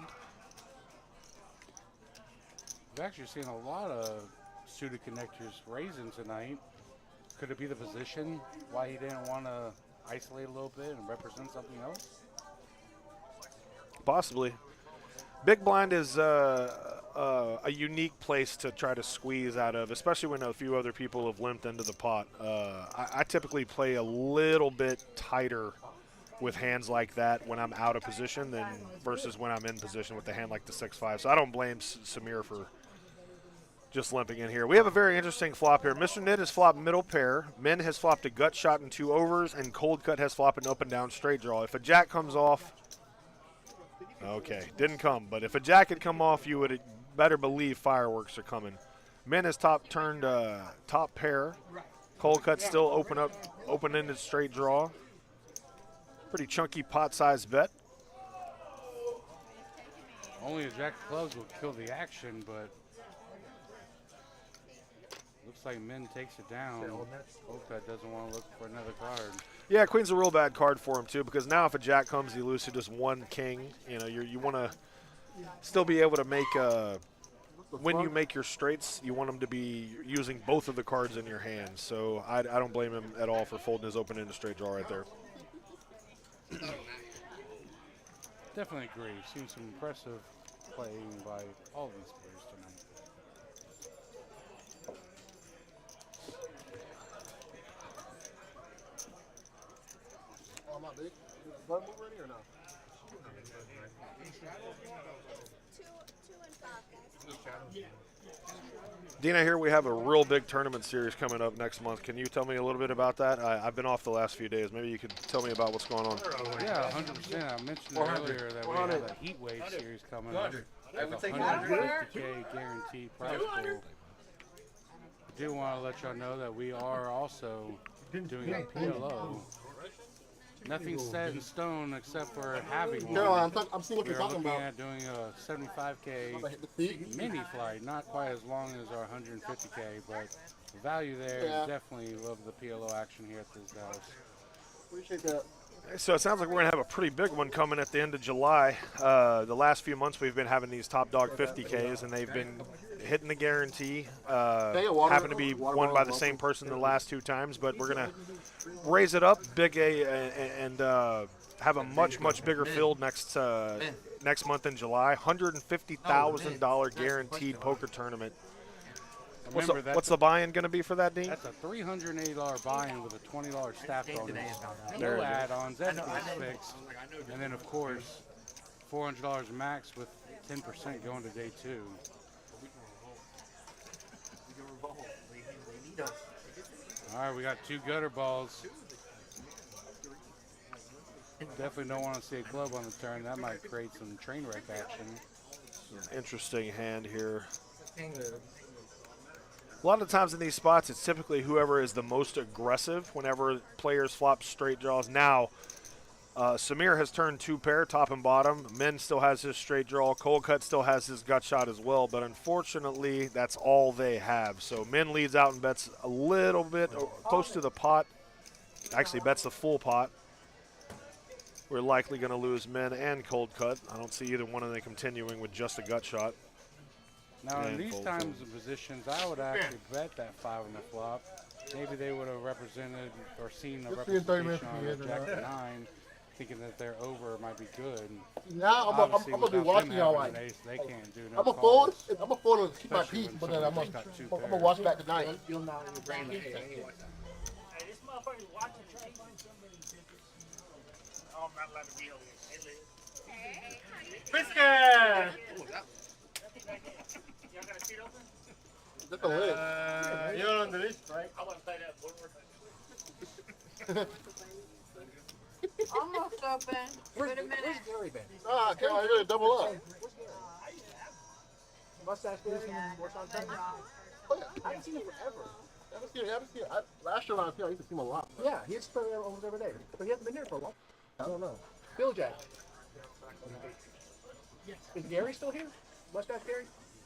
We've actually seen a lot of suited connectors raising tonight. Could it be the position why he didn't want to isolate a little bit and represent something else? possibly. Big blind is a unique place to try to squeeze out of, especially when a few other people have limped into the pot. I typically play a little bit tighter with hands like that when I'm out of position than versus when I'm in position with a hand like the 6-5. So I don't blame Samir for just limping in here. We have a very interesting flop here. Mr. Nid has flopped middle pair. Min has flopped a gut shot and 2 overs, and Cold Cut has flopped an up and down straight draw. If a jack comes off, okay, didn't come, but if a jack had come off, you would better believe fireworks are coming. Min has turned top pair. Cold Cut still open-ended straight draw. Pretty chunky pot-sized bet. Only a jack of clubs will kill the action, but looks like Min takes it down. Cold doesn't want to look for another card. Yeah, queen's a real bad card for him too, because now if a jack comes, you lose to just one king. You know, you want to still be able to make when you make your straights, you want them to be using both of the cards in your hand. So I don't blame him at all for folding his open-ended straight draw right there. Definitely agree. Seen some impressive playing by all these players tonight. Oh, my big. Bud move ready or no? Dina, here we have a real big tournament series coming up next month. Can you tell me a little bit about that? I've been off the last few days. Maybe you could tell me about what's going on. Yeah, 100%. I mentioned earlier that we have a heat wave series coming up. I would say 150K guaranteed prize pool. I do want to let y'all know that we are also doing a PLO. Nothing's set in stone except for having one. Caroline, I'm still We're talking looking about. at doing a 75K mini flight, not quite as long as our 150K, but the value there is definitely of the PLO action here at this Dallas. Appreciate that. So it sounds like we're going to have a pretty big one coming at the end of July. The last few months we've been having these top dog 50Ks, and they've been hitting the guarantee. Happen to be won by the same person the last 2 times, but we're going to raise it up big and have a much bigger field next month in July. $150,000 guaranteed poker tournament. Remember, What's the buy-in going to be for that, Dean? That's a $380 buy-in with a $20 staff bonus. There it No is. add-ons, everything's fixed. And then, of course, $400 max with 10% going to day 2. All right, we got 2 gutter balls. Definitely don't want to see a club on the turn. That might create some train wreck action. Interesting hand here. A lot of times in these spots, it's typically whoever is the most aggressive whenever players flop straight draws. Now, Samir has turned 2 pair, top and bottom. Min still has his straight draw. Cold Cut still has his gut shot as well, but unfortunately, that's all they have. So Min leads out and bets a little bit close to the pot. Actually bets the full pot. We're likely going to lose Min and Cold Cut. I don't see either one of them continuing with just a gut shot. Now, in these times of positions, I would actually bet that 5 on the flop. Maybe they would have represented or seen a representation on a Jack 9, thinking that their over might be good. Now I'm gonna be watching y'all like. They can't do no I'm gonna fold. I'm gonna fold and keep my peace, but then I'm gonna watch back tonight. You'll know your brain. Hey, this motherfucker's watching, trying to find somebody. Oh, I'm not allowed to be over here. Biscuit! Y'all got a seat open? That's a lid. You're on the list, right? I want to play that one more time. Almost open. Wait a minute. Where's Gary been? Ah, okay, I gotta double up. Mustache this and works on time. Oh, yeah. I haven't seen him forever. I haven't seen him. Last year when I was here, I used to see him a lot. Yeah, he's still there almost every day. But he hasn't been here for a long time. I don't know. Bill Jack. Is Gary still here? Mustache Gary?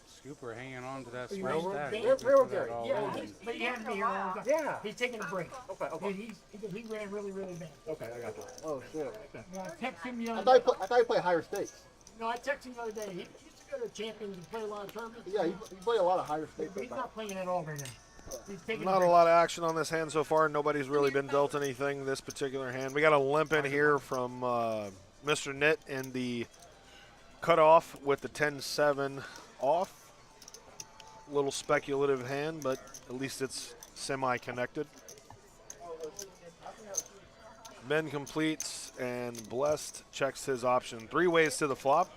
Scooper hanging on to that You small know, stack. Railroad Gary. Yeah. But he hadn't been here long. Yeah. He's taking a break. Okay. He ran really, really bad. Okay, I got you. Oh shit. I texted him the I other day. thought he played higher stakes. No, I texted him the other day. He used to go to Champions and play a lot of tournaments. Yeah, he played a lot of higher stakes. He's not playing at all right now. He's taking Not a lot of action on this hand so far. Nobody's really been dealt anything this particular hand. We got a limp in here from Mr. Knit in the cutoff with the 10-7 off. Little speculative hand, but at least it's semi-connected. Men completes and Blessed checks his option. 3 ways to the flop.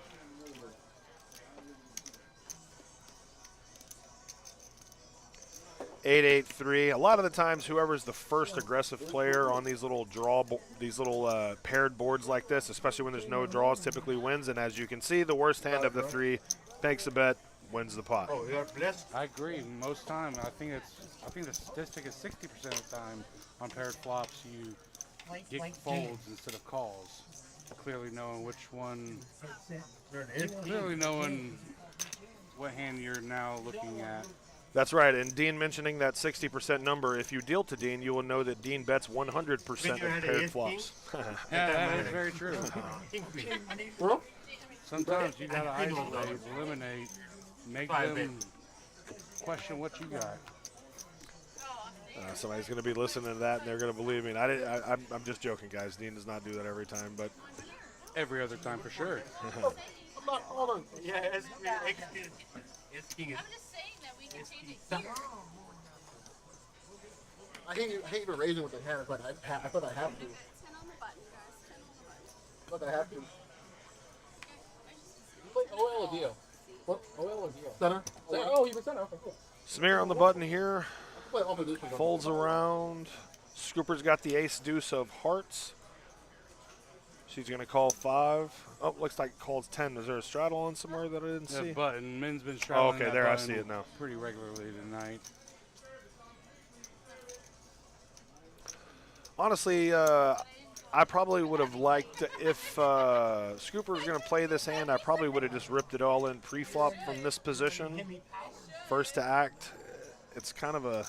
$8-8-3. A lot of the times, whoever's the first aggressive player on these little paired boards like this, especially when there's no draws, typically wins. And as you can see, the worst hand of the 3 makes a bet, wins the pot. Oh, you're blessed. I agree. Most time, I think the statistic is 60% of the time on paired flops you get folds instead of calls. Clearly knowing which one. Clearly knowing what hand you're now looking at. That's right, and Dean mentioning that 60% number, if you deal to Dean, you will know that Dean bets 100% of paired flops. Yeah, that is very true. Sometimes you gotta isolate, eliminate, make them question what you got. Somebody's going to be listening to that, and they're going to believe me. And I'm just joking, guys. Dean does not do that every time, but every other time for sure. I'm not calling. Yeah, it's king. I'm just saying that we can change it here. I hate even raising with the hand. I thought I have to. 10 on the button, guys. 10 on the button. I thought I have to. You play OL or DO? What? OL or DO? Center. Oh, you were center. Okay, cool. Smear on the button here. I play all positions. Folds around. Scooper's got the ace deuce of hearts. She's going to call 5. Oh, looks like calls 10. Is there a straddle on somewhere that I didn't see? Button. Min's been straddling okay, that there I button see it now. pretty regularly tonight. Honestly, I probably would have liked, if Scooper was going to play this hand, I probably would have just ripped it all in pre-flop from this position. First to act. It's kind of a...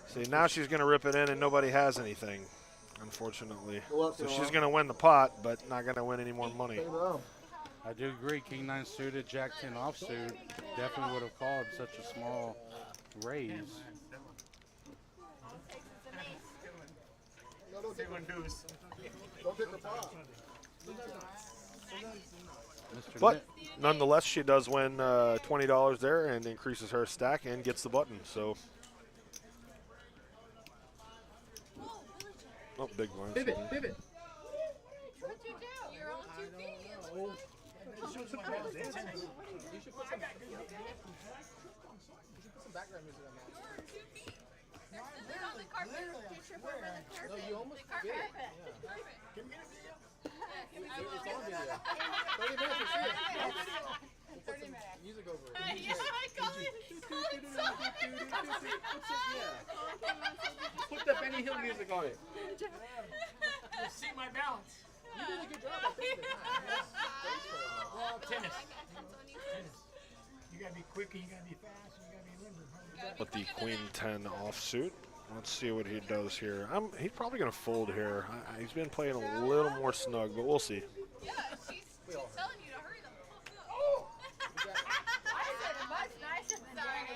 See, now she's going to rip it in and nobody has anything, unfortunately. So she's going to win the pot, but not going to win any more money. I do agree. King 9 suited, Jack 10 offsuit. Definitely would have called such a small raise. Don't take the pot. But Nonetheless, she does win $20 there and increases her stack and gets the button. So, oh, big blind. Pivot, pivot. What'd you do? You're on 2 feet. You should put some background music on that. They're on the carpet. You trip over the carpet. No, you almost the carpet. did. Yeah. Can we get a video? I will. It's on video. 30 minutes, we'll see it. 30 minutes. Music over it. Yeah, I got it. Put the Benny Hill music on it. See my balance. You did a good job, I think. Tennis. You gotta be quick and you gotta be fast and you gotta be limber. But the Queen 10 offsuit. Let's see what he does here. He's probably going to fold here. He's been playing a little more snug, but we'll see. Yeah, she's telling you to hurry the fuck up.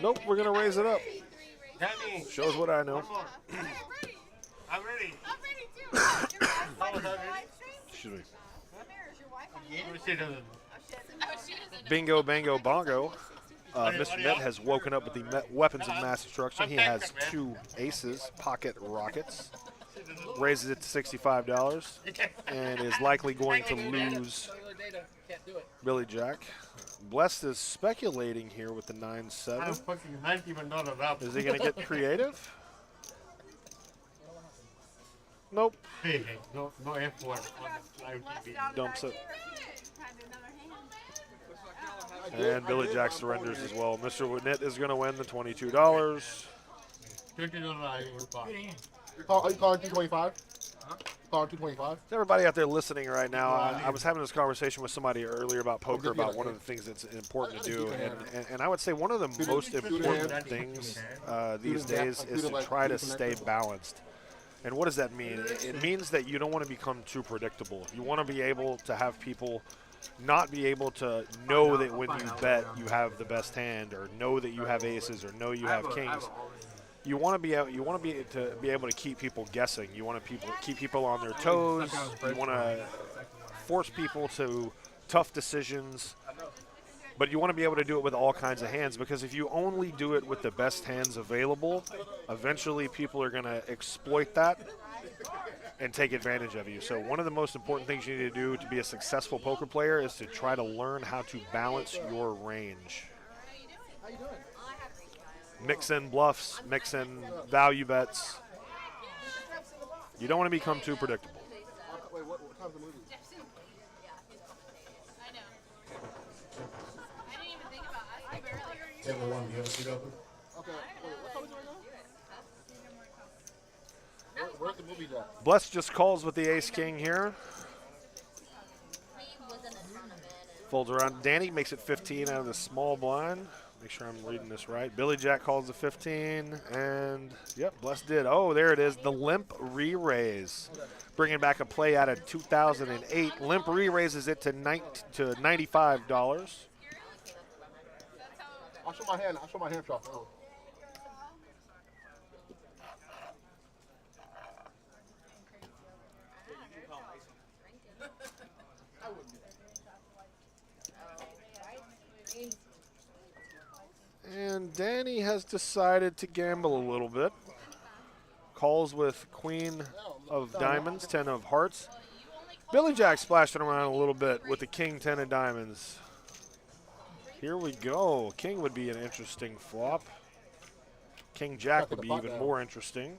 Nope, we're going to raise it up. Danny. Shows what I know. I'm ready. I'm ready too. Excuse me. She doesn't. Bingo, bango, bongo. Mr. Net has woken up with the weapons of mass destruction. He has 2 aces, pocket rockets, raises it to $65, and is likely going to lose Billy Jack. Blessed is speculating here with the 9-7. Is he going to get creative? Nope. No effort on the Dumps it. And Billy Jack surrenders as well. Mr. Winnett is going to win the $22. Are you calling 225? Calling 225? Everybody out there listening right now, I was having this conversation with somebody earlier about poker, about one of the things that's important to do. And I would say one of the most important things these days is to try to stay balanced. And what does that mean? It means that you don't want to become too predictable. You want to be able to have people not be able to know that when you bet you have the best hand, or know that you have aces, or know you have kings. You want to be able to keep people guessing. You want to keep people on their toes. You want to force people to tough decisions. But you want to be able to do it with all kinds of hands, because if you only do it with the best hands available, eventually people are going to exploit that and take advantage of you. So one of the most important things you need to do to be a successful poker player is to try to learn how to balance your range. How you doing? Mix in bluffs, mix in value bets. You don't want to become too predictable. Wait, what time's the movie? I know. I didn't even think about it. I barely. Table 1, do you have a seat open? Okay. Wait, what time is it right now? Where's the movie at? Bless just calls with the ace-king here. Folds around. Danny makes it 15 out of the small blind. Make sure I'm reading this right. Billy Jack calls the 15, and yep, Bless did. Oh, there it is, the limp re-raise. Bringing back a play out of 2008. Limp re-raises it to $95. I'll show my hand. I'll show my hand shot. Oh. And Danny has decided to gamble a little bit. Calls with Queen of Diamonds, 10 of Hearts. Billy Jack splashing around a little bit with the King 10 of Diamonds. Here we go. King would be an interesting flop. King Jack would be even more interesting.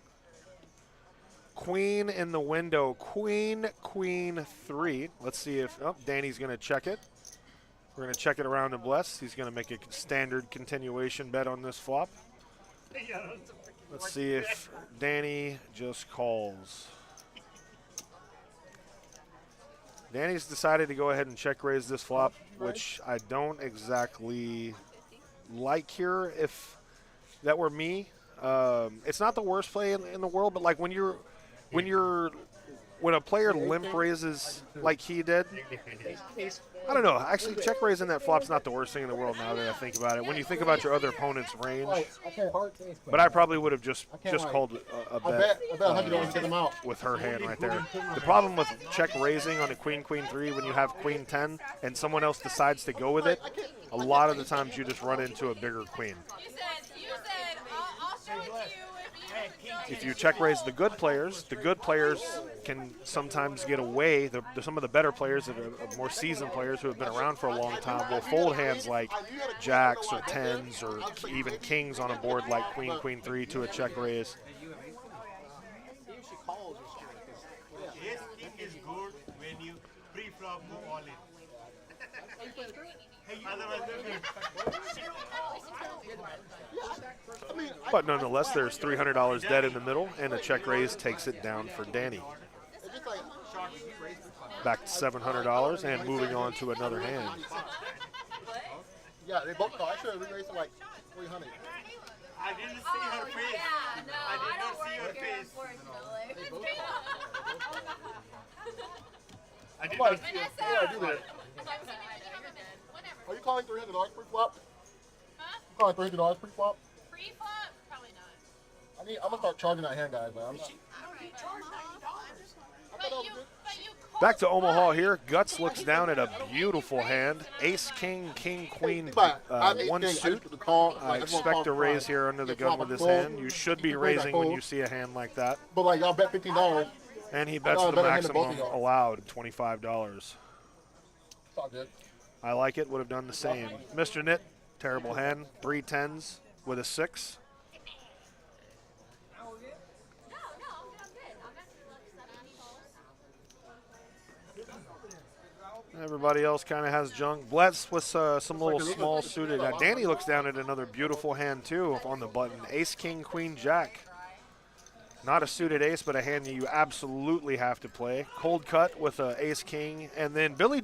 Queen in the window. Queen, Queen 3. Let's see if, oh, Danny's going to check it. We're going to check it around to Bless. He's going to make a standard continuation bet on this flop. Let's see if Danny just calls. Danny's decided to go ahead and check raise this flop, which I don't exactly like here. If that were me, it's not the worst play in the world, but like when you're when a player limp raises like he did, I don't know. Actually, check raising that flop's not the worst thing in the world now that I think about it. When you think about your other opponent's range, but I probably would have just called a bet with her hand right there. The problem with check raising on a queen, queen 3 when you have queen 10 and someone else decides to go with it, a lot of the times you just run into a bigger queen. You said, I'll show it to you If you check raise the good players can sometimes get away. Some of the better players, that are more seasoned players who have been around for a long time, will fold hands like jacks or tens or even kings on a board like queen, queen 3 to a check raise. Yes, king is good when you pre-flop go all in. But nonetheless, there's $300 dead in the middle, and a check raise takes it down for Danny. Back to $700 and moving on to another hand. Yeah, they both. No, I should have re-raised like 300. I didn't see her face. I did not see her face. I did not see her face. Are you calling $300 pre-flop? Huh? You calling $300 pre-flop? Pre-flop? Probably not. I'm gonna start charging that hand, guys, man. Back to Omaha here. Guts looks down at a beautiful hand. Ace, king, king, queen, one suit. I expect a raise here under the gun with this hand. You should be raising when you see a hand like that. But like y'all bet $15. And he bets the maximum allowed, $25. It's all good. I like it. Would have done the same. Mr. Nit, terrible hand. 3 10s with a 6. Everybody else kind of has junk. Blitz with some little small suited. Danny looks down at another beautiful hand too on the button. Ace, king, queen, jack. Not a suited ace, but a hand that you absolutely have to play. Cold cut with a ace, king, and then Billy.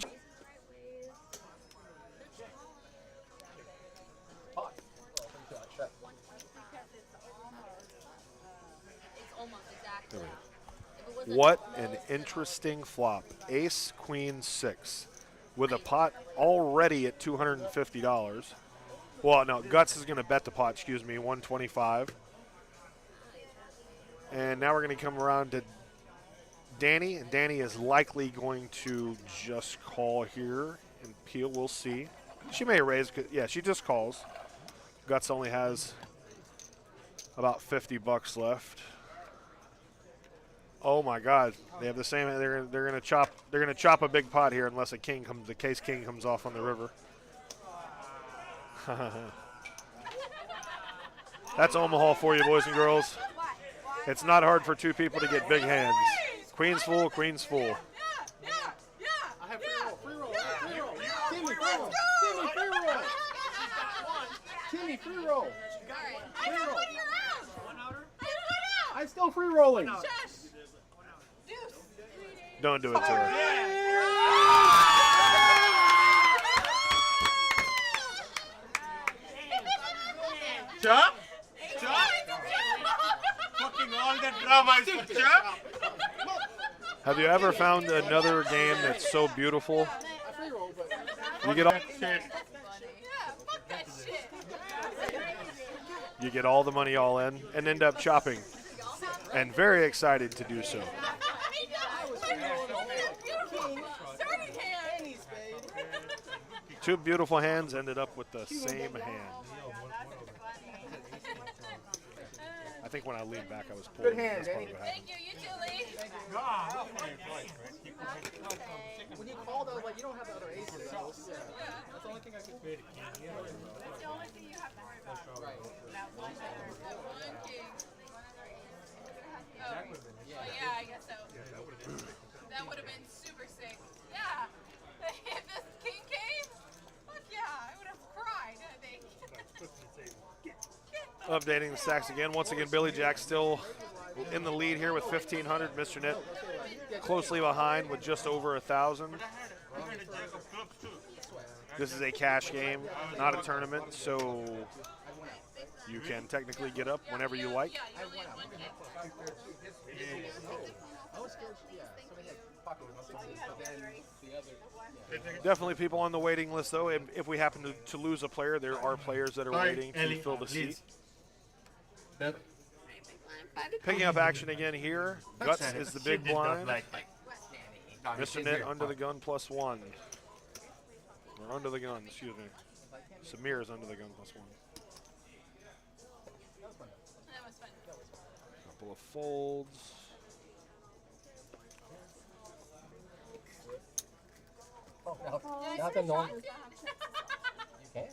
What an interesting flop. Ace, queen, 6. With a pot already at $250. Well, no, Guts is going to bet the pot, excuse me, $125. And now we're going to come around to Danny, and Danny is likely going to just call here and peel. We'll see. She may raise. Yeah, she just calls. Guts only has about $50 left. Oh my God! They have the same. They're gonna chop. They're gonna chop a big pot here unless a king comes. The case king comes off on the river. That's Omaha for you, boys and girls. It's not hard for two people to get big hands. Queen's full. Queen's full. I have free roll. Timmy, free roll. Timmy, free roll. Free roll. I'm still free rolling. Don't do it to her. Chop? Chop? Fucking all that drama is for chop? Have you ever found another game that's so beautiful? You get all. You get all the money all in and end up chopping. And very excited to do so. Two beautiful hands ended up with the same hand. I think when I leaned back, I was pulling. Good hand, Danny. Thank you, you too, Lee. When you called, I was like, you don't have the other aces. That's the only thing I could do. That's the only thing you have to worry about. Right. That one king. Oh, yeah, I guess so. That would have been super sick. Yeah. If this king came, fuck yeah, I would have cried, I think. Updating the stacks again. Once again, Billy Jack still in the lead here with 1,500. Mr. Nit closely behind with just over 1,000. This is a cash game, not a tournament, so you can technically get up whenever you like. I was scared. Yeah. Definitely people on the waiting list, though. If we happen to lose a player, there are players that are waiting to fill the seat. Picking up action again here. Guts is the big blind. Mr. Knit under the gun +1. Or under the gun, excuse me. Samir is under the gun +1. That was fun. Couple of folds. Oh, no. Nothing on. You can.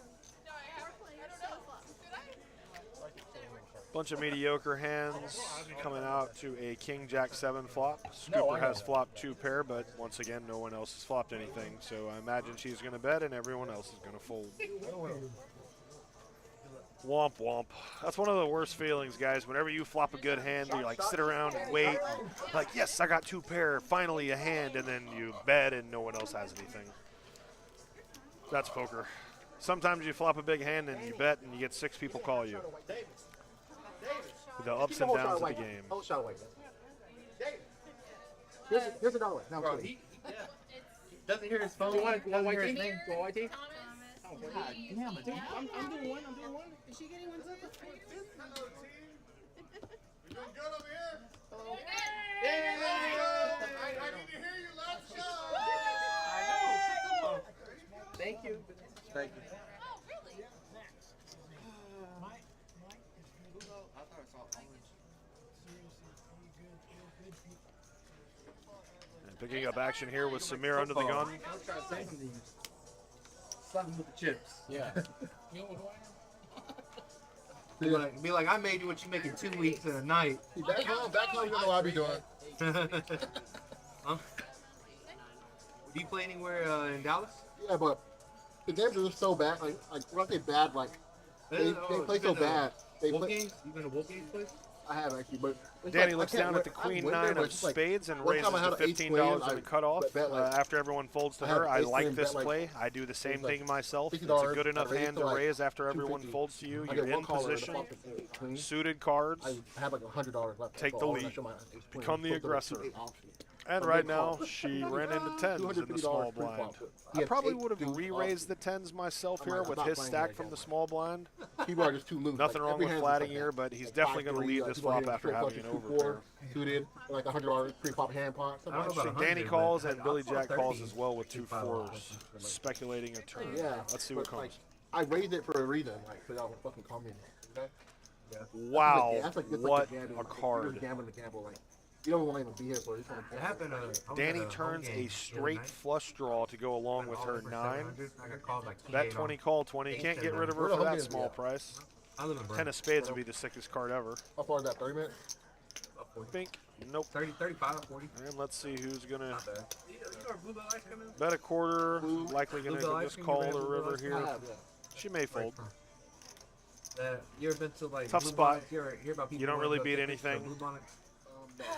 Bunch of mediocre hands coming out to a King Jack 7 flop. Scooper has flopped 2 pair, but once again, no one else has flopped anything. So I imagine she's going to bet and everyone else is going to fold. Womp womp. That's one of the worst feelings, guys. Whenever you flop a good hand, you like sit around and wait. Like, yes, I got 2 pair, finally a hand, and then you bet and no one else has anything. That's poker. Sometimes you flop a big hand and you bet and you get 6 people call you. The ups and downs of the game. Whole shot away. Here's another one. Now, Bro, he doesn't hear his phone. Do you want Doesn't hear his white name. tea? White tea? Thomas. Oh, God damn it. I'm doing one. Is she getting one? You doing good over here? Yay! I need to hear you. Let's go. Thank you. Thank you. Oh, really? And picking up action here with Samir under the gun. Something with the chips. Yeah. Be like, I made you what you make in 2 weeks in a night. back home, you know what I'll be doing. Huh? Do you play anywhere in Dallas? Yeah, but the games are just so bad. Like when I say bad, like they play so bad. They Wolf play. games? You been to Wolf games place? I have actually, but it's Danny like, looks I can't down at the win- I've queen win there, 9 but of it's just like, spades and one raises time I had to an ace $15 queen, on I the cutoff. bet like After everyone folds to I had her, I ace like queen, this bet like play. I do the same like thing myself. It's a $50, good enough I raised hand to to like raise after everyone 250. folds to you. I You're get one in caller position. and a queen. Suited cards. I have like $100 left. Take so the all lead. I show my ace queen, Become the flip to like aggressor. 2-8 option. And I'm right getting now, called. she ran into 10s in the small blind. I probably would have re-raised the 10s myself here with his stack from the small blind. People are just too loose. Nothing Like, wrong every with hand's flatting like here, that. but he's Like definitely going to 5-3, lead like this people flop hitting after straight having an flushes, overpair. 2-4, suited, like $100 pre-flop hand pot. I don't know about Interesting. Danny 100, calls but and Billy I'll Jack call calls 30. as well with 2 4s, speculating a turn. Yeah. Let's see what but, like, comes. I raised it for a reason, like, because I was fucking calling. Okay? Wow, That's like what gambling, a like, card. You're just gambling the gamble, like, you don't want to even be here for it. It happened. Danny turns a straight flush draw to go along with her 9. I got called like Bet 20, call 20. You can't get rid of her for that small price. I live in 10 of spades would be the sickest card ever. How far is that, 30 minutes? Bink. Nope. 30, 35, 40. And let's see who's going to Not bad. bet a quarter. Likely going Blue to ice just cream, call you the ready river for here. I have, yeah. She may fold. You ever been to like Tough Blue spot. Bonnets? Hear about people You don't going really to beat Blue anything. Bonnets?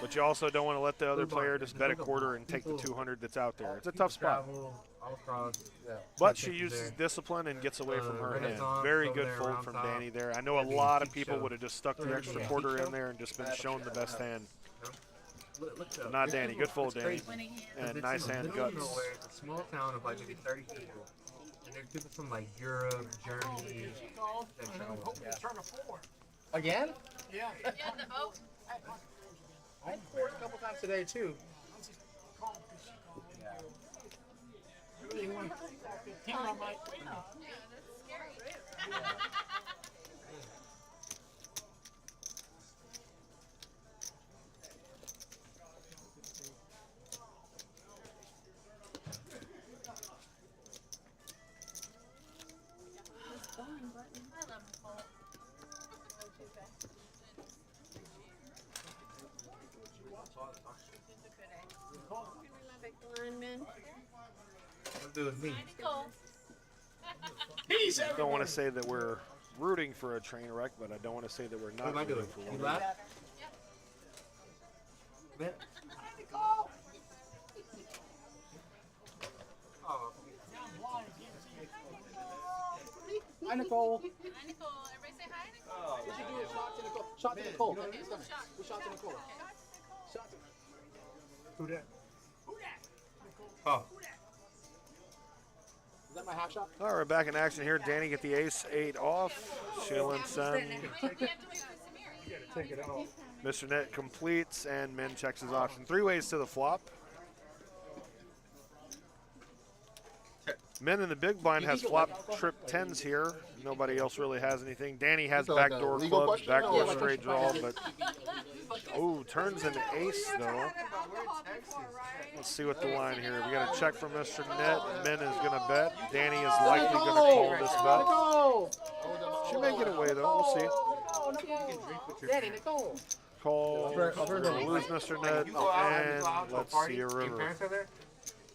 But you also don't want to let the other player just bet a quarter and take the 200 that's out there. It's a tough spot. Travel, all across. Yeah. But she uses discipline and gets away from her hand. Renaissance Very over good there fold around from top. Danny there. I know a lot of people would have just stuck the extra quarter in there and just been shown the best hand. But not Danny. Good fold, Danny. And nice hand, Guts. It's a small town of like maybe 30 people. And they're people from like Europe, Germany. Again? Yeah, the boat. I poured a couple times today, too. Yeah, that's scary. I love the boat. What do with me? Cool. Don't want to say that we're rooting for a train wreck, but I don't want to say that we're not What am I rooting doing? for You one. laugh? Man. Oh. Hi, Nicole. Hi, Nicole. Everybody say hi, Nicole. We should do a shot to Nicole. Shot to Nicole. Do shot to Nicole. Shot to Who that? Oh. Is that my half shot? All right, we're back in action here. Danny get the ace-8 off. Sheila and Sen. Take it off. Mr. Net completes, and Min checks his option. 3 ways to the flop. Min in the big blind has flop trip 10s here. Nobody else really has anything. Danny has backdoor clubs, backdoor straight draw, but oh, turns an ace though. Let's see what the line here. We got a check from Mr. Net. Min is going to bet. Danny is likely going to call this bet. She may get away though. We'll see. Danny, Nicole. Call. Lose Mr. Net, and let's see a river.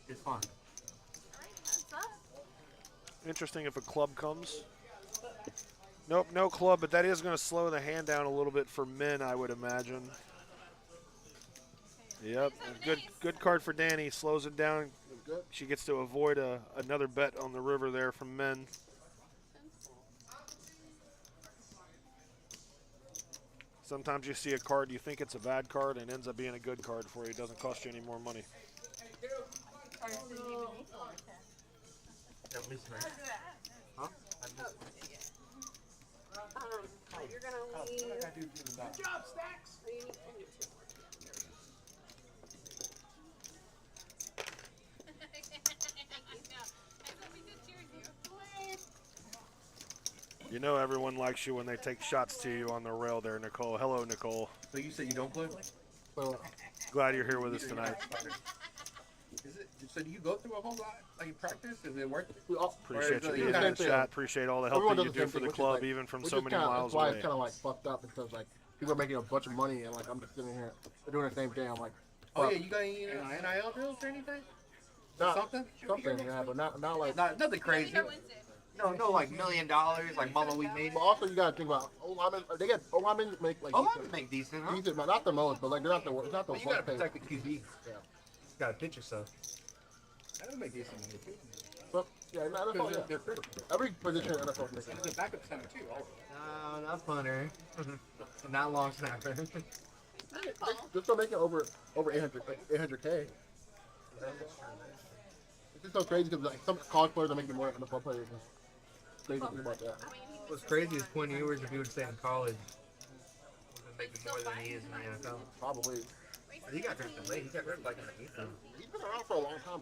It's fun. Interesting if a club comes. Nope, no club, but that is going to slow the hand down a little bit for Min, I would imagine. Yep, good card for Danny. Slows it down. She gets to avoid another bet on the river there from Min. Sometimes you see a card, you think it's a bad card, and ends up being a good card for you. It doesn't cost you any more money. Huh? You're gonna leave. Good job, Stacks. You know everyone likes you when they take shots to you on the rail there, Nicole. Hello, Nicole. So you said you don't play? Glad you're here with us tonight. Is it, so do you go through a whole lot? Like you practice? Is it worth it? Appreciate you being in the chat. Appreciate all the help that you do for the club, even from so many miles away. That's why it's kind of like fucked up because like people are making a bunch of money and like I'm just sitting here, they're doing the same thing. I'm like, oh yeah, you got any NIL deals or anything? Something, yeah, but not like nothing crazy. No, like $1 million, like Mama we made. But also you gotta think about O-linemen. They get O-linemen make like O-linemen make decent, huh? Decent, but not the most, but like they're not the worst. Not the you gotta protect the QB. Yeah. You gotta pitch yourself. I don't make decent money too. But yeah, in the NFL, yeah. Every position in the NFL makes the backup center too. No, not punter. Not long snapper. They're still making over 800K. It's just so crazy because like some college players are making more than NFL players. Crazy to think about that. What's crazy is Quinn Ewers, if he would stay in college, would make more than he is in the NFL. Probably. He got drafted late. He got drafted like in the 8th. He's been around for a long time.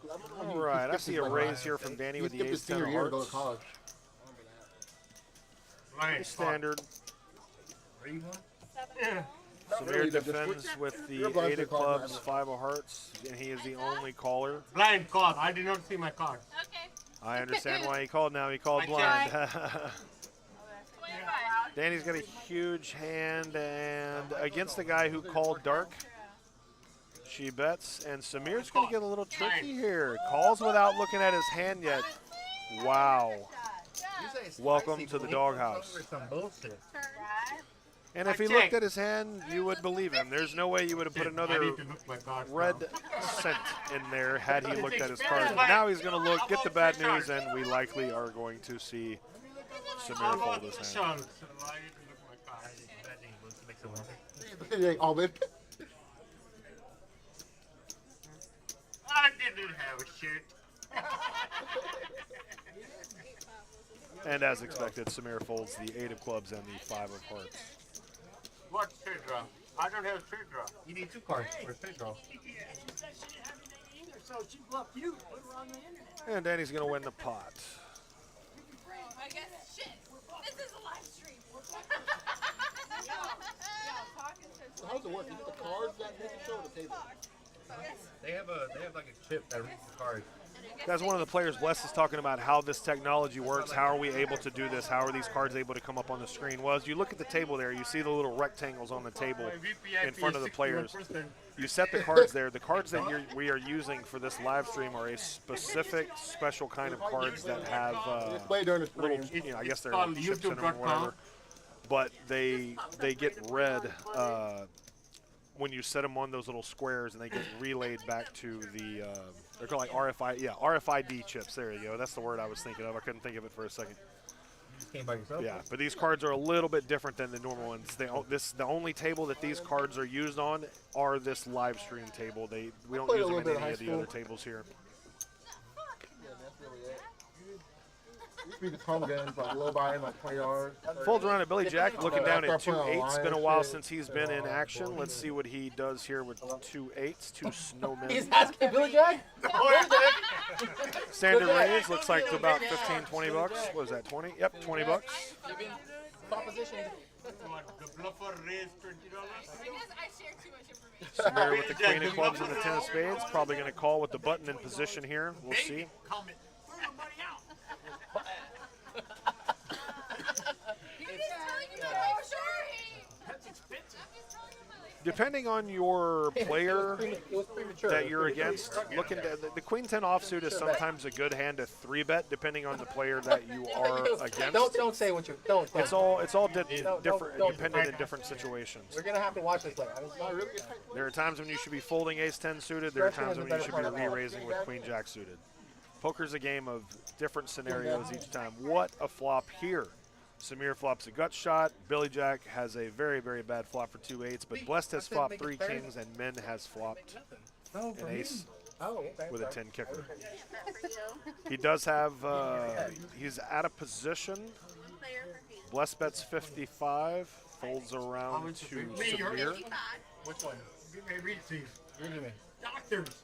All right, I see a raise here from Danny with the ace-10 of hearts. Go to college. Standard. Where are you going? Samir defends with the 8 of clubs, 5 of hearts, and he is the only caller. Blind call. I did not see my card. Okay. I understand why he called now. He called blind. Danny's got a huge hand, and against the guy who called dark, she bets, and Samir's going to get a little tricky here. Calls without looking at his hand yet. Wow. Welcome to the Doghouse. And if he looked at his hand, you would believe him. There's no way you would have put another red cent in there had he looked at his card. But now he's going to look, get the bad news, and we likely are going to see Samir fold his hand. I didn't have a shit. And as expected, Samir folds the 8 of clubs and the 5 of hearts. What straight draw? I don't have a straight draw. You need 2 cards for a straight draw. And Danny's going to win the pot. I guess shit. This is a live stream. So how's it work? Is it the cards that make it show or the table? They have like a chip that reads the cards. Guys, one of the players, Bless, is talking about how this technology works. How are we able to do this? How are these cards able to come up on the screen? Well, as you look at the table there, you see the little rectangles on the table in front of the players. You set the cards there. The cards that we are using for this live stream are a specific, special kind of cards that have little, I guess they're like chips in them or whatever. But they get red when you set them on those little squares, and they get relayed back to the they're called like RFID chips. There you go. That's the word I was thinking of. I couldn't think of it for a second. You just came by yourself? Yeah, but these cards are a little bit different than the normal ones. The only table that these cards are used on are this live stream table. We don't use them in any of the other tables here. that's really it. Used to be the home games, like low buy in, like 20 yards. Folds around at Billy Jack, looking down at 2-8. It's been a while since he's been in action. Let's see what he does here with 2-8s, 2 snowmen. He's asking Billy Jack? Standard range looks like to about 15, 20 bucks. What is that, 20? Yep, 20 bucks. Proposition. The bluffer raised $20. I guess I share too much information. Samir with the queen of clubs and the 10 of spades. Probably going to call with the button in position here. We'll see. Comment. Throw the money out. That's expensive. Depending on your player that you're against, looking to, the queen 10 offsuit is sometimes a good hand to 3-bet, depending on the player that you are against. Don't say what you don't. It's all different, dependent in different situations. We're gonna have to watch this later. There are times when you should be folding ace 10 suited. There are times when you should be re-raising with queen jack suited. Poker's a game of different scenarios each time. What a flop here. Samir flops a gut shot. Billy Jack has a very, very bad flop for 2-8s, but Blessed has flopped 3 kings, and Min has flopped an ace with a 10 kicker. He does have, he's out of position. Blessed bets 55, folds around to Samir. Which one? Read it to you. Doctors.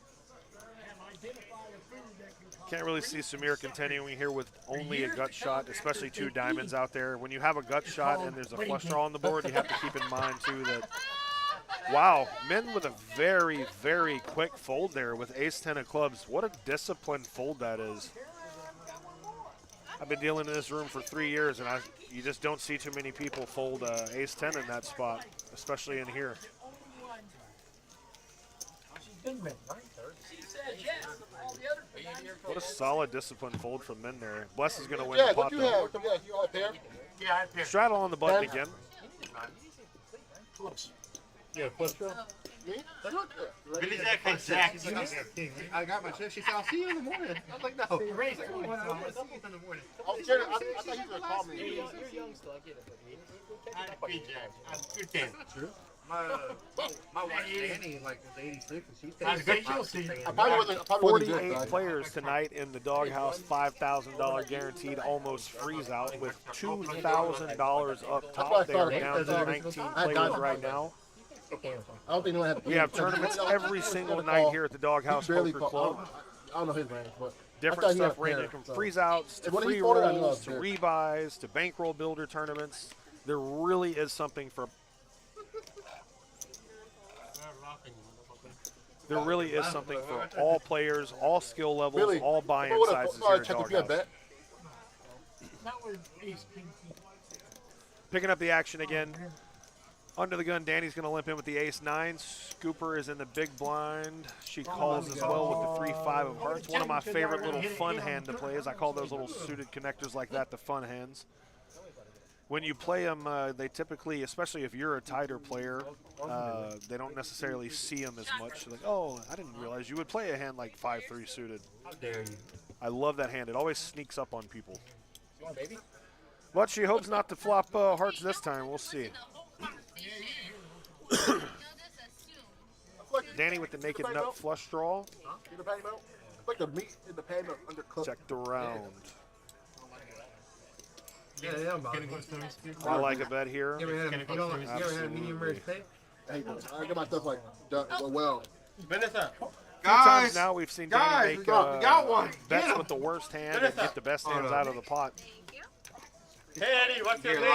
Can't really see Samir continuing here with only a gut shot, especially 2 diamonds out there. When you have a gut shot and there's a flush draw on the board, you have to keep in mind, too, that, wow, Min with a very, very quick fold there with ace-10 of clubs. What a disciplined fold that is. I've been dealing in this room for 3 years, and you just don't see too many people fold ace-10 in that spot, especially in here. What a solid discipline fold from Min there. Bless is going to win the pot, though. Straddle on the button again. Yeah, plus draw. Billy Jack had Jack. I got my shift. She said, I'll see you in the morning. I was like, no. Raise it. I'm going to see you in the morning. I was scared. I thought he was going to call me. You're young still, I get it. I'm Billy Jack. I'm good 10. True. My wife Danny like was 86 and she's That's good. You'll see. I probably wasn't 48 players tonight in the Doghouse, $5,000 guaranteed almost freeze out with $2,000 up top. They are down to 19 players right now. I don't think anyone had. We have tournaments every single night here at the Doghouse Poker Club. I don't know his range, but different stuff ranging from freeze outs to free rolls to rebuys to bankroll builder tournaments. There really is something for. There really is something for all players, all skill levels, all buy-in sizes here at Doghouse. Picking up the action again. Under the gun, Danny's going to limp in with the ace-9. Scooper is in the big blind. She calls as well with the 3-5 of hearts. One of my favorite little fun hand to play is I call those little suited connectors like that the fun hands. When you play them, they typically, especially if you're a tighter player, they don't necessarily see them as much. So like, oh, I didn't realize you would play a hand like 5-3 suited. How dare you? I love that hand. It always sneaks up on people. But she hopes not to flop hearts this time. We'll see. Danny with the naked nut flush draw. Like the meat in the pan undercooked. Checked around. Yeah, I like a bet here. You ever had a medium rare steak? I get my stuff like done well. Vanessa. Times now we've seen Danny make bets with the worst hand and get the best hands out of the pot. Hey, Eddie, what's your name?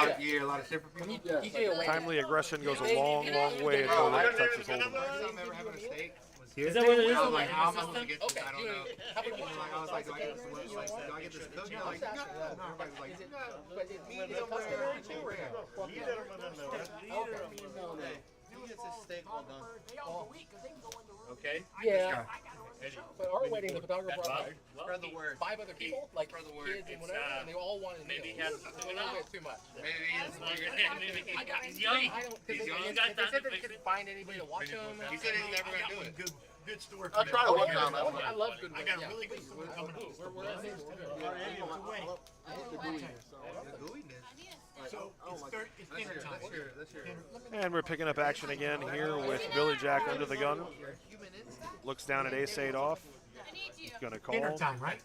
A lot of shit for people. Timely aggression goes a long, long way until that touches hold'em. Is that what it is? I was like, how am I supposed to get this? I don't know. I was like, do I get this? Do I get this cook? You're like, no. Everybody's like, no. But it's medium rare. He gets his steak well done. Okay. Yeah. But our wedding, the photographer brought Spread the word. 5 other people, like kids and whatever, and they all wanted meals. Maybe he has a little bit too much. Maybe he's He's young. They said they couldn't find anybody to watch him. He said he's never going to do it. Good story. I try to work it out. I love good. I got a really good story coming up. We're at this. So it's dinner time. And we're picking up action again here with Billy Jack under the gun. Looks down at ace-8 off. going to call. Dinner time, right?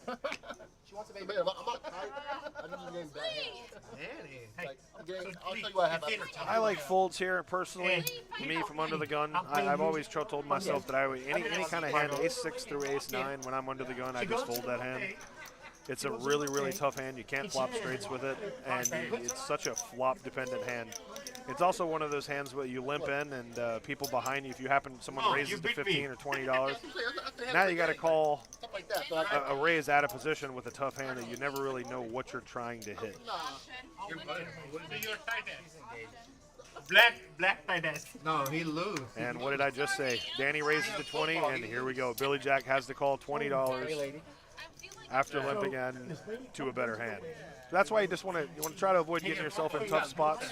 She wants to make me. I'm not tired. I'm just getting back. Like, I'll tell you what I have. I like folds here personally. Me from under the gun, I've always told myself that I would any kind of hand, ace 6 through ace 9, when I'm under the gun, I just fold that hand. It's a really, really tough hand. You can't flop straights with it, and it's such a flop-dependent hand. It's also one of those hands where you limp in, and people behind you, if someone raises to $15 or $20, now you got to call a raise out of position with a tough hand that you never really know what you're trying to hit. Black tight ass. No, he lose. And what did I just say? Danny raises to 20, and here we go. Billy Jack has to call $20 after limping in to a better hand. So that's why you want to try to avoid getting yourself in tough spots.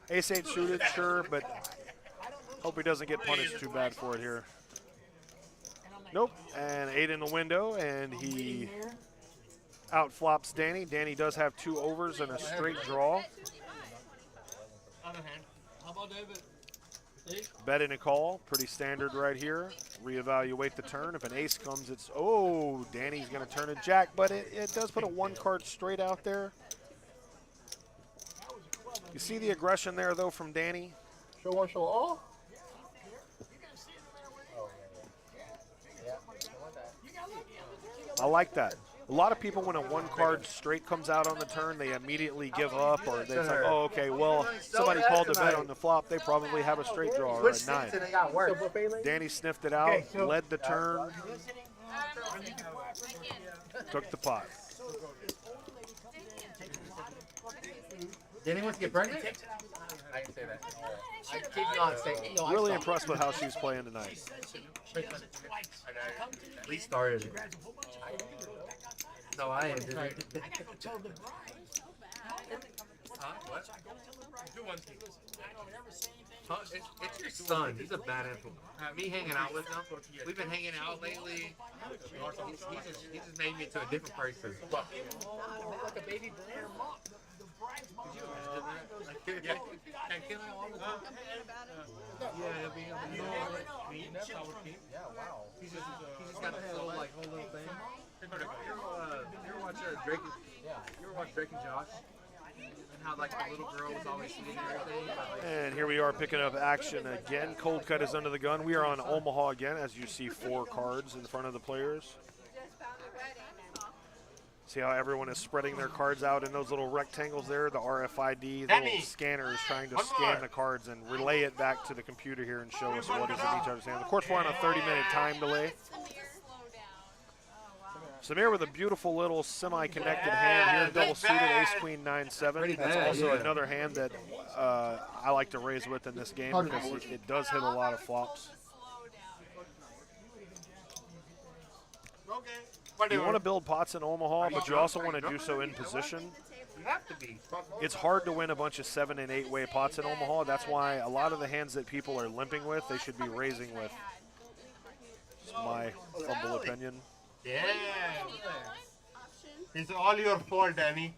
Ace 8 suited, sure, but hope he doesn't get punished too bad for it here. Nope, and 8 in the window, and he outflops Danny. Danny does have 2 overs and a straight draw. Other hand. How about David? Bet in a call, pretty standard right here. Reevaluate the turn. If an ace comes, it's, oh, Danny's going to turn a jack, but it does put a 1-card straight out there. You see the aggression there, though, from Danny? Show one, show all. I like that. A lot of people, when a 1-card straight comes out on the turn, they immediately give up, or they're like, oh, okay, well, somebody called a bet on the flop. They probably have a straight draw or a 9. Danny sniffed it out, led the turn, took the pot. Danny wants to get pregnant? I can say that. I keep not saying. No, really impressed with how she's playing tonight. We started it. No, I ended it. What? It's your son. He's a badass. Me hanging out with him. We've been hanging out lately. He just made me into a different person. Like a baby bear. Yeah, wow. He's just got this little whole little thing. You ever watch Drake? Yeah. You ever watch Drake and Josh? And how like the little girl was always sweet and everything. And here we are picking up action again. Cold Cut is under the gun. We are on Omaha again, as you see 4 cards in front of the players. See how everyone is spreading their cards out in those little rectangles there? The RFID, the little scanner is trying to scan the cards and relay it back to the computer here and show us what is in each other's hand. Of course, we're on a 30-minute time delay. Samir with a beautiful little semi-connected hand here, double suited, ace-queen, 9-7. That's also another hand that I like to raise with in this game because it does hit a lot of flops. You want to build pots in Omaha, but you also want to do so in position. It's hard to win a bunch of 7- and 8-way pots in Omaha. That's why a lot of the hands that people are limping with, they should be raising with. It's my humble opinion. Yeah. It's all your fault, Danny.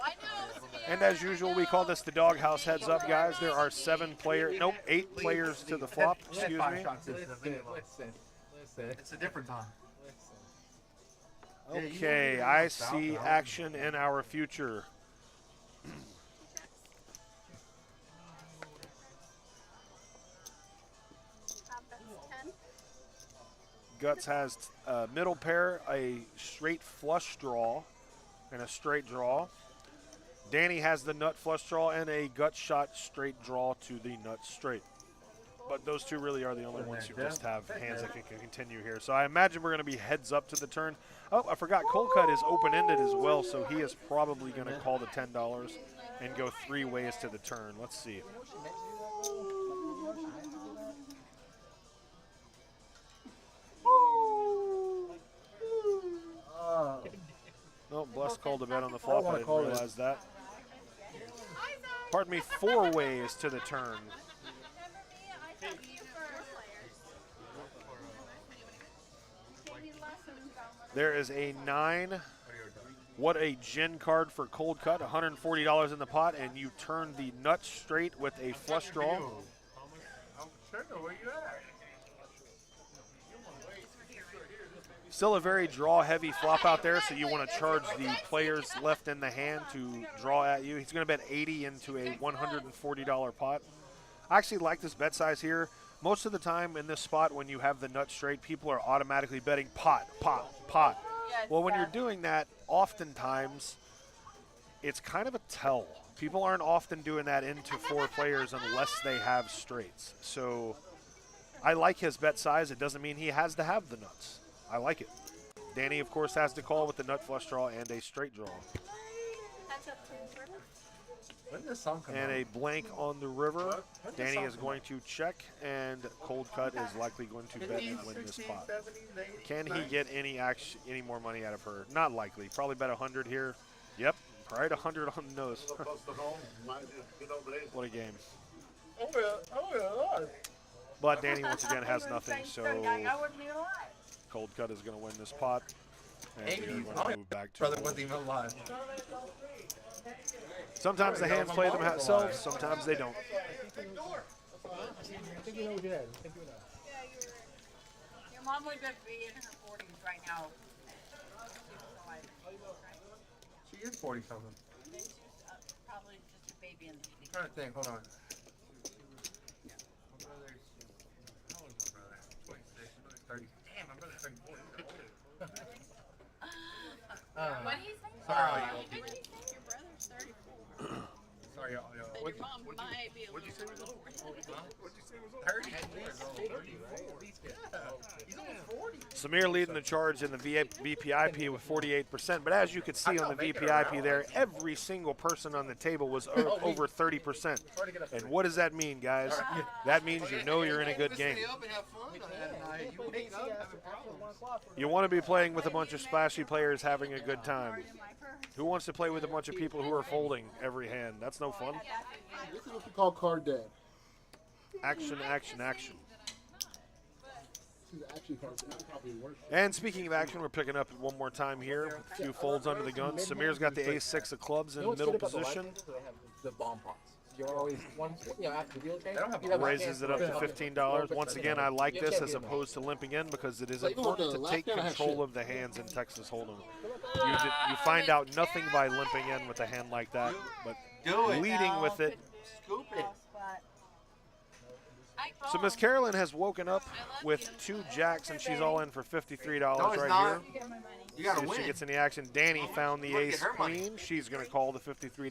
I know. And as usual, we call this the Doghouse heads up, guys. There are 8 players to the flop, excuse me. It's a different time. Okay, I see action in our future. Guts has middle pair, a straight flush draw, and a straight draw. Danny has the nut flush draw and a gut shot straight draw to the nut straight. But those two really are the only ones who just have hands that can continue here. So I imagine we're going to be heads up to the turn. Oh, I forgot, Cold Cut is open-ended as well, so he is probably going to call the $10 and go 3 ways to the turn. Let's see. No, Bless called a bet on the flop. I didn't realize that. Pardon me, 4 ways to the turn. There is a 9. What a gin card for Cold Cut. $140 in the pot, and you turn the nut straight with a flush draw. I'm sure, where you at? Still a very draw-heavy flop out there, so you want to charge the players left in the hand to draw at you. He's going to bet 80 into a $140 pot. I actually like this bet size here. Most of the time in this spot, when you have the nut straight, people are automatically betting pot, pot, pot. Well, when you're doing that, oftentimes it's kind of a tell. People aren't often doing that into 4 players unless they have straights. So I like his bet size. It doesn't mean he has to have the nuts. I like it. Danny, of course, has to call with the nut flush draw and a straight draw. When did this song come And out? a blank on the river. Danny is going to check, and cold cut is likely going to bet and win this pot. Can he get any more money out of her? Not likely. Probably bet 100 here. Yep, right 100 on the nose. What a game. But Danny once again has nothing, so cold cut is going to win this pot. And we're going to move back to brother wasn't even alive. Sometimes the hands play themselves, sometimes they don't. Your mom would be in her 40s right now. She is 40 something. She's probably just a baby in the I'm trying to think. Hold on. My brother's. How old is my brother? 26. My brother's 30. Damn, my brother's 34. What do you say? Sorry. Your brother's 34. Sorry, y'all. And your mom might be a little older. What'd you say was 30? He's almost 40. Samir leading the charge in the VPIP with 48%, but as you can see on the VPIP there, every single person on the table was over 30%. And what does that mean, guys? That means you know you're in a good game. You want to be playing with a bunch of splashy players having a good time. Who wants to play with a bunch of people who are folding every hand? That's no fun. This is what we call card dead. Action, action, action. This is actually card dead. Probably worse. And speaking of action, we're picking up one more time here. A few folds under the gun. Samir's got the ace-6 of clubs in middle position. The bomb pots. You're always one, after the deal change. Raises it up to $15. Once again, I like this as opposed to limping in because it is important to take control of the hands in Texas Hold'em. You find out nothing by limping in with a hand like that, but leading with it. Scoop it. So Miss Carolyn has woken up with 2 jacks, and she's all in for $53 right here. You gotta If win. she gets in the action, Danny found the ace queen. She's going to call the $53.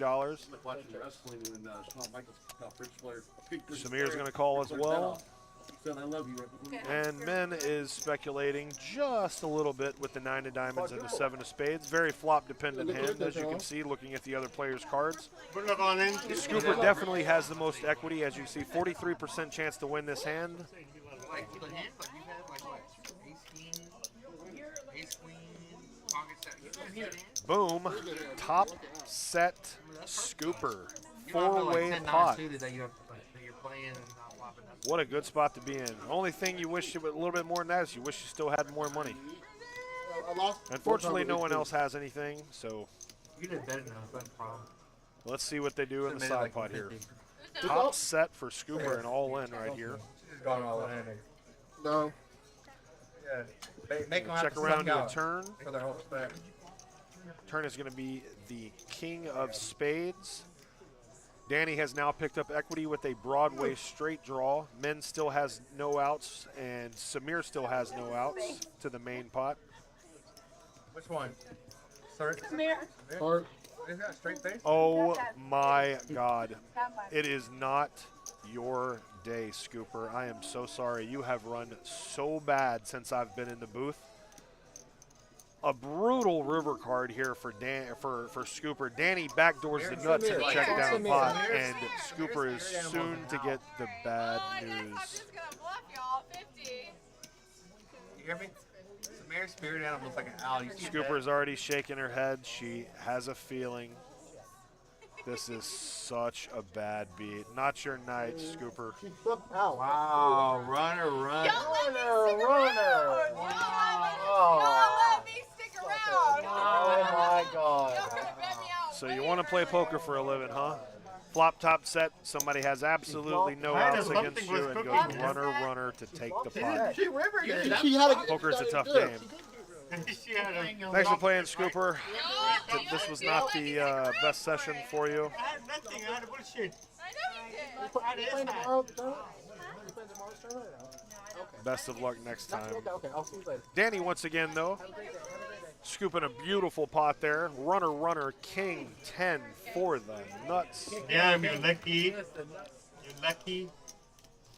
Samir's going to call as well. And Men is speculating just a little bit with the 9 of diamonds and the 7 of spades. Very flop-dependent hand, as you can see, looking at the other players' cards. Scooper definitely has the most equity, as you see, 43% chance to win this hand. Boom, top set Scooper, 4-way pot. What a good spot to be in. The only thing you wish it was a little bit more than that is you wish you still had more money. Unfortunately, no one else has anything, so You did better enough, that's the problem. let's see what they do in the side pot here. Top set for Scooper and all in right here. She's gone all in. No. Yeah. Make them have Check to around suck your out turn. for their whole respect. Turn is going to be the king of spades. Danny has now picked up equity with a Broadway straight draw. Men still has no outs, and Samir still has no outs to the main pot. Which one? Sorry. Or Is that a straight face? Oh my God. It is not your day, Scooper. I am so sorry. You have run so bad since I've been in the booth. A brutal river card here for Scooper. Danny backdoors the nuts and check down pot, and Scooper is soon to get the bad news. I'm just gonna bluff y'all 50. You hear me? Samir spirit animal's like an owl. You see Scooper's already shaking her head. She has a feeling. This is such a bad beat. Not your night, Scooper. she flipped out. Wow, runner, runner. Y'all let me stick around. Y'all let me stick around. Oh my God. Y'all could have bet me out. So you want to play poker for a living, huh? Flop top set. Somebody has absolutely no outs against you and goes runner, runner to take the pot. She rivered it. She had a Poker's a tough yeah, game. she did Thanks for playing, Scooper. This was not the best session for you. I had nothing. I had bullshit. I know you did. You playing tomorrow? You playing tomorrow's tournament? No. Okay. Best of luck next time. Okay. I'll see you later. Danny once again, though, scooping a beautiful pot there. Runner, king 10 for the nuts. Damn, you're lucky. You're lucky.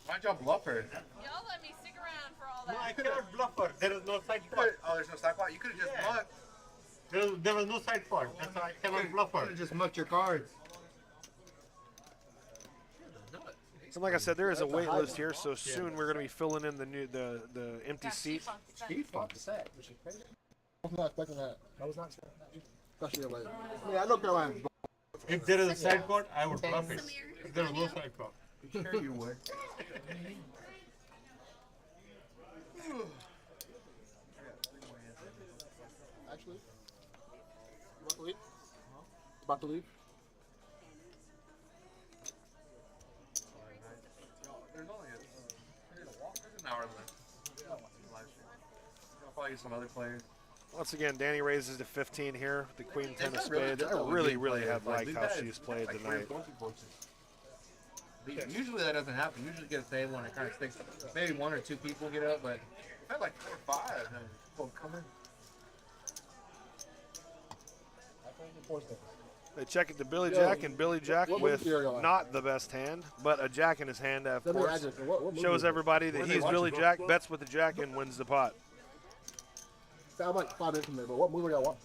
Why'd y'all bluff her? Y'all let me stick around for all that. No, I cannot bluff her. There is no side pot. Oh, there's no side pot? You could have just mucked. There was no side pot. That's why I cannot bluff her. You could have just mucked your cards. And like I said, there is a wait list here, so soon we're going to be filling in the empty seat. I was not expecting that. I was not expecting that. Especially late. Yeah, I know Carolina. If there is a side pot, I would bluff it. If there is no side pot. Sure you would. Actually, you about to leave? About to leave? There's an hour left. I'll probably use some other players. Once again, Danny raises to 15 here. The Queen 10 of spades. I really have liked how she's played tonight. Usually that doesn't happen. Usually get a table and it kind of sticks. Maybe 1 or 2 people get up, but I've had like 4 or 5 and people come in. They check it to Billy Jack, and Billy Jack with not the best hand, but a jack in his hand, of course. Shows everybody that he's Billy Jack, bets with the jack, and wins the pot. I'm like 5 minutes from there, but what movie y'all watch?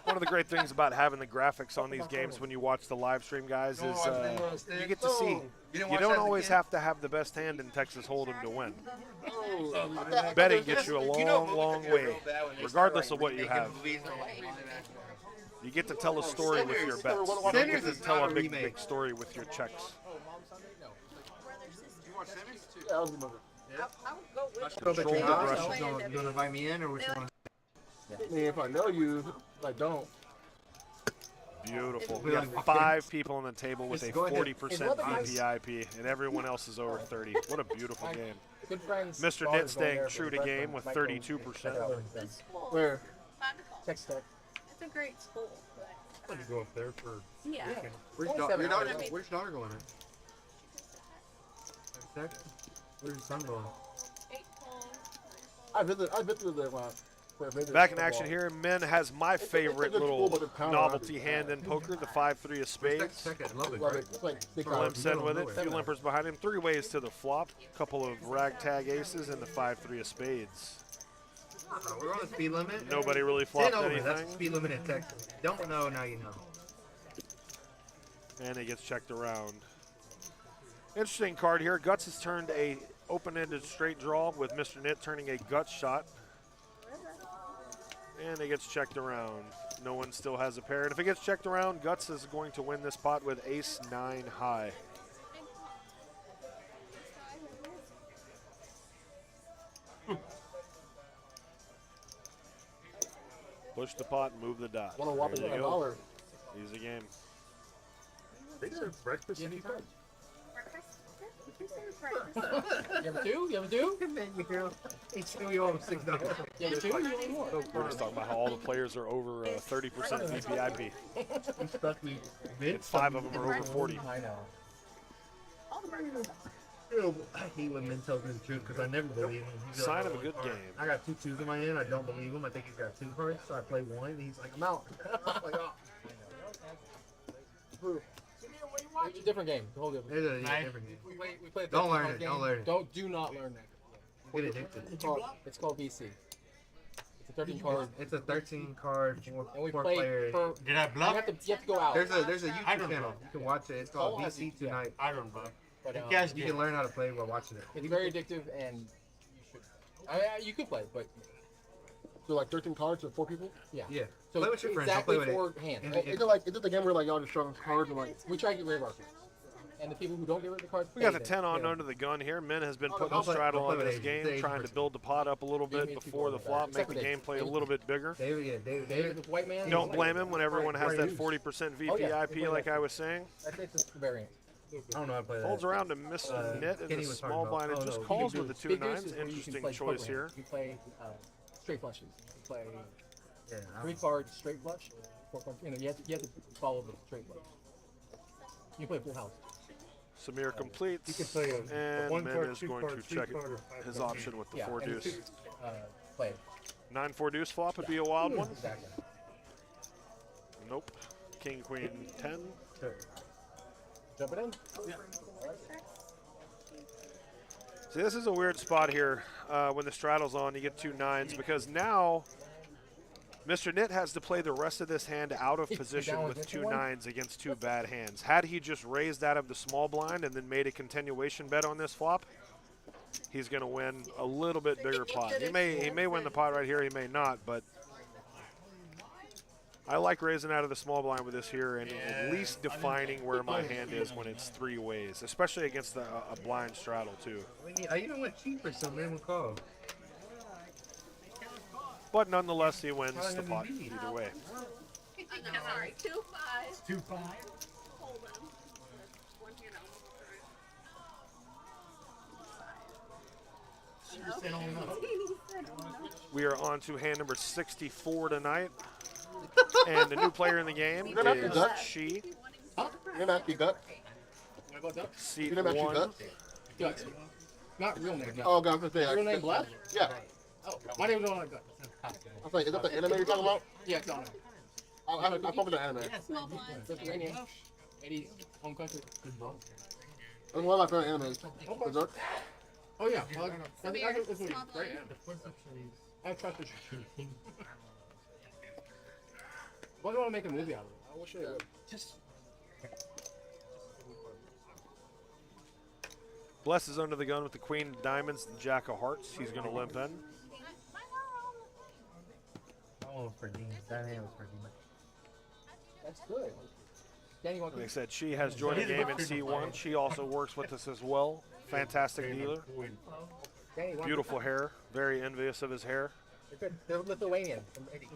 One of the great things about having the graphics on these games when you watch the live stream, guys, is you get to see. You don't always have to have the best hand in Texas Hold'em to win. Betting gets you a long way, regardless of what you have. You get to tell a story with your bets. You don't get to tell a big story with your checks. Yeah, I was going You want to invite me in or what you want? If I know you, if I don't. Beautiful. We got 5 people on the table with a 40% VPIP, and everyone else is over 30. What a beautiful game. Good friends. Mr. Nitt staying true to game with 32%. Where? Texas Tech. It's a great school. I'm going to go up there for. Yeah. Where's your daughter going in? Texas? Where's your son going? I visited there once. Back in action here, Min has my favorite little novelty hand in poker, the 5-3 of spades. Lim said with it, a few limpers behind him, 3 ways to the flop, a couple of ragtag aces, and the 5-3 of spades. We're on the speed limit. Nobody really flopped anything. That's the speed limit in Texas. Don't know, now you know. And it gets checked around. Interesting card here. Guts has turned a open-ended straight draw with Mr. Nitt turning a gut shot. And it gets checked around. No one still has a pair. And if it gets checked around, Guts is going to win this pot with ace-9 high. Push the pot, move the dot. There you go. Easy game. These are breakfast any time. You have a 2? You have a 2? You owe him $6. You have a 2? You owe more. We're just talking about how all the players are over 30% VPIP. And 5 of them are over 40. I know. I hate when men tell me the truth because I never believe him. Sign of a good game. I got 2 2s in my hand. I don't believe him. I think he's got 2 cards. So I play 1 and he's like, I'm out. I'm like, oh. It's a different game. The whole different. It's a different game. We played Don't learn it. Don't learn it. Do not learn that. Get addicted. It's called VC. It's a 13 card. It's a 13 card. And we 4 play players. Did I bluff? You have to go out. There's a YouTube channel. You can watch it. It's called VC Tonight. I don't bluff. But, You can learn how to play while watching it. It's very addictive, and you should. You could play, but. So like 13 cards for 4 people? Yeah. Yeah. So play with your friends. exactly Don't play with 4 hands. Is it the game where like y'all just show cards and like? We try to get rid of our cards. And the people who don't get rid of the cards. We got the 10 on under the gun here. Min has been putting a straddle on this game, trying to build the pot up a little bit before the flop, make the gameplay a little bit bigger. David, the white man. Don't blame him when everyone has that 40% VPIP, like I was saying. That's the variant. I don't know how to play that. Folds around to Mr. Knit in Kenny the was small talking blind about- and oh, just no, you calls can with the do two big nines. deuces where you can Interesting play choice poker here. hand. You play straight flushes. You play Yeah, 3 cards straight flush, 4 cards. You know, you have to follow the straight flush. You play full house. Samir completes, You can play a and 1 Min card, is 2 going card, to 3 check card, or 5 his card option game. with the Yeah, 4 and the deuce. 2 play. 9-4 deuce flop would be a wild one. Exactly. Nope. King, queen, 10. Sure. Jump it in. Yeah. See, this is a weird spot here when the straddle's on. You get 2 nines because now Mr. Knit has to play the rest of this hand out of position with 2 nines against 2 bad hands. Had he just raised out of the small blind and then made a continuation bet on this flop, he's going to win a little bit bigger pot. He may win the pot right here. He may not, but I like raising out of the small blind with this here and at least defining where my hand is when it's 3 ways, especially against a blind straddle too. I even went cheaper, so man will call. But nonetheless, he wins the pot either way. Sorry, 2-5. 2-5. Hold on. One here now. We are on to hand number 64 tonight. And the new player in the game is She. Huh? You're not the gut. Seat You're not 1. Gut. Not real name. Oh, God, I'm gonna say Real name Black? Yeah. Oh, my name is on Gut. I was like, is that the anime you're talking about? Yeah, it's on it. I fuck with the anime. Small blinds. Lithuania. 80s home country. That's one of my favorite animes. Berserk. Oh yeah. Well, I think I can listen to Small right? blind. I trust this. Why do I want to make a movie out of it? I wish I would. Just. Bless is under the gun with the queen of diamonds and jack of hearts. He's going to limp in. That one was for Dean. That hand was for Dean. That's good. Danny, Like I said, She has joined the game in C1. She also works with us as well. Fantastic dealer. Beautiful hair. Very envious of his hair. They're Lithuanian from 80.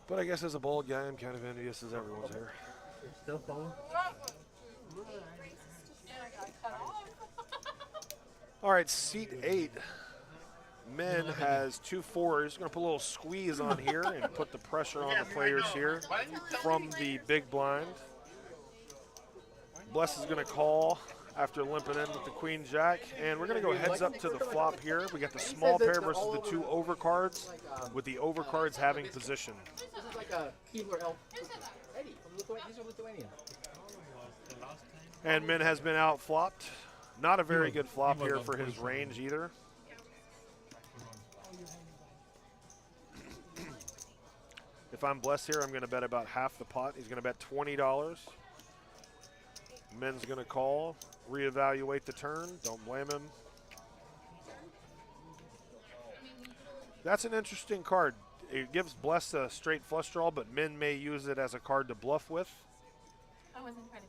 But I guess as a bald guy, I'm kind of envious as everyone's hair. Still phone? All right, seat 8. Min has 2 4s. He's going to put a little squeeze on here and put the pressure on the players here from the big blind. Bless is going to call after limping in with the queen jack. And we're going to go heads up to the flop here. We got the small pair versus the 2 overcards, with the overcards having position. This is like a Keebler elf. Eddie, these are Lithuanian. And Min has been out flopped. Not a very good flop here for his range either. If I'm Blessed here, I'm going to bet about half the pot. He's going to bet $20. Min's going to call, reevaluate the turn. Don't blame him. That's an interesting card. It gives Blessed a straight flush draw, but Min may use it as a card to bluff with. I wasn't ready.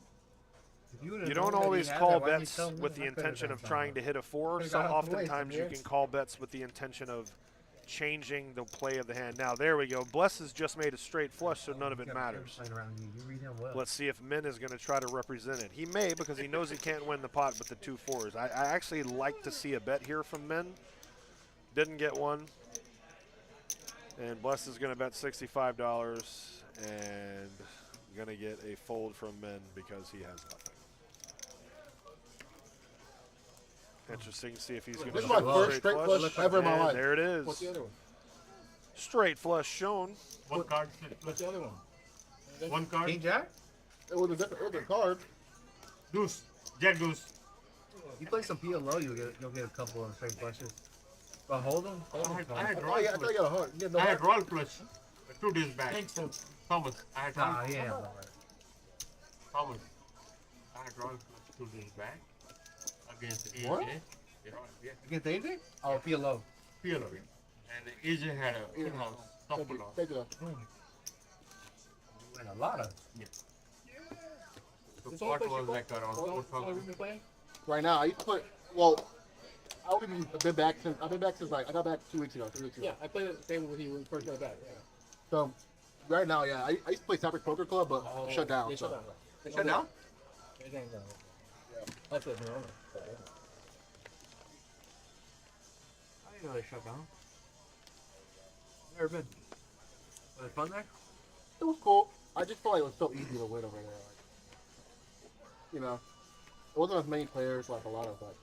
You don't always call bets with the intention of trying to hit a 4. So oftentimes you can call bets with the intention of changing the play of the hand. Now, there we go. Bless has just made a straight flush, so none of it matters. Let's see if Min is going to try to represent it. He may, because he knows he can't win the pot with the 2 4s. I actually like to see a bet here from Min. Didn't get one. And Bless is going to bet $65 and going to get a fold from Min because he has nothing. Interesting to see if he's going to This is my first straight flush ever in my life. There it is. What's the other one? Straight flush shown. One card. What's the other one? One card. King Jack? It was a different card. Deuce. Jack deuce. You play some PLO, you'll get a couple of straight flushes. But hold them. I had Oh, yeah, I thought you got a heart. You I had roll flush 2 days back. Thomas, I had roll flush. yeah. Thomas, I had roll flush 2 days back against AJ. What? Yeah. Against AJ? Oh, PLO. PLO. And AJ had a in-house couple of. Take it off. And a lot of. The pot was like around 4,000. Right now, I put, well, I've been back since, like, I got back 2 weeks ago, 3 weeks ago. Yeah, I played at the table with you when we first got back. Yeah. So, right now, yeah, I used to play Cypress Poker Club, but shut down. Shut down. They shut down? It ain't done. Yeah. That's it, man. I didn't know they shut down. Never been. Was it fun there? It was cool. I just felt like it was so easy to win over there. Like, you know, it wasn't as many players like a lot of like.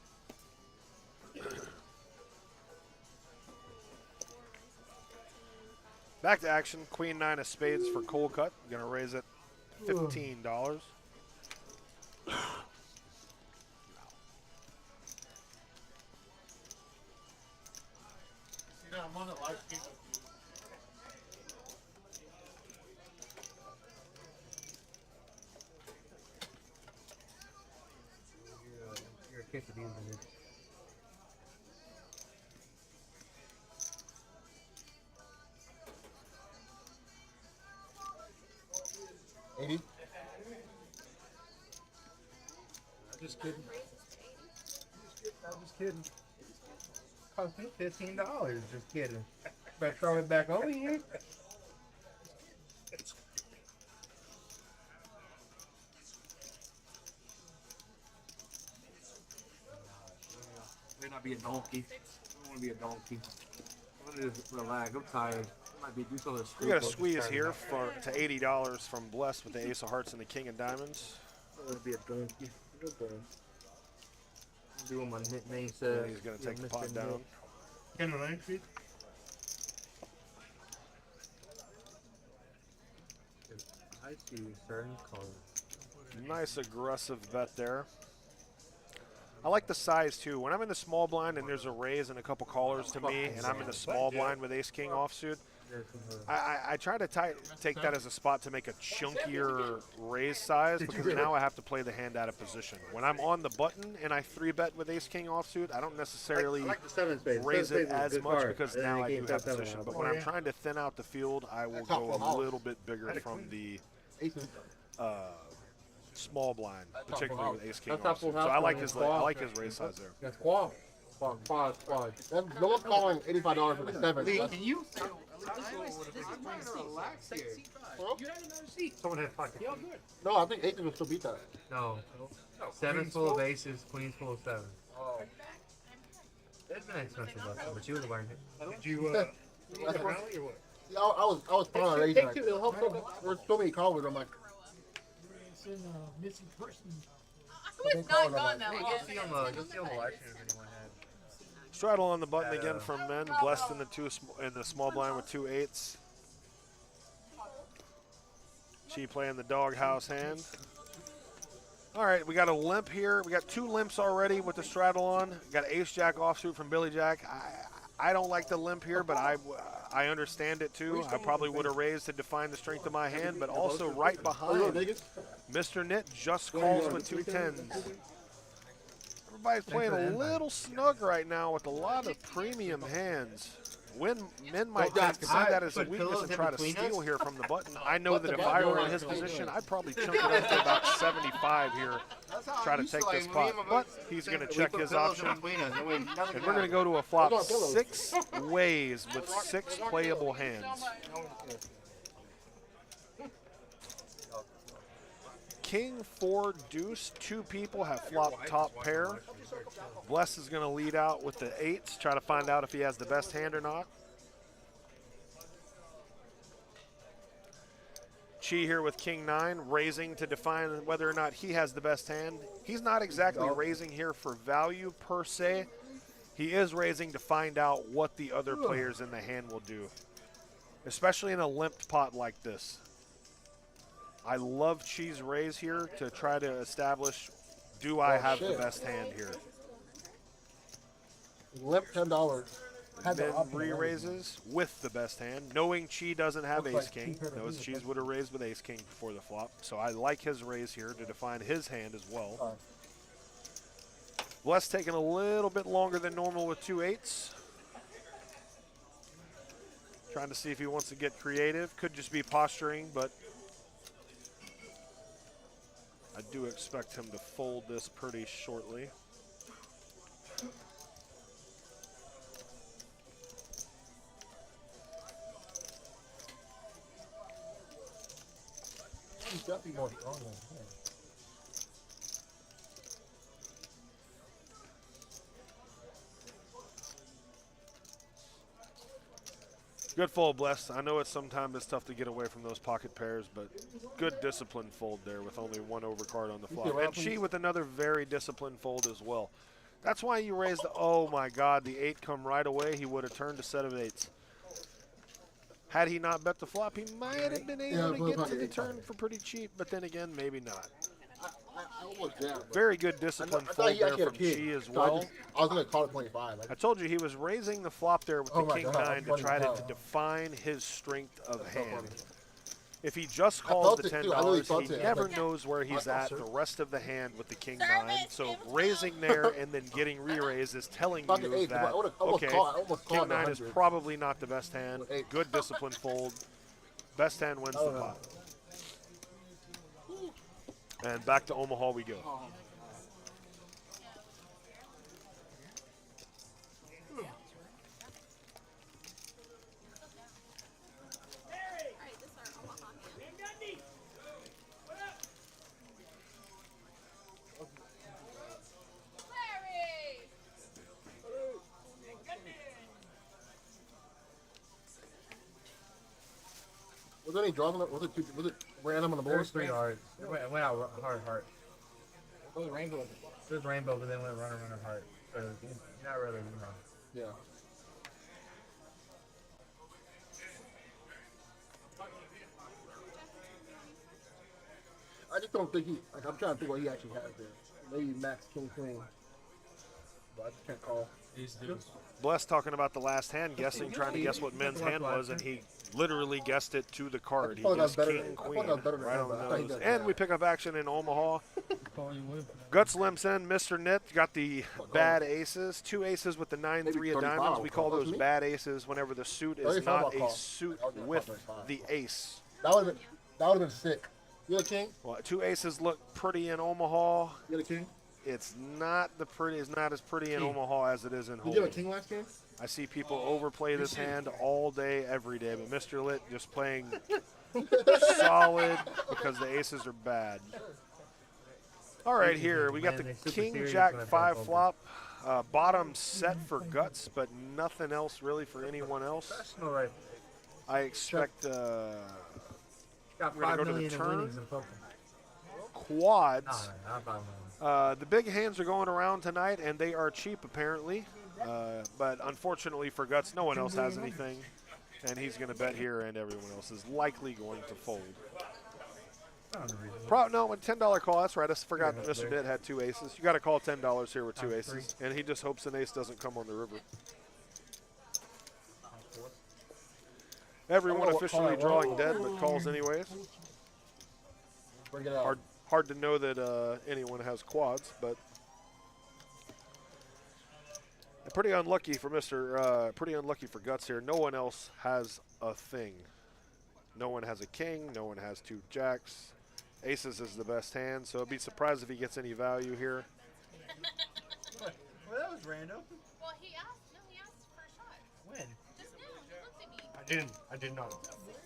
Back to action. Queen 9 of spades for cold cut. Gonna raise it $15. I'm on the live stream. You're a kid for these minutes. $80. I'm just kidding. I'm just kidding. Cost me $15. Just kidding. Better throw it back over here. May not be a donkey. I don't want to be a donkey. I want to just relax. I'm tired. I might be do something stupid. We got a squeeze here to $80 from Bless with the Ace of Hearts and the King of Diamonds. I want to be a donkey. Do what my nickname says. He's going to take the pot down. NLH. I see certain colors. Nice aggressive bet there. I like the size too. When I'm in the small blind and there's a raise and a couple callers to me, and I'm in the small blind with Ace King offsuit, I try to take that as a spot to make a chunkier raise size, because now I have to play the hand out of position. When I'm on the button and I 3-bet with Ace King offsuit, I don't necessarily raise it as much because now I do have position. But when I'm trying to thin out the field, I will go a little bit bigger from the small blind, particularly with Ace King offsuit. So I like his raise size there. That's quad. Quad. No one's calling $85 for the 7. Can you? Someone had pocket. No, I think 8 will still beat that. No. 7's full of aces, queen's full of 7. Oh. It's an expensive lesson, but you would have learned it. Did you That's rally or what? Yeah, I was trying to raise it. It'll help. There's so many callers. I'm like, It's in missing person. I was not gone that long. You'll see on the live stream if anyone had. Straddle on the button again from men. Blessed in the small blind with 2 8s. She playing the doghouse hand. All right, we got a limp here. We got 2 limps already with the straddle on. We got Ace Jack offsuit from Billy Jack. I don't like the limp here, but I understand it too. I probably would have raised to define the strength of my hand, but also right behind Mr. Knit just calls with 2 10s. Everybody's playing a little snug right now with a lot of premium hands. Men might see that as a weakness and try to steal here from the button. I know that if I were in his position, I'd probably chunk it up to about 75 here, try to take this pot. But he's going to check his option, and we're going to go to a flop 6 ways with 6 playable hands. King, 4, deuce. 2 people have flopped top pair. Bless is going to lead out with the 8s, try to find out if he has the best hand or not. Chi here with King 9, raising to define whether or not he has the best hand. He's not exactly raising here for value per se. He is raising to find out what the other players in the hand will do, especially in a limped pot like this. I love Chi's raise here to try to establish, do I have the best hand here? Limp $10. Then re-raises with the best hand, knowing Chi doesn't have Ace King. Knows Chi's would have raised with Ace King before the flop. So I like his raise here to define his hand as well. Bless taking a little bit longer than normal with 2 8s. Trying to see if he wants to get creative. Could just be posturing, but I do expect him to fold this pretty shortly. definitely more strong than him. Good fold, Bless. I know sometimes it's tough to get away from those pocket pairs, but good disciplined fold there with only one overcard on the flop. And she with another very disciplined fold as well. That's why you raised the, oh my God, the 8 come right away. He would have turned a set of 8s. Had he not bet the flop, he might have been able to get to the turn for pretty cheap, but then again, maybe not. I almost jammed. Very good disciplined fold there from Chi as well. I was going to call it 25. I told you he was raising the flop there with the king-9 to try to define his strength of hand. If he just calls the $10, he never knows where he's at the rest of the hand with the king-9. So raising there and then getting re-raised is telling you that, okay, king-9 is probably not the best hand. Good disciplined fold. Best hand wins the pot. And back to Omaha we go. Was there any draws on it? Was it random on the board? There's 3 hearts. It went out hard. It was rainbow. It was rainbow, but then went runner heart. So not really, Yeah. I just don't think he. Like, I'm trying to think what he actually has there. Maybe max king queen, but I just can't call. Bless talking about the last hand, trying to guess what men's hand was, and he literally guessed it to the card. He guessed king, queen, right on the nose. And we pick up action in Omaha. Guts limps in. Mr. Nit got the bad aces. 2 aces with the 9-3 of diamonds. We call those bad aces whenever the suit is not a suit with the ace. That would have been sick. You got a king? Well, 2 aces look pretty in Omaha. You got a king? It's not as pretty in Omaha as it is in Hold'em. Did you have a king last game? I see people overplay this hand all day, every day, but Mr. Lit just playing solid because the aces are bad. All right, here we got the King Jack 5 flop. Bottom set for Guts, but nothing else really for anyone else. I expect we're going to go to the turn. Quads. The big hands are going around tonight, and they are cheap apparently. But unfortunately for Guts, no one else has anything, and he's going to bet here, and everyone else is likely going to fold. No, a $10 call. That's right. I forgot that Mr. Dit had 2 aces. You got to call $10 here with 2 aces, and he just hopes an ace doesn't come on the river. Everyone officially drawing dead, but calls anyways. Hard to know that anyone has quads, but pretty unlucky for pretty unlucky for Guts here. No one else has a thing. No one has a king. No one has 2 jacks. Aces is the best hand, so I'd be surprised if he gets any value here. Well, that was random. Well, he asked for a shot. When? Just now, he looked at me. I did not.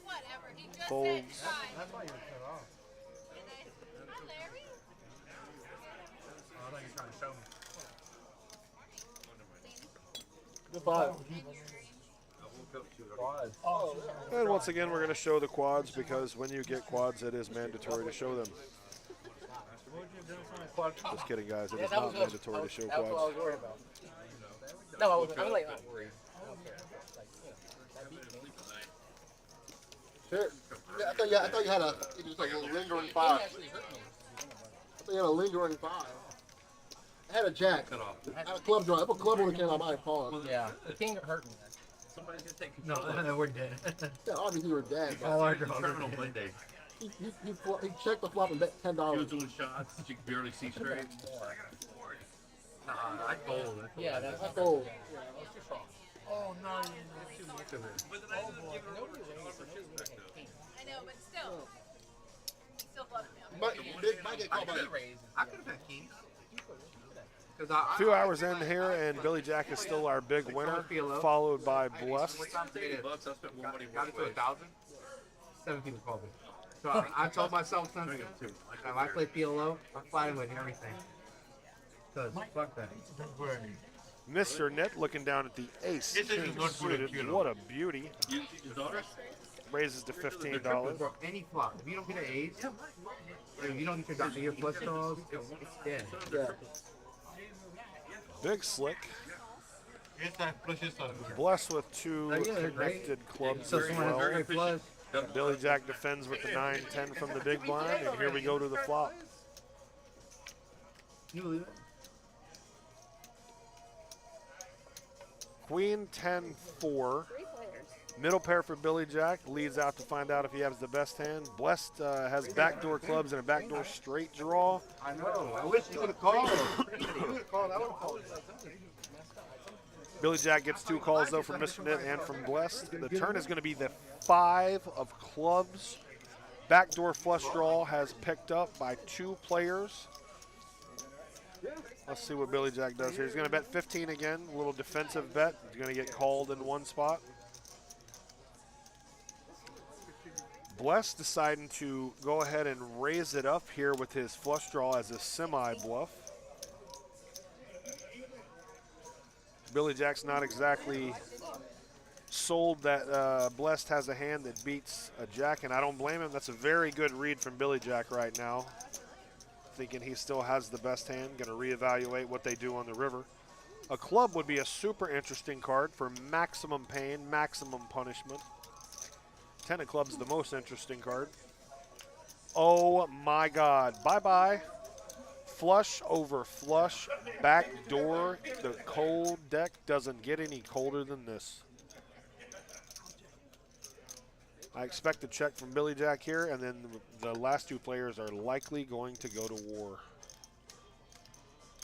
Whatever, he just Folds. said shot. That's why you were cut off. Hi, Larry. Oh, I thought you were trying to show me. Goodbye. And once again, we're going to show the quads because when you get quads, it is mandatory to show them. Just kidding, guys. It is not mandatory to show quads. That's what I was worried about. No, I was like, Sure. Yeah, I thought you had a lingering 5. I thought you had a lingering 5. I had a jack. I had a club draw. If a club would have came out, I might have fallen. yeah, the king hurt me. Somebody's gonna take No, we're dead. Yeah, obviously you were dead. All our draws are terminal dead. Monday. He checked the flop and bet He was $10. doing shots. You could barely see straight. Nah, I fold. Yeah, that's I fold. Oh no, you too much of it. But then I ended up giving her one shot for shit back though. I know, but still. He still flooded me up. Might get called by I could have had kings. A few hours in here, and Billy Jack is still our big winner, followed by Blessed. $80. I spent more money. Got it to 1,000. 7 people called me. So I told myself something. If I play PLO, I'm fighting with everything. Cause fuck that. Mr. Net looking down at the ace. This is not Suited. good, What a beauty. Your daughter? Raises to $15. Bro, any flop. If you don't get an ace, or if you don't get your flush draws, it's dead. Yeah. Big slick. Yes, that flushes are good. Blessed with two Oh, yeah, they're great. connected clubs So as someone has well. very flush. Billy Jack defends with the 9-10 from the big blind, and here we go to the flop. Can you believe it? Queen 10-4. Middle pair for Billy Jack. Leads out to find out if he has the best hand. Blessed has backdoor clubs and a backdoor straight draw. I know. I wish you would have called. You would have called. I would have called. Billy Jack gets two calls, though, from Mr. Nit and from Blessed. The turn is going to be the 5 of clubs. Backdoor flush draw has picked up by 2 players. Let's see what Billy Jack does here. He's going to bet 15 again, a little defensive bet. He's going to get called in one spot. Blessed deciding to go ahead and raise it up here with his flush draw as a semi-bluff. Billy Jack's not exactly sold that Blessed has a hand that beats a Jack, and I don't blame him. That's a very good read from Billy Jack right now. Thinking he still has the best hand, going to reevaluate what they do on the river. A club would be a super interesting card for maximum pain, maximum punishment. 10 of clubs, the most interesting card. Oh my God, bye-bye. Flush over flush, backdoor. The cold deck doesn't get any colder than this. I expect a check from Billy Jack here, and then the last 2 players are likely going to go to war.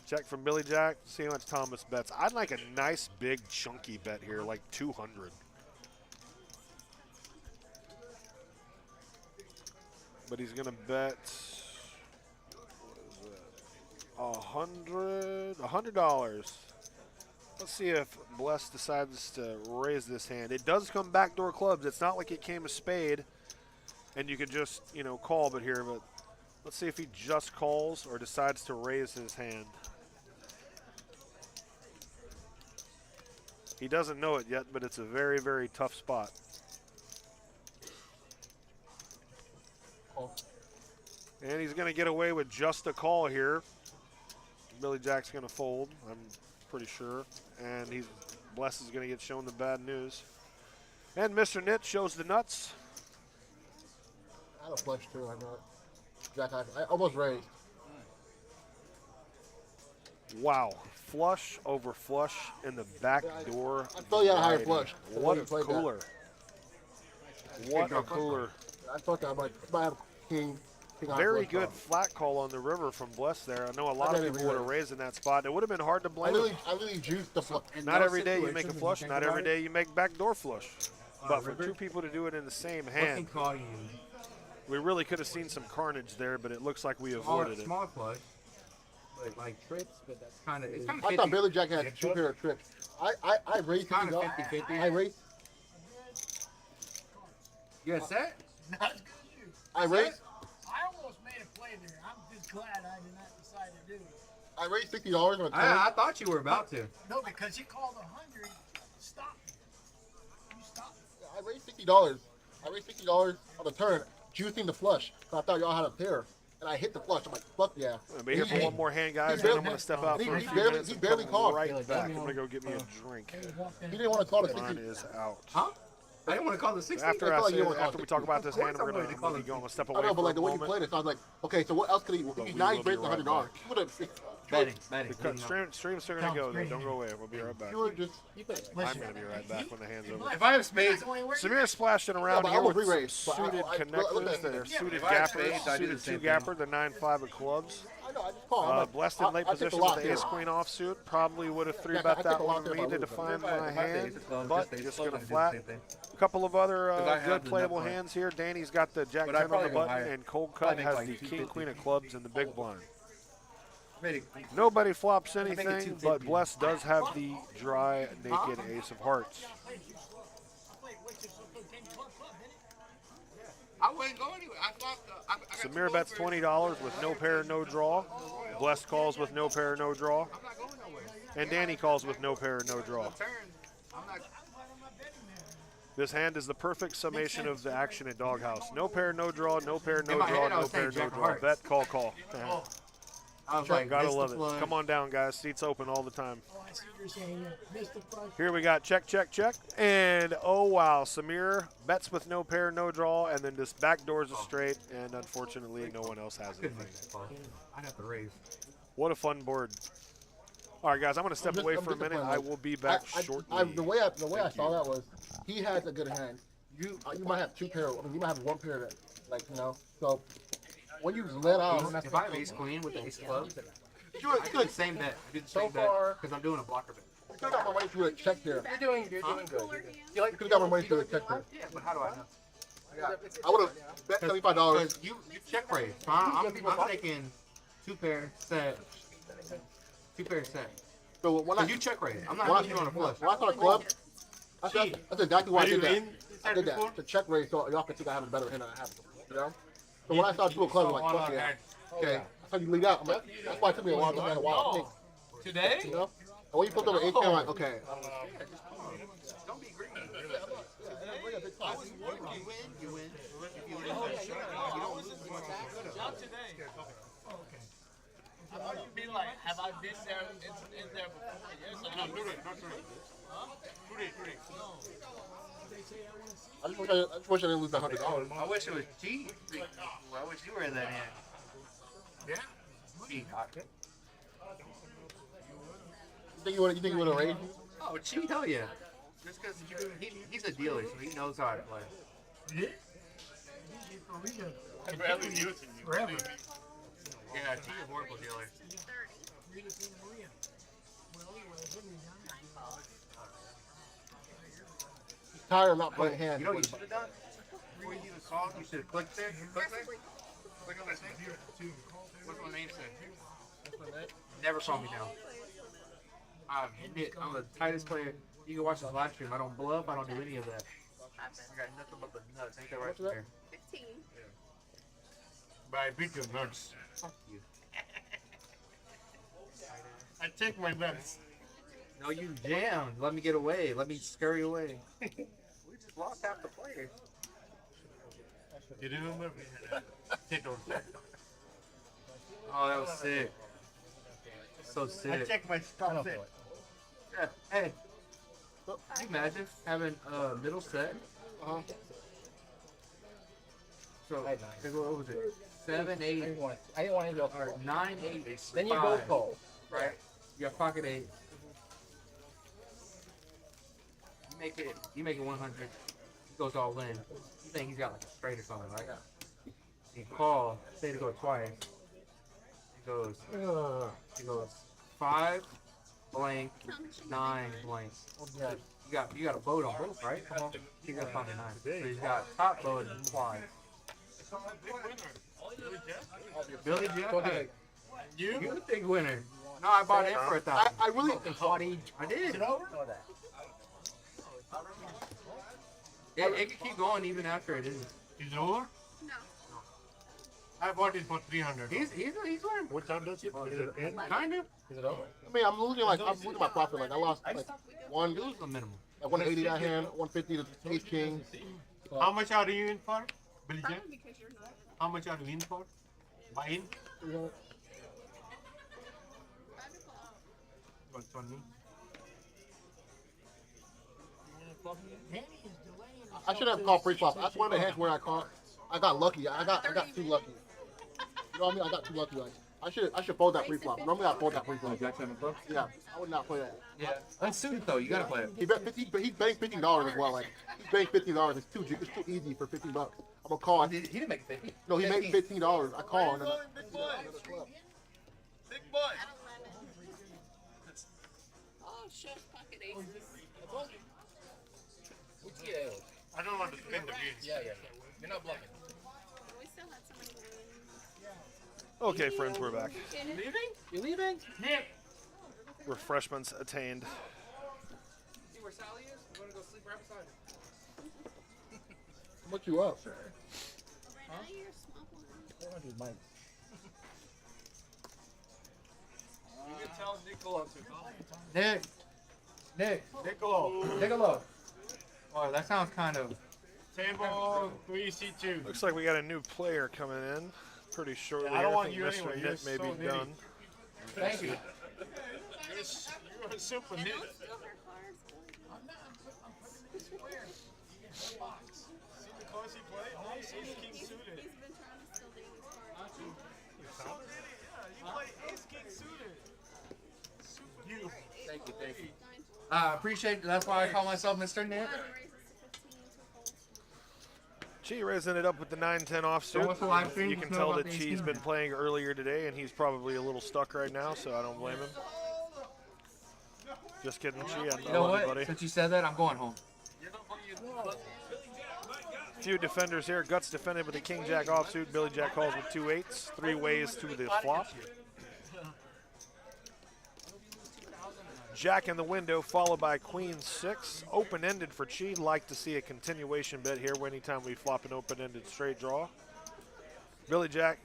Check from Billy Jack, see how much Thomas bets. I'd like a nice big chunky bet here, like 200. But he's gonna bet $100. Let's see if Bless decides to raise this hand. It does come backdoor clubs. It's not like it came a spade and you could just, call it here, but let's see if he just calls or decides to raise his hand. He doesn't know it yet, but it's a very, very tough spot. And he's going to get away with just a call here. Billy Jack's going to fold, I'm pretty sure. And Bless is going to get shown the bad news. And Mr. Nit shows the nuts. I had a flush too, I know it. Jack, I almost raised. Wow. Flush over flush in the back door. I thought you had a higher flush. What a cooler. What a cooler. I thought that I might have king. Very good flat call on the river from Bless there. I know a lot of people would have raised in that spot. It would have been hard to blame him. I really juiced the flush. Not every day you make a flush. Not every day you make backdoor flush. But for 2 people to do it in the same hand, we really could have seen some carnage there, but it looks like we avoided it. Small flush. Like trips, but that's kind of. I thought Billy Jack had 2 pair of trips. I raised $50. I raised. You got set? I raised. I almost made a play there. I'm just glad I did not decide to do it. I raised $60 on a turn. I thought you were about to. No, because you called 100. Stop. You stopped. I raised $60. I raised $60 on the turn, juicing the flush. So I thought y'all had a pair. And I hit the flush. I'm like, fuck yeah. I'll be here for one more hand, guys. Then I'm going to step out for a few minutes. He barely called. Right back. I'm going to go get me a drink. He didn't want to call the 60. Mine is out. Huh? I didn't want to call the 60. After we talk about this hand, we're going to go step away. I know, but for like the a way you moment. played it, so I was like, okay, so what else could he? Now he's raised $100. He would have. Betting. Streams are going to go, though. Don't go away. We'll be right back. You were just. I'm going to be right back when the hand's over. If I have spades, Samir's splashing around here with suited connectors. They're suited gappers, suited 2-gapper, the 9-5 of clubs. I know, I just called. Blessed in late position with the ace-queen offsuit. Probably would have 3-bet that one to me to define my hand, but just going to flat. A couple of other good playable hands here. Danny's got the Jack-10 on the button, and Cold Cut has the King-Queen of clubs in the big blind. Nobody flops anything, but Bless does have the dry, naked ace of hearts. I wouldn't go anywhere. I thought I got Samir bets $20 with no pair, no draw. Blessed calls with no pair, no draw. I'm not going nowhere. And Danny calls with no pair, no draw. Turn. I'm not. This hand is the perfect summation of the action at Doghouse. No pair, no draw, no pair, no In my draw, head, I no was pair, saying no Jack of draw. Hearts. Bet, call. I was like, Gotta missed love the it. flush. Come on down, guys. Seats open all the time. Oh, I see what you're saying. Missed the front. Here we got check. And, oh, wow, Samir bets with no pair, no draw, and then just backdoors a straight, and unfortunately, no one else has anything. I'd have to raise. What a fun board. All right, guys, I'm going to step away for a minute. I will be back shortly. The way I saw that was he has a good hand. You might have two pair. I mean, you might have one pair that, like, you know. So when you let out, If I have ace queen with the ace clubs, you I do the same bet. I do the same bet because I'm doing a blocker bet. you could have got more money through a check there. You're doing good. You could have got more money through a check there. Yeah, but how do I know? I would have bet $75. Because you check raise. So I'm taking two pair set. Two pair set. So when you check raise. I'm not doing a flush. When I saw a club, that's exactly why I did that. I did that to check raise so y'all can think I have a better hand than I have. You know. So when I saw two clubs, I'm like, fuck yeah. Okay. That's how you lead out. I'm like, that's why it took me a while to get a while to think. Today? You know. And when you put over 8, I'm like, okay. Don't be greedy. You win. Be like, have I been there in there before? Yes, I know. Huh? Today. I just wish I didn't lose that $100. I wish it was cheap. I wish you were in that hand. Yeah. Cheap. You think you would have raised? Oh, cheap? Hell yeah. Just because he's a dealer, so he knows how to play. Yeah. I'm barely using you. Forever. Yeah, he's a horrible dealer. Tired of not playing hands. You know what you should have done? Before you do the song, you should have clicked there. Click there. Click on that thing. What's my name say? Never saw me down. I'm the tightest player. You can watch this live stream. I don't bluff. I don't do any of that. I got nothing but the nuts. Ain't that right there? 15. But I beat your nuts. Fuck you. I take my nuts. No, you jammed. Let me get away. Let me scurry away. We just lost half the players. You remember? Take those. Oh, that was sick. So sick. I check my stop set. Yeah. Hey. Can you imagine having a middle set? So, what was it? 7, 8. I didn't want to go Or 9, 8. Then you both call. Right? You got pocket 8. You make it 100. He goes all in. You think he's got like a straight or something, right? You call, say to go twice. He goes 5 blank, 9 blank. You got a boat on both, right? Come on. He's got pocket 9. So he's got top boat and fly. Billy Jeff? You're the big winner. No, I bought in for 1,000. I really. I did. It can keep going even after it is. Is it over? No. I bought it for 300. He's winning. What time does it? Is it end? Kind of. Is it over? I mean, I'm losing my profit. Like I lost like one. Lose the minimum. Like 180 that hand, 150 to 8 king. How much are you in for, Billy Jeff? Probably because you're not. How much are you in for? Buy in? What's on me? I should have called pre-flop. That's one of the hands where I got lucky. I got too lucky. You know what I mean? I got too lucky. Like I should fold that pre-flop. Normally I fold that pre-flop. Jack 7 clubs? Yeah, I would not play that. Yeah. Unsuited though, you gotta play it. He bet 50, but he's betting $15 as well. Like he's betting $15. It's too easy for $15. I'm gonna call. He didn't make 50. No, he made $15. I call and then. Big boy. Oh, shush, pocket aces. I don't want to spend the beans. Yeah. You're not bluffing. We still had so many wins. Okay, friends, we're back. Leaving? You leaving? Nick! Refreshments attained. See where Sally is? I'm gonna go sleep right beside her. What you up? You can tell Niccolo to Niccolo. Oh, that sounds kind of. Table 3C2. Looks like we got a new player coming in. Pretty shortly. Yeah, I don't want think you Mr. anyway. Nit may You're so be done. Thank you. You're a super nit. See the cards he played? Ace King suited. He's been trying to steal Danny's cards. Yeah, you play Ace King suited. Super you. Thank you. Appreciate it. That's why I call myself Mr. Nit. Chi raising it up with the 9-10 offsuit. You can tell that Chi's been playing earlier today, and he's probably a little stuck right now, so I don't blame him. Just kidding, Chi. You know what? Buddy. Since you said that, I'm going home. Few defenders here. Guts defended with the King Jack offsuit. Billy Jack calls with 2 8s. 3 ways to the flop. Jack in the window, followed by Queen 6. Open-ended for Chi. Like to see a continuation bet here anytime we flop an open-ended straight draw. Billy Jack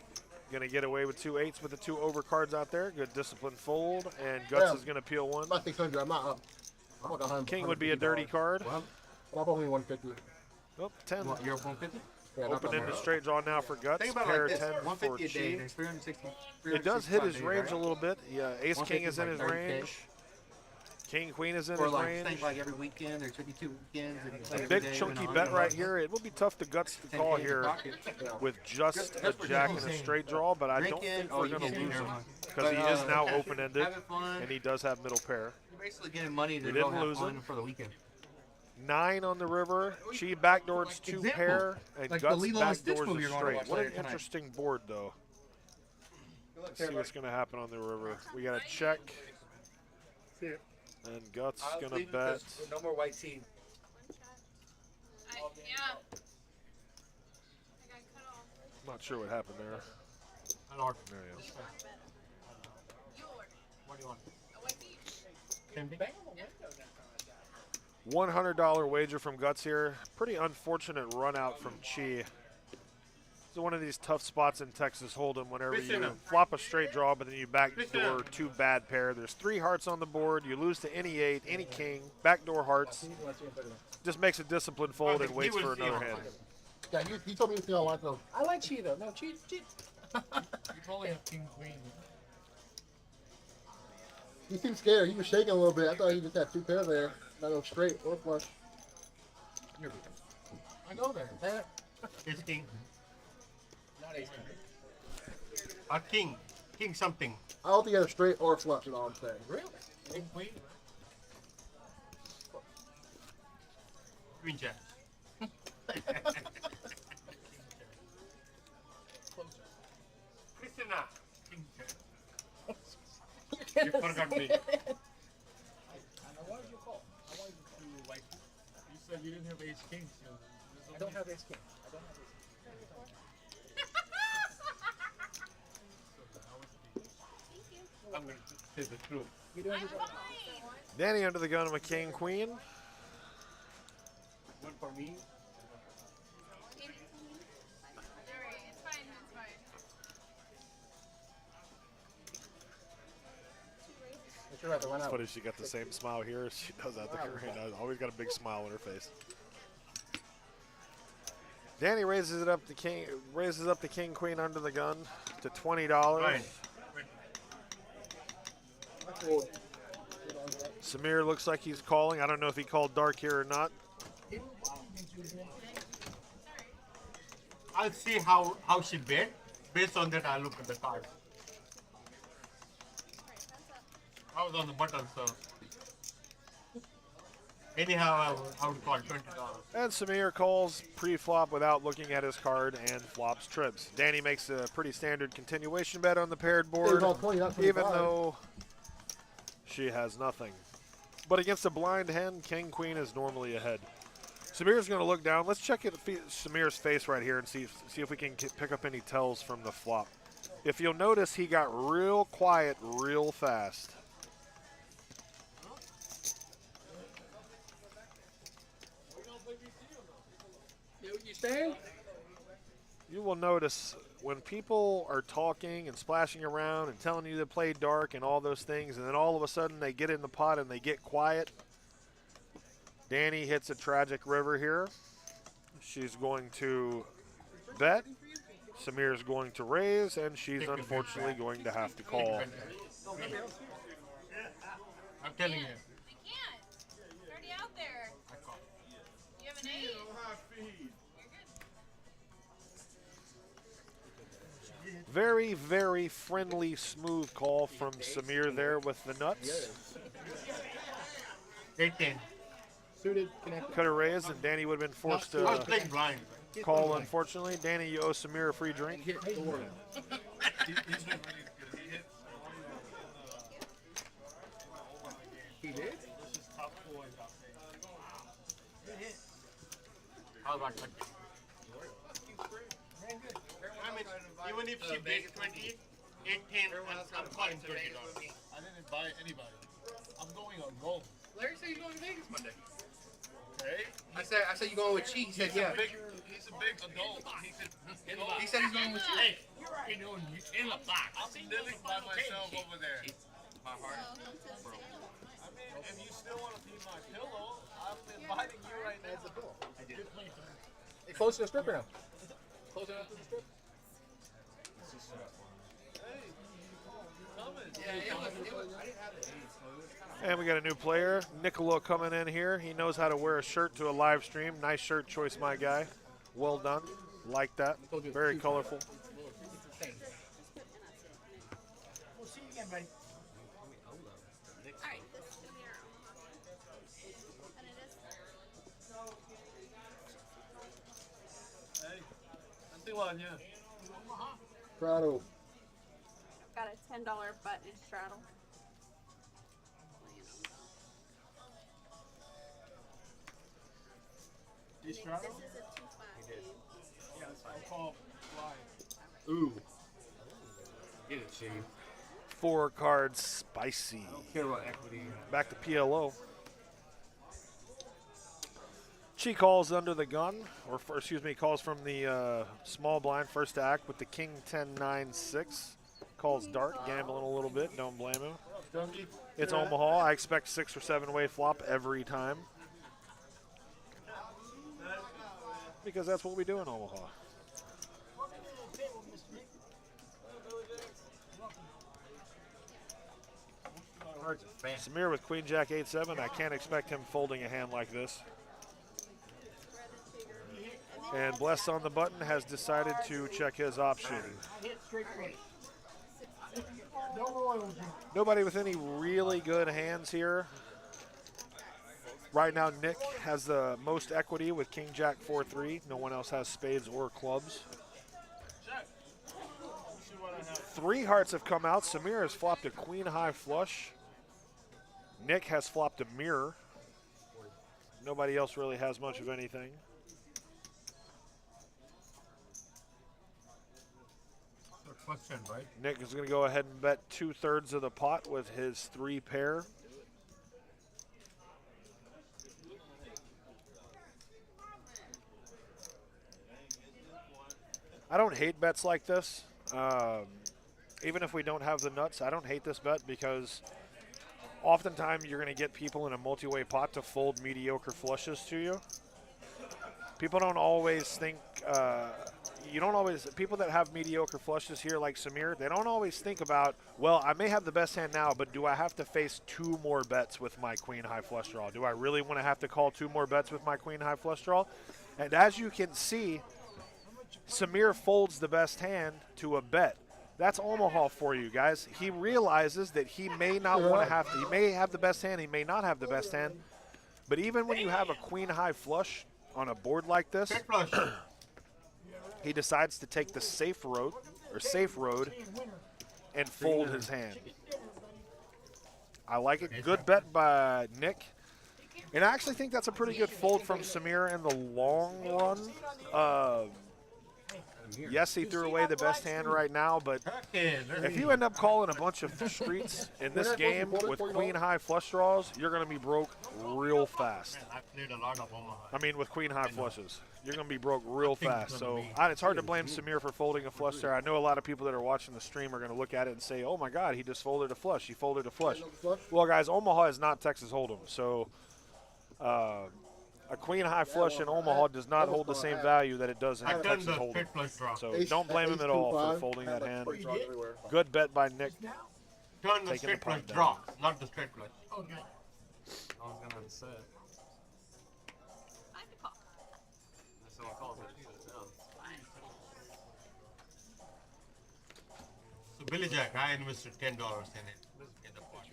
going to get away with 2 8s with the 2 overcards out there. Good disciplined fold, and Guts is going to peel 1. About 600. I'm not up. I'm like 100, King would be a dirty card. Well, I'm only 150. Oh, 10. What, you're 150? Yeah, Open-ended straight draw now for Guts. Think about Pair it like this. 10 for 150 a day. Chi. There's 360. It does hit his days, range right? a little bit. Yeah, Ace King is in his 30K. range. King Queen is in Or his like, range. think like every weekend, there's 52 weekends. And you play A every big day, chunky and bet on. right here. It will be tough to Guts to call 10K in here pocket. with just a That's what jack he's and a saying. straight draw, but I don't Drinking, think we're you going to can't lose do him that. because he But, is now having open-ended, fun. and he does have middle pair. You're basically getting money to We go didn't have lose fun him. for the weekend. 9 on the river. Chi backdoors 2 example. pair, and Like the Guts Lilo and Stitch backdoors movie a you're going to straight. watch What an later tonight. interesting board, though. Let's see what's going to happen on the river. We got a check, and Guts is going to bet. No more white tea. Yeah. I got cut off. Not sure what happened there. Hello. There he is. What do you want? $100 wager from Guts here. Pretty unfortunate run out from Chi. It's one of these tough spots in Texas Hold'em whenever you flop a straight draw, but then you backdoor 2 bad pair. There's 3 hearts on the board. You lose to any 8, any king, backdoor hearts. Just makes a disciplined fold and waits for another hand. Yeah, he told me to see online, so. I like Chi though. No, Chi. You probably have King Queen. He seemed scared. He was shaking a little bit. I thought he just had 2 pairs there. Not no straight or flush. I go there. It's king. Not ace king. A king. King something. I don't think he had a straight or a flush, is all I'm saying. Really? King Queen? Queen Jack. Christina. King Jack. You forgot me. What did you call? I wanted to like. You said you didn't have ace king, so. I don't have ace king. I don't have ace king. I'm gonna say the truth. You doing this? Danny under the gun of a king queen. One for me. It's fine. It's fine. It's funny she got the same smile here as she does out there. Always got a big smile on her face. Danny raises it up the king, queen under the gun to $20. Right. Samir looks like he's calling. I don't know if he called dark here or not. I'll see how she bet. Based on that, I'll look at the cards. I was on the button, so. Anyhow, I would call $20. And Samir calls pre-flop without looking at his card and flops trips. Danny makes a pretty standard continuation bet on the paired board, even though she has nothing. But against a blind hand, king queen is normally ahead. Samir's going to look down. Let's check Samir's face right here and see if we can pick up any tells from the flop. If you'll notice, he got real quiet real fast. You saying? you will notice when people are talking and splashing around and telling you to play dark and all those things, and then all of a sudden they get in the pot and they get quiet. Danny hits a tragic river here. She's going to bet. Samir's going to raise, and she's unfortunately going to have to call. I'm telling you. They can't. It's already out there. You have an 8. Very, very friendly, smooth call from Samir there with the nuts. 18. Suited, connected. Could have raised, and Danny would have been forced I was to playing blind. call, unfortunately. Danny, you owe Samir a free drink. He did? How about that? I mean, even if she makes 20, 18, I'm calling $30. I didn't buy anybody. I'm going alone. Larry said he's going to Vegas Monday. Okay? I said you're going with Chi. He said yeah. He's a big adult. He said he's going with Chi. Hey, in the box. I'm living by myself over there. My heart. I mean, if you still want to be my pillow, I'm inviting you right now. That's a bill. I did. Hey, close to the strip or no? Close enough to the strip? And we got a new player, Niccolo, coming in here. He knows how to wear a shirt to a live stream. Nice shirt choice, my guy. Well done. Like that. Very colorful. We'll see you again, buddy. Alright, this is gonna be our own. And it is. Hey, Antiwan, yeah. Prado. Got a $10 button straddle. You straddle? This is a 2-5 game. Yeah, I'll call fly. Ooh. Get it, Chief. 4 cards, spicy. I don't care about equity. Back to PLO. She calls under the gun, or excuse me, calls from the small blind, first to act with the King 10-9-6. Calls dark, gambling a little bit, don't blame him. It's Omaha. I expect 6 or 7 way flop every time. Because that's what we do in Omaha. Samir with Queen Jack 8-7. I can't expect him folding a hand like this. And Bless on the button has decided to check his option. Nobody with any really good hands here. Right now, Nick has the most equity with King Jack 4-3. No one else has spades or clubs. 3 hearts have come out. Samir has flopped a queen high flush. Nick has flopped a mirror. Nobody else really has much of anything. Question, right? Nick is going to go ahead and bet 2/3 of the pot with his 3 pair. I don't hate bets like this. Even if we don't have the nuts, I don't hate this bet because oftentimes you're going to get people in a multi-way pot to fold mediocre flushes to you. People don't always think, people that have mediocre flushes here like Samir, they don't always think about, well, I may have the best hand now, but do I have to face 2 more bets with my queen high flush draw? Do I really want to have to call 2 more bets with my queen high flush draw? And as you can see, Samir folds the best hand to a bet. That's Omaha for you guys. He realizes that he may not want to have to. He may have the best hand. He may not have the best hand. But even when you have a queen high flush on a board like this, he decides to take the safe road and fold his hand. I like it. Good bet by Nick. And I actually think that's a pretty good fold from Samir in the long run. Yes, he threw away the best hand right now, but if you end up calling a bunch of streets in this game with queen high flush draws, you're going to be broke real fast. I mean, with queen high flushes, you're going to be broke real fast. So it's hard to blame Samir for folding a flush there. I know a lot of people that are watching the stream are going to look at it and say, oh my God, he just folded a flush. He folded a flush. Well, guys, Omaha is not Texas Hold'em. So a queen high flush in Omaha does not hold the same value that it does in Texas Hold'em. So don't blame him at all for folding that hand. Good bet by Nick. Turn the straight flush draw, not the straight flush. Okay. I was gonna say it. That's what I call it. So Billy Jack, I invested $10 in it in the pot.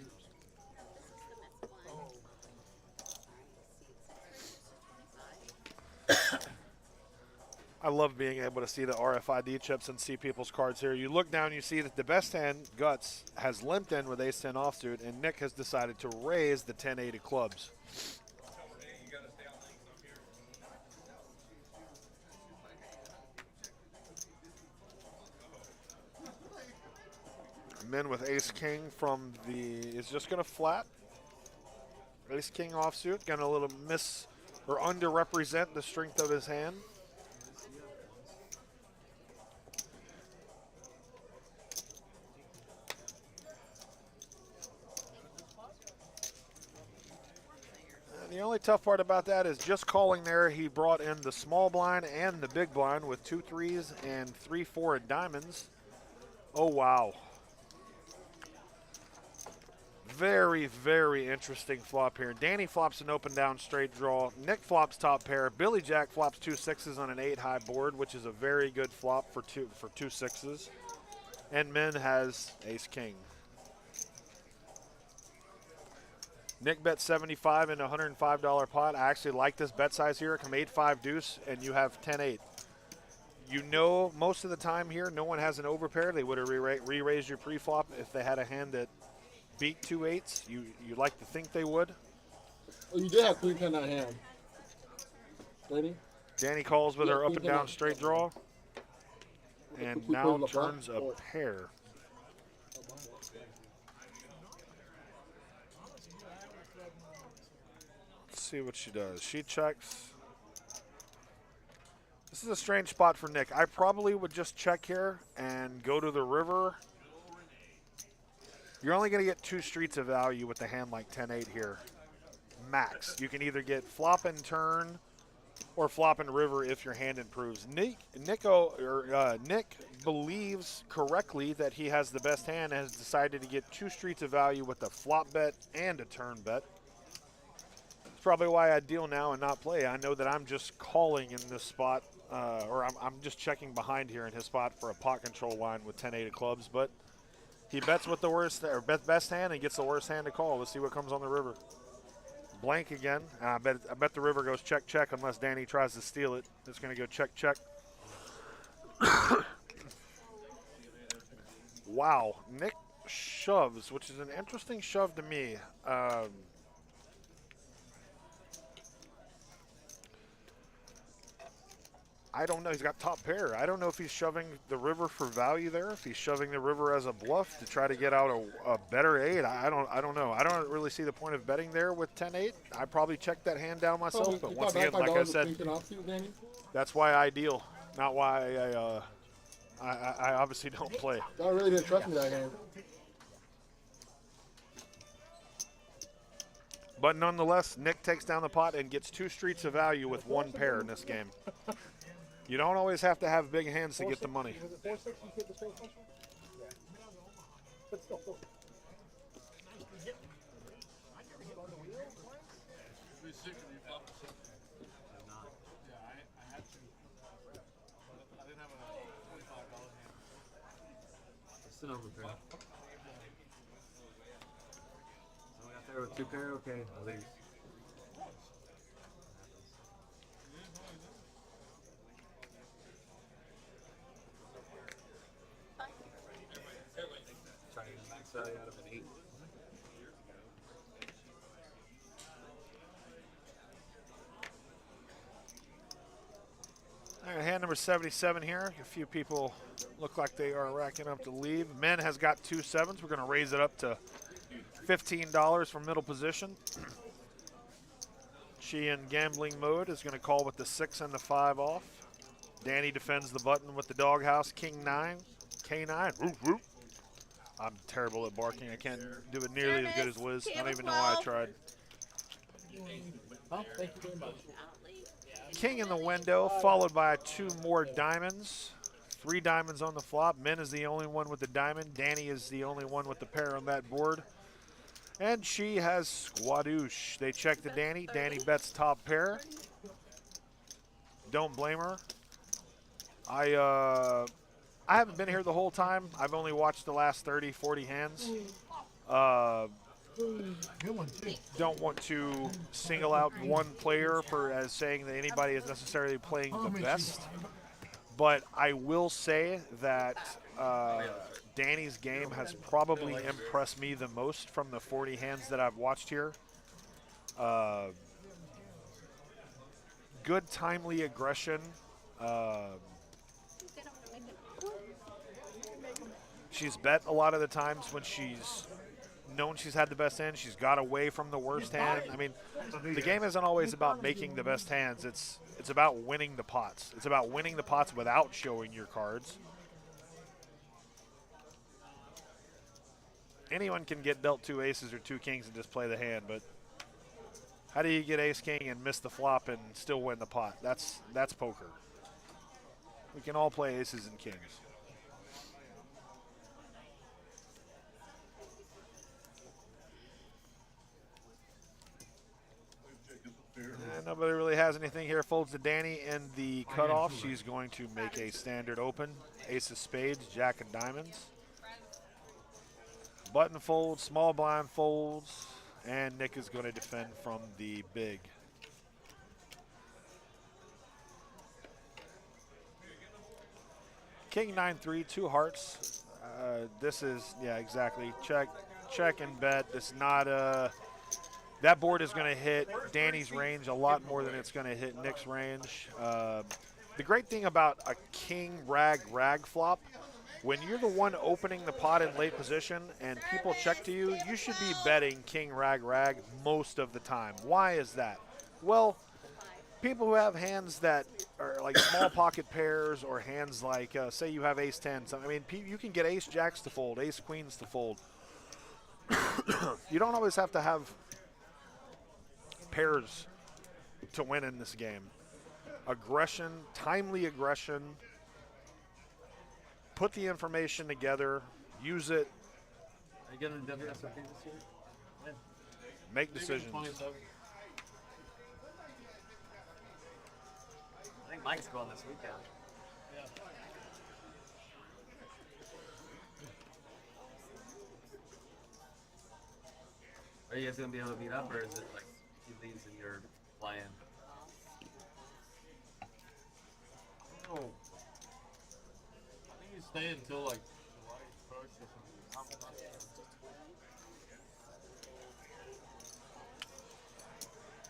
I love being able to see the RFID chips and see people's cards here. You look down, you see that the best hand, Guts, has limped in with ace-10 offsuit, and Nick has decided to raise the 10-8 of clubs. Min with ace-king from the, is just going to flat. Ace-king offsuit, going to a little miss or underrepresent the strength of his hand. The only tough part about that is just calling there. He brought in the small blind and the big blind with 2 3s and 3 4 at diamonds. Oh, wow. Very, very interesting flop here. Danny flops an open down straight draw. Nick flops top pair. Billy Jack flops 2 6s on an 8 high board, which is a very good flop for two 6s. And Min has ace king. Nick bet 75 in a $105 pot. I actually like this bet size here. Come 8-5 deuce, and you have 10-8. You know, most of the time here, no one has an overpair. They would have re-raised your pre-flop if they had a hand that beat 2 8s. You like to think they would. Well, you did have queen 10 in that hand. Danny? Danny calls with her up and down straight draw, and now turns a pair. See what she does. She checks. This is a strange spot for Nick. I probably would just check here and go to the river. You're only going to get 2 streets of value with the hand like 10-8 here. Max. You can either get flop and turn or flop and river if your hand improves. Nick believes correctly that he has the best hand and has decided to get 2 streets of value with a flop bet and a turn bet. Probably why I deal now and not play. I know that I'm just calling in this spot, or I'm just checking behind here in his spot for a pot control line with 10-8 of clubs, but he bets with the worst, or best hand and gets the worst hand to call. Let's see what comes on the river. Blank again. I bet the river goes check, check unless Danny tries to steal it. It's going to go check, check. Wow. Nick shoves, which is an interesting shove to me. I don't know. He's got top pair. I don't know if he's shoving the river for value there, if he's shoving the river as a bluff to try to get out a better 8. I don't know. I don't really see the point of betting there with 10-8. I probably check that hand down myself, but once again, like I said, that's why I deal, not why I obviously don't play. I really didn't trust me that hand. But nonetheless, Nick takes down the pot and gets 2 streets of value with 1 pair in this game. You don't always have to have big hands to get the money. Sit over pair. So we got there with 2 pair, okay, at least. Trying to max value out of an 8. All right, hand number 77 here. A few people look like they are racking up to leave. Men has got 2 sevens. We're going to raise it up to $15 for middle position. She in gambling mode is going to call with the 6 and the 5 off. Danny defends the button with the doghouse, King 9, K9. Woo, woo. I'm terrible at barking. I can't do it nearly as good as Wiz. I don't even know why I tried. Oh, thank you very much. King in the window, followed by 2 more diamonds. 3 diamonds on the flop. Men is the only one with the diamond. Danny is the only one with the pair on that board. And she has squadoosh. They check the Danny. Danny bets top pair. Don't blame her. I haven't been here the whole time. I've only watched the last 30, 40 hands. Don't want to single out one player for as saying that anybody is necessarily playing the best. But I will say that Danny's game has probably impressed me the most from the 40 hands that I've watched here. Good timely aggression. She's bet a lot of the times when she's known she's had the best hand. She's got away from the worst hand. I mean, the game isn't always about making the best hands. It's about winning the pots. It's about winning the pots without showing your cards. Anyone can get dealt 2 aces or 2 kings and just play the hand, but how do you get ace king and miss the flop and still win the pot? That's poker. We can all play aces and kings. And nobody really has anything here. Folds to Danny in the cutoff. She's going to make a standard open. Ace of spades, jack of diamonds. Button folds, small blind folds, and Nick is going to defend from the big. King 9-3, 2 hearts. This is, yeah, exactly. Check and bet. This is not a... That board is going to hit Danny's range a lot more than it's going to hit Nick's range. The great thing about a king rag flop, when you're the one opening the pot in late position and people check to you, you should be betting king rag most of the time. Why is that? Well, people who have hands that are like small pocket pairs or hands like, say you have ace 10. I mean, you can get ace jacks to fold, ace queens to fold. You don't always have to have pairs to win in this game. Aggression, timely aggression. Put the information together, use it. Are you getting WSOP this year? Yeah. Make decisions. I think Mike's going this weekend. Yeah. Are you guys going to be able to meet up, or is it like he leaves and you're flying? Oh. I think you stay until like July 1st or something.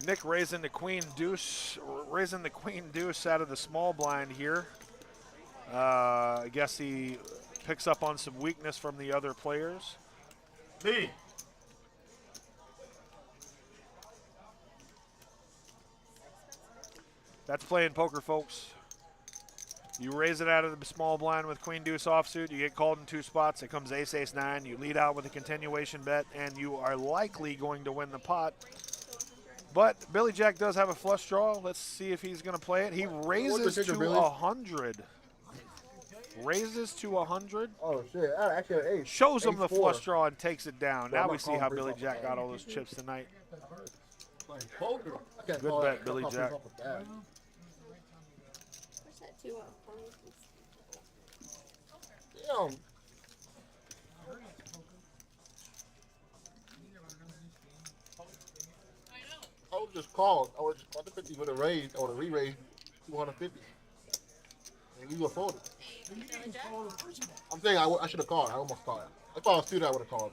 Nick raising the queen deuce out of the small blind here. I guess he picks up on some weakness from the other players. Me. That's playing poker, folks. You raise it out of the small blind with queen deuce offsuit. You get called in 2 spots. It comes ace, ace 9. You lead out with a continuation bet, and you are likely going to win the pot. But Billy Jack does have a flush draw. Let's see if he's going to play it. He raises to 100. Raises to 100. Oh, shit. Actually, an ace. Shows him the 4. flush draw and takes it down. Well, now we see how Billy Jack got all those chips tonight. Poker. Good bet, Billy Jack. Damn. I would just call. I would have 50 would have raised. I would have re-raised 250. And you afford it. I'm saying I should have called. I almost called. If I was student, I would have called.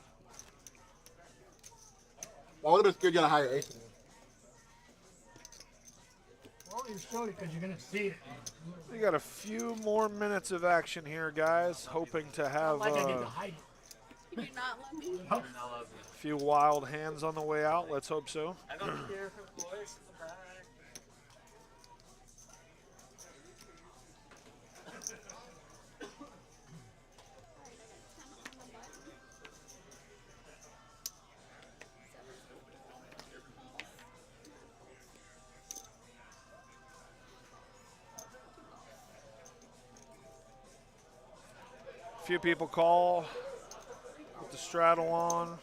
I would have been scared you had a higher ace than me. you slowly because you're going to see it. We got a few more minutes of action here, guys. Hoping to have Like I get to hide it. Can you not let me? a few wild hands on the way out. Let's hope so. I don't care for the voice in the back. A few people call with the straddle on.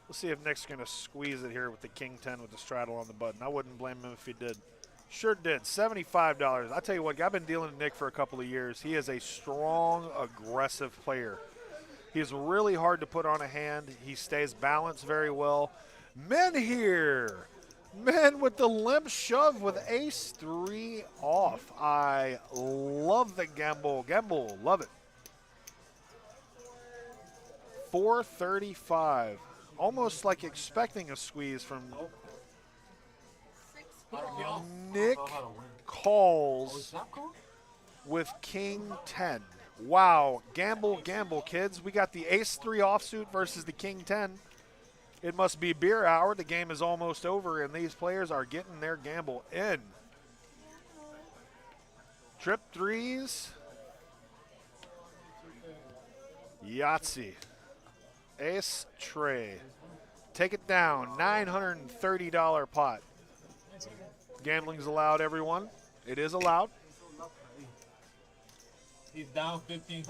We'll see if Nick's going to squeeze it here with the King 10 with the straddle on the button. I wouldn't blame him if he did. Sure did. $75. I tell you what, I've been dealing with Nick for a couple of years. He is a strong, aggressive player. He's really hard to put on a hand. He stays balanced very well. Men here. Men with the limp shove with ace 3 off. I love the gamble. Gamble, love it. 435. Almost like expecting a squeeze from Nick calls with King 10. Wow, gamble, gamble, kids. We got the ace 3 offsuit versus the King 10. It must be beer hour. The game is almost over, and these players are getting their gamble in. Trip threes. Yahtzee. Ace tray. Take it down. $930 pot. Gambling's allowed, everyone. It is allowed. He's down 15.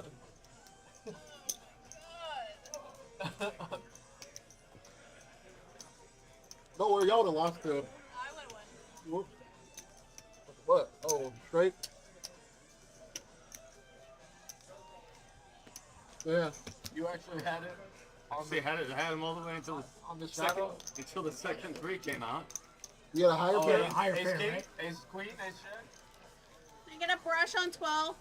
Don't worry, y'all would have lost to. I would win. What? Oh, straight? Yeah. You actually had it? They had him all the way until the second 3 came out. You had a higher pair? Higher Ace pair, king, right? ace queen, ace jack. I get a brush on 12.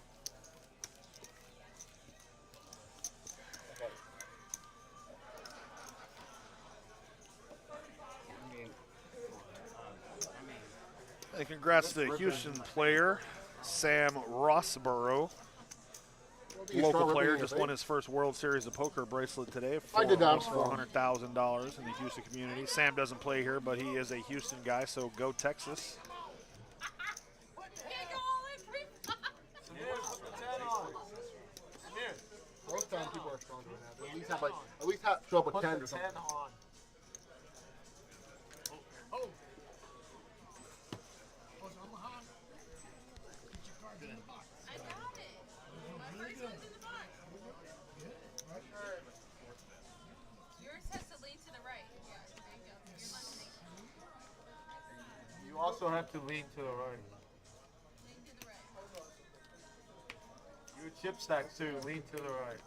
Hey, congrats to the Houston player, Sam Rossborough. Local player just won his first World Series of Poker bracelet today for almost $400,000 in the Houston community. Sam doesn't play here, but he is a Houston guy, so go Texas. Most times people are stronger than that. At least have show up with 10 or something. You also have to lean to the right. Your chip stack too, lean to the right.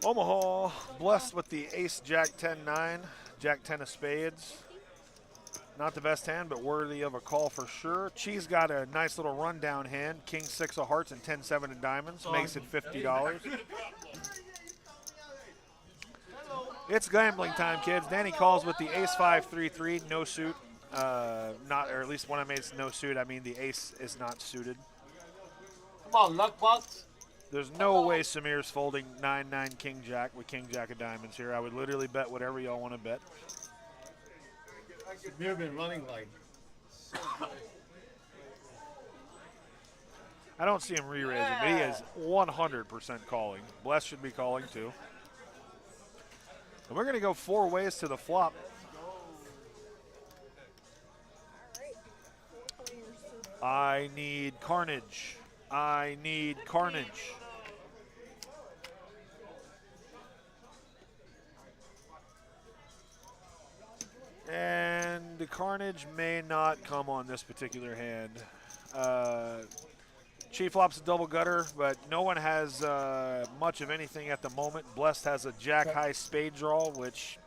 Omaha blessed with the ace jack 10-9, jack 10 of spades. Not the best hand, but worthy of a call for sure. Cheese got a nice little rundown hand. King 6 of hearts and 10-7 of diamonds. Makes it $50. It's gambling time, kids. Danny calls with the ace 5-3-3, no suit. Not, or at least when I made no suit, I mean the ace is not suited. Come on, luck box. There's no way Samir's folding 9-9 King Jack with King Jack of diamonds here. I would literally bet whatever y'all want to bet. Samir been running like. I don't see him re-raising, but he is 100% calling. Bless should be calling too. And we're going to go 4 ways to the flop. I need carnage. I need carnage. And the carnage may not come on this particular hand. Chief flops a double gutter, but no one has much of anything at the moment. Blessed has a jack high spade draw, which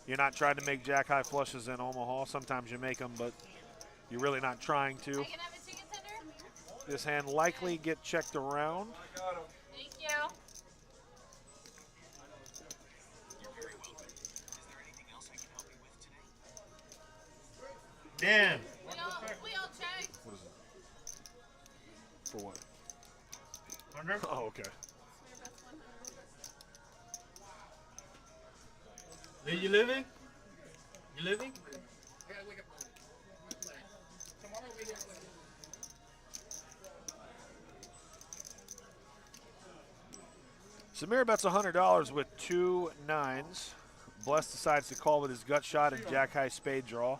you're not trying to make jack high flushes in Omaha. Sometimes you make them, but you're really not trying to. this hand likely get checked around. Thank you. Damn. We all checked. What is it? For what? 100? Oh, okay. Are you living? You living? Samir bets $100 with 2 9s. Bless decides to call with his gut shot and jack high spade draw.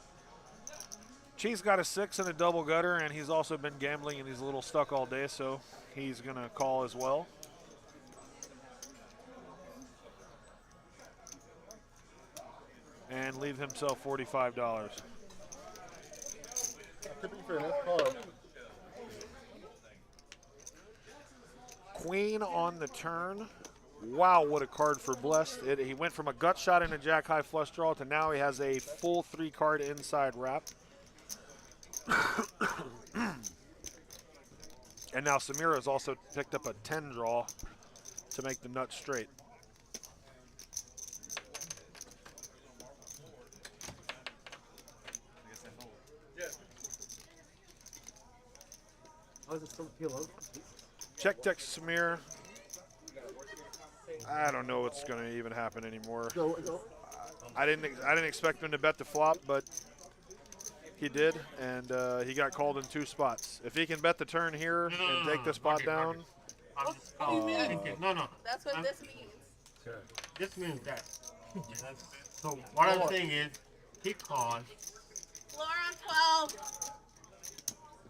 Cheese got a 6 and a double gutter, and he's also been gambling and he's a little stuck all day, so he's going to call as well. And leave himself $45. Queen on the turn. Wow, what a card for Blessed. He went from a gut shot and a jack high flush draw to now he has a full 3-card inside wrap. And now Samira has also picked up a 10 draw to make the nut straight. Oh, is it still PLO? Check text Samir. I don't know what's going to even happen anymore. I didn't expect him to bet the flop, but he did, and he got called in 2 spots. If he can bet the turn here and take the spot down. No. That's what this means. This means that. So what I'm saying is, he called. Floor on 12.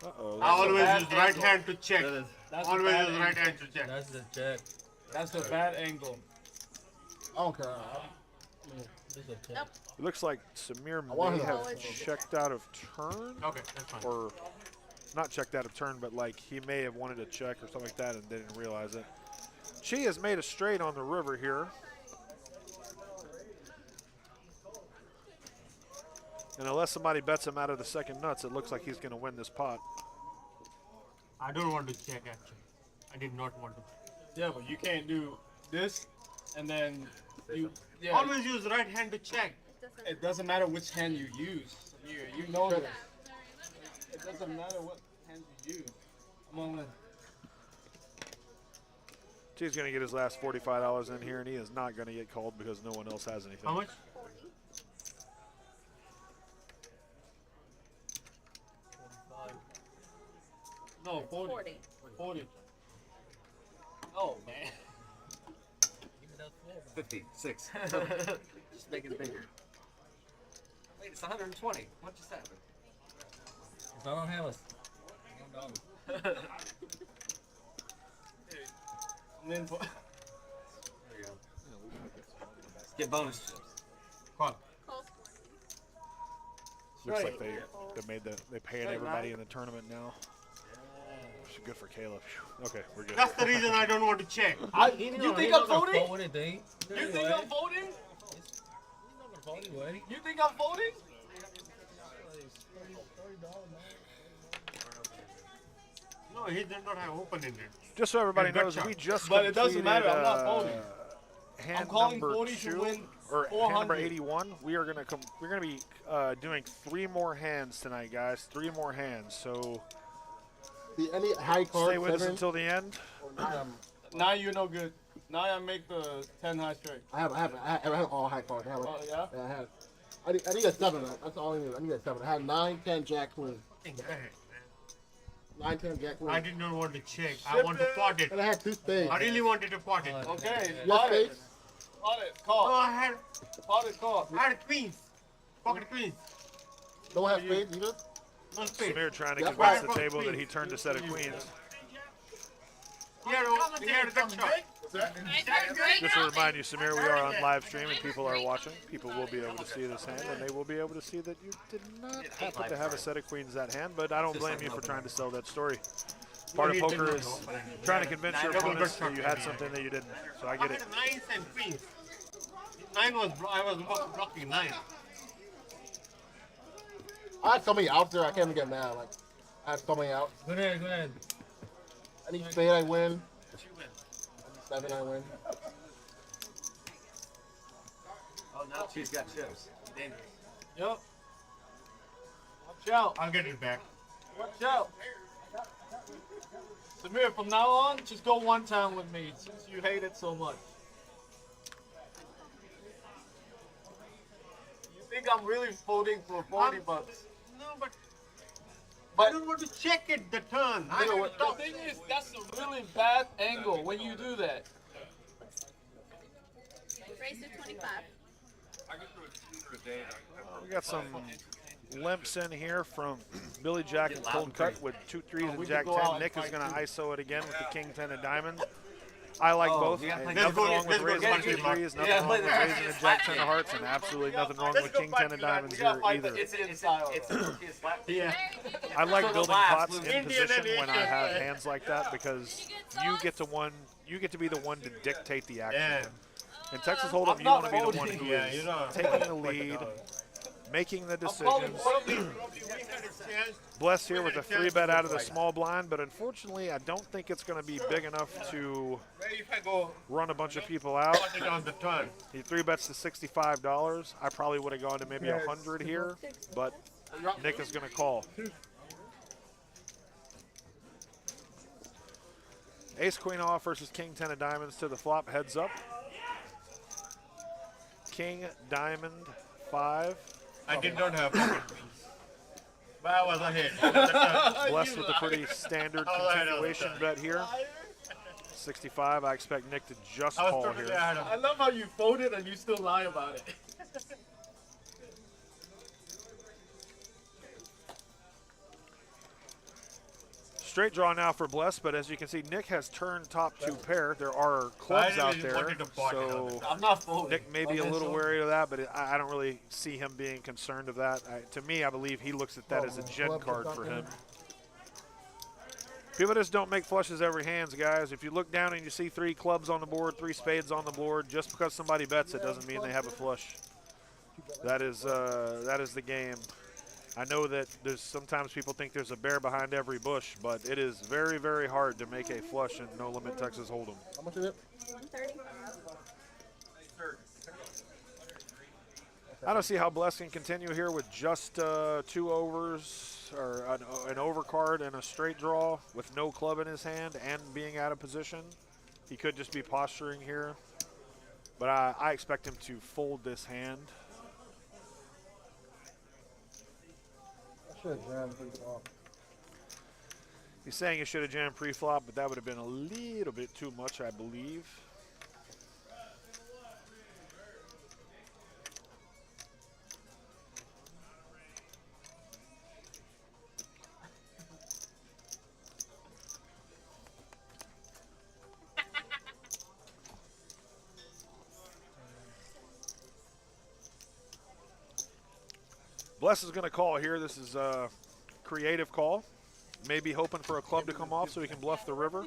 Uh-oh. I always use right hand to check. That's Always use right hand to check. That's the check. That's the bad angle. I don't care. Nope. It looks like Samir want may him. have checked out of turn. Okay, that's fine. Or not checked out of turn, but like he may have wanted to check or something like that and didn't realize it. She has made a straight on the river here. And unless somebody bets him out of the second nuts, it looks like he's going to win this pot. I don't want to check actually. I did not want to. Yeah, but you can't do this and then you. Yeah. Always use right hand to check. It doesn't matter which hand you use. You know this. It doesn't matter what hand you use. I'm only. He's going to get his last $45 in here, and he is not going to get called because no one else has anything. How much? No, 40. 40. Oh, man. 56. Just make it bigger. Wait, it's 120. What just happened? If I don't have a. And then for. There you go. Let's get bonus chips. Call. Looks like they paid everybody in the tournament now. Good for Caleb. Okay, we're good. That's the reason I don't want to check. You think I'm voting? You think I'm voting? You think I'm voting? No, he did not have open-ended. Just so everybody knows, we just But it doesn't matter. I'm not voting. Hand I'm calling number 40 2 to win or 400. hand number 81. We are gonna be doing 3 more hands tonight, guys. 3 more hands. So Any high card? stay with us until the end. Now you're no good. Now I make the 10 high straight. I have all high cards. Oh, yeah? I have. I need a 7. That's all I need. I need a 7. I had 9, 10, Jack, Queen. 9, 10, Jack, Queen. I did not want to check. I want to pot it. And I had 2 spades. I really wanted to pot it. Okay, Yes, pot it. spades. Pot it, call. No, I had Pot it, call. queens. Pocket queens. Don't have spades either? No spades. Samir trying to That's convince right. the table that he turned a set of queens. He had a duck shot. Just to remind you, Samir, we are on live stream and people are watching. People will be able to see this hand, and they will be able to see that you did not happen to have a set of queens that hand, but I don't blame you for trying to sell that story. Part of poker is trying to convince your opponents that you had something that you didn't, so I get it. I had 9s and queens. 9 was, I was blocking 9. I had so many out there, I can't even get mad. Like, I had so many out. Go ahead, go ahead. Any spade I win. Any 7 I win. Oh, now she's got chips. Dangerous. Yep. Watch out. I'm getting it back. Watch out. Samir, from now on, just go one time with me since you hate it so much. You think I'm really voting for 40 bucks? No, but I don't want to check it the turn. You know what, the thing is, that's a really bad angle when you do that. Raise to 25. We got some limps in here from Billy Jack and Cold Cut with 2 3s and Jack 10. Nick is going to ISO it again with the King 10 of diamonds. I like both. Nothing wrong with raising 2 3s, nothing wrong with raising a Jack 10 of hearts, and absolutely nothing wrong with King 10 of diamonds here either. Yeah. I like building pots in position when I have hands like that because you get to be the one to dictate the action. In Texas Hold'em, you want to be the one who is taking the lead, making the decisions. Blessed here with a 3-bet out of the small blind, but unfortunately, I don't think it's going to be big enough to run a bunch of people out. He 3-bets to $65. I probably would have gone to maybe 100 here, but Nick is going to call. Ace Queen off versus King 10 of diamonds to the flop, heads up. King Diamond 5. I did not have it. But I was ahead. Blessed with a pretty standard continuation bet here. 65. I expect Nick to just call here. I love how you folded and you still lie about it. Straight draw now for Bless, but as you can see, Nick has turned top 2 pair. There are clubs out there, so I'm not folding. Nick may be a little wary of that, but I don't really see him being concerned of that. To me, I believe he looks at that as a gen card for him. People just don't make flushes every hands, guys. If you look down and you see 3 clubs on the board, 3 spades on the board, just because somebody bets it doesn't mean they have a flush. That is the game. I know that sometimes people think there's a bear behind every bush, but it is very, very hard to make a flush in No Limit Texas Hold'em. How much is it? 130. I don't see how Bless can continue here with just 2 overs, or an overcard and a straight draw with no club in his hand and being out of position. He could just be posturing here, but I expect him to fold this hand. He's saying he should have jammed pre-flop, but that would have been a little bit too much, I believe. Bless is going to call here. This is a creative call. Maybe hoping for a club to come off so he can bluff the river.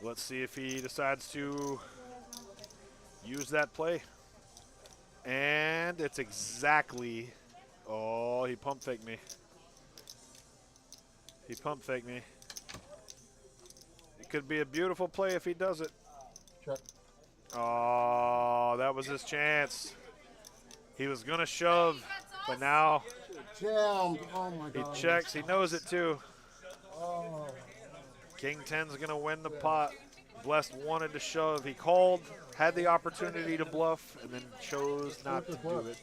Let's see if he decides to use that play. And it's exactly, oh, he pump faked me. He pump faked me. It could be a beautiful play if he does it. Check. Oh, that was his chance. He was going to shove, but now Jammed. Oh my God. he checks. He knows it too. Oh. King 10's going to win the pot. Blessed wanted to shove. He called, had the opportunity to bluff, and then chose not to do it.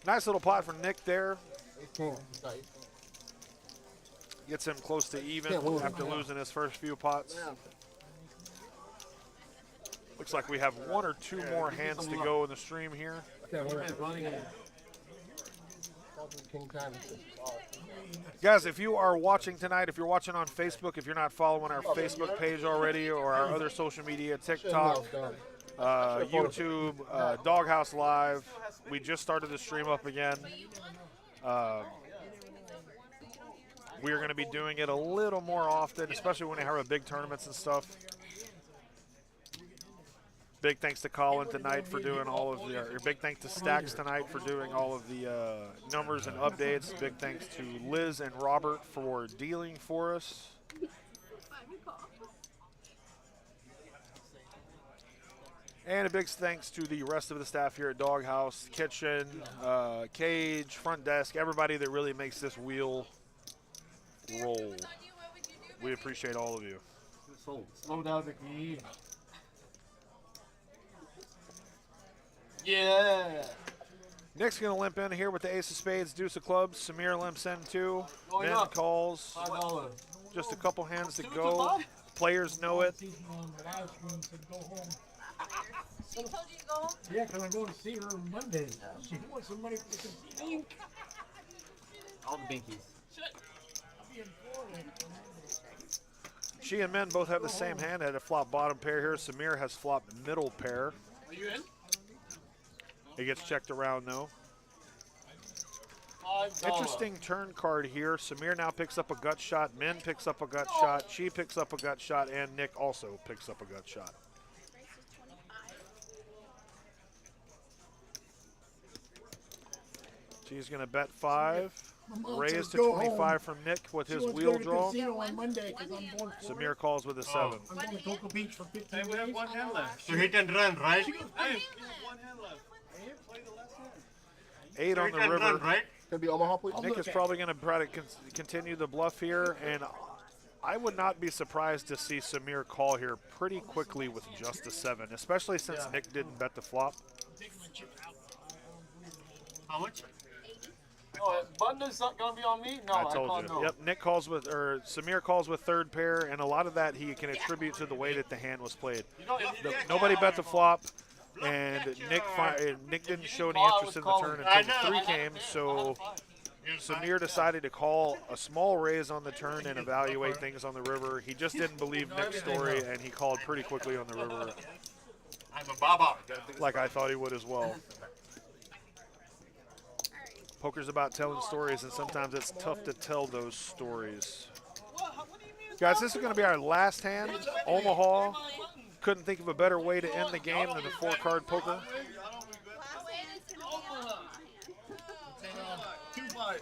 Nice little pot for Nick there. Gets him close to even after losing his first few pots. Looks like we have 1 or 2 more hands to go in the stream here. Guys, if you are watching tonight, if you're watching on Facebook, if you're not following our Facebook page already or our other social media, TikTok, YouTube, Doghouse Live, we just started the stream up again. We are going to be doing it a little more often, especially when we have our big tournaments and stuff. Big thanks to Colin tonight for doing all of the, or big thanks to Stacks tonight for doing all of the numbers and updates. Big thanks to Liz and Robert for dealing for us. And a big thanks to the rest of the staff here at Doghouse, kitchen, cage, front desk, everybody that really makes this wheel roll. We appreciate all of you. Slow down the key. Yeah. Nick's going to limp in here with the ace of spades, deuce of clubs. Samir limps in too. Going Ben up. calls. $5. Just a couple hands to go. Players know it. She told you to go home? Yeah, because I'm going to see her on Monday. She wants some money for some ink. All the binkies. I'll be in Florida. She and Men both have the same hand. Had a flop bottom pair here. Samir has flopped middle pair. Are you in? It gets checked around though. $5. Interesting turn card here. Samir now picks up a gut shot. Min picks up a gut shot. She picks up a gut shot. And Nick also picks up a gut shot. She's going to bet 5. Raise to 25 from Nick with his wheel draw. On Monday I'm going Samir calls with a 7. I'm going to Cocoa Beach for 15 Hey, we have days. one hand left. So hit and run, right? Hey, one hand left. Play the last hand. 8 on Hit the and run, river. right? Can be Omaha, please? Nick is probably going to try to continue the bluff here, and I would not be surprised to see Samir call here pretty quickly with just a 7, especially since Nick didn't bet the flop. How much? Oh, Bunda's not going to be on me? No, I told call you. no. Yep, Nick calls with, or Samir calls with third pair, and a lot of that he can attribute to the way that the hand was played. Nobody bet the flop, and Nick didn't show any interest in the turn until the 3 came, so Samir decided to call a small raise on the turn and evaluate things on the river. He just didn't believe Nick's story, and he called pretty quickly on the river, I'm a baba. like I thought he would as well. Poker's about telling stories, and sometimes it's tough to tell those stories. Guys, this is going to be our last hand. Omaha. Couldn't think of a better way to end the game than a 4-card poker.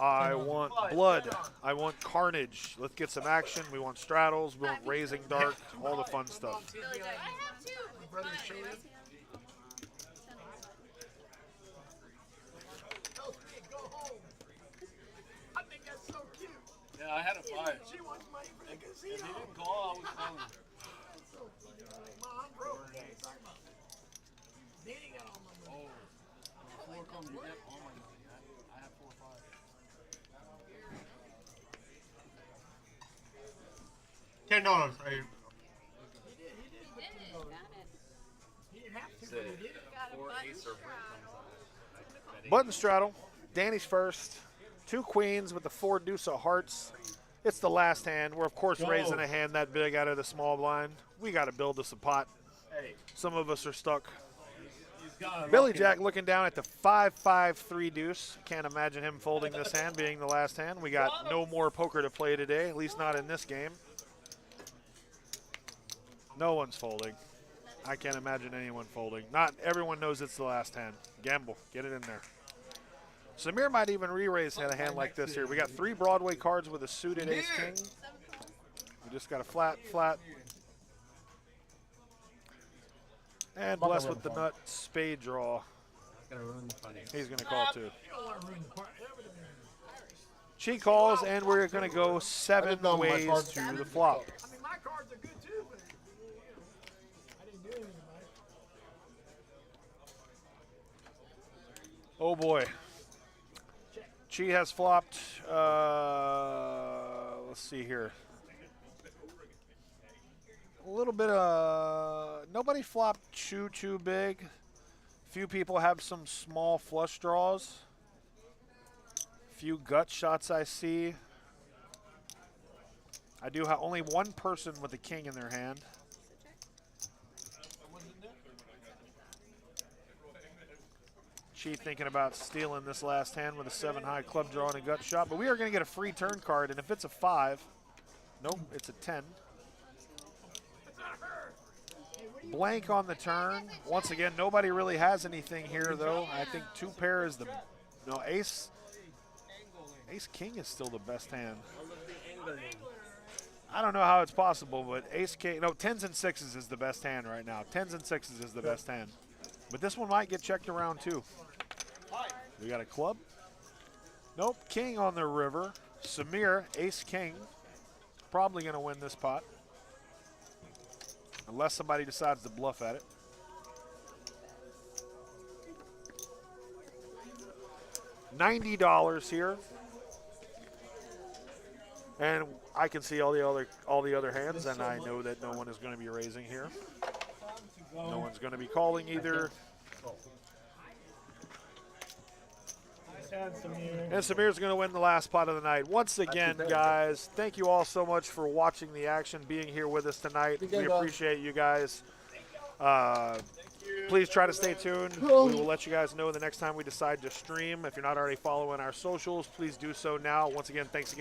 I want blood. I want carnage. Let's get some action. We want straddles. We want raising dark. All the fun stuff. Yeah, I had a 5. She wants money for the casino. If he didn't call, I was calling. Mom, I'm broke. Dating got all my money. Oh, 4 comes, you get all my money. I have 4 or 5. $10. He didn't have to, but he did. 4 ace or break. Button straddle. Danny's first. 2 queens with the 4 deuce of hearts. It's the last hand. We're, of course, raising a hand that big out of the small blind. We got to build us a pot. Some of us are stuck. Billy Jack looking down at the 5-5-3 deuce. Can't imagine him folding this hand being the last hand. We got no more poker to play today, at least not in this game. No one's folding. I can't imagine anyone folding. Not everyone knows it's the last hand. Gamble. Get it in there. Samir might even re-raise a hand like this here. We got 3 Broadway cards with a suited ace-king. We just got a flat. And blessed with the nut spade draw. He's going to call too. She calls, and we're going to go 7 ways to the flop. I mean, my cards are good too, but I didn't do anything about it. Oh boy. Chi has flopped, let's see here. A little bit of, nobody flopped too big. Few people have some small flush draws. Few gut shots I see. I do have only one person with a king in their hand. Chi thinking about stealing this last hand with a 7-high club draw and a gut shot, but we are going to get a free turn card, and if it's a 5, nope, it's a 10. Blank on the turn. Once again, nobody really has anything here, though. I think 2 pair is the no ace. Ace king is still the best hand. I don't know how it's possible, but ace king, no, 10s and 6s is the best hand right now. 10s and 6s is the best hand. But this one might get checked around too. We got a club. Nope, king on the river. Samir, ace king. Probably going to win this pot. Unless somebody decides to bluff at it. $90 here. And I can see all the other hands, and I know that no one is going to be raising here. No one's going to be calling either. And Samir's going to win the last pot of the night. Once again, guys, thank you all so much for watching the action, being here with us tonight. We appreciate you guys. Please try to stay tuned. We will let you guys know the next time we decide to stream. If you're not already following our socials, please do so now. Once again, thanks again.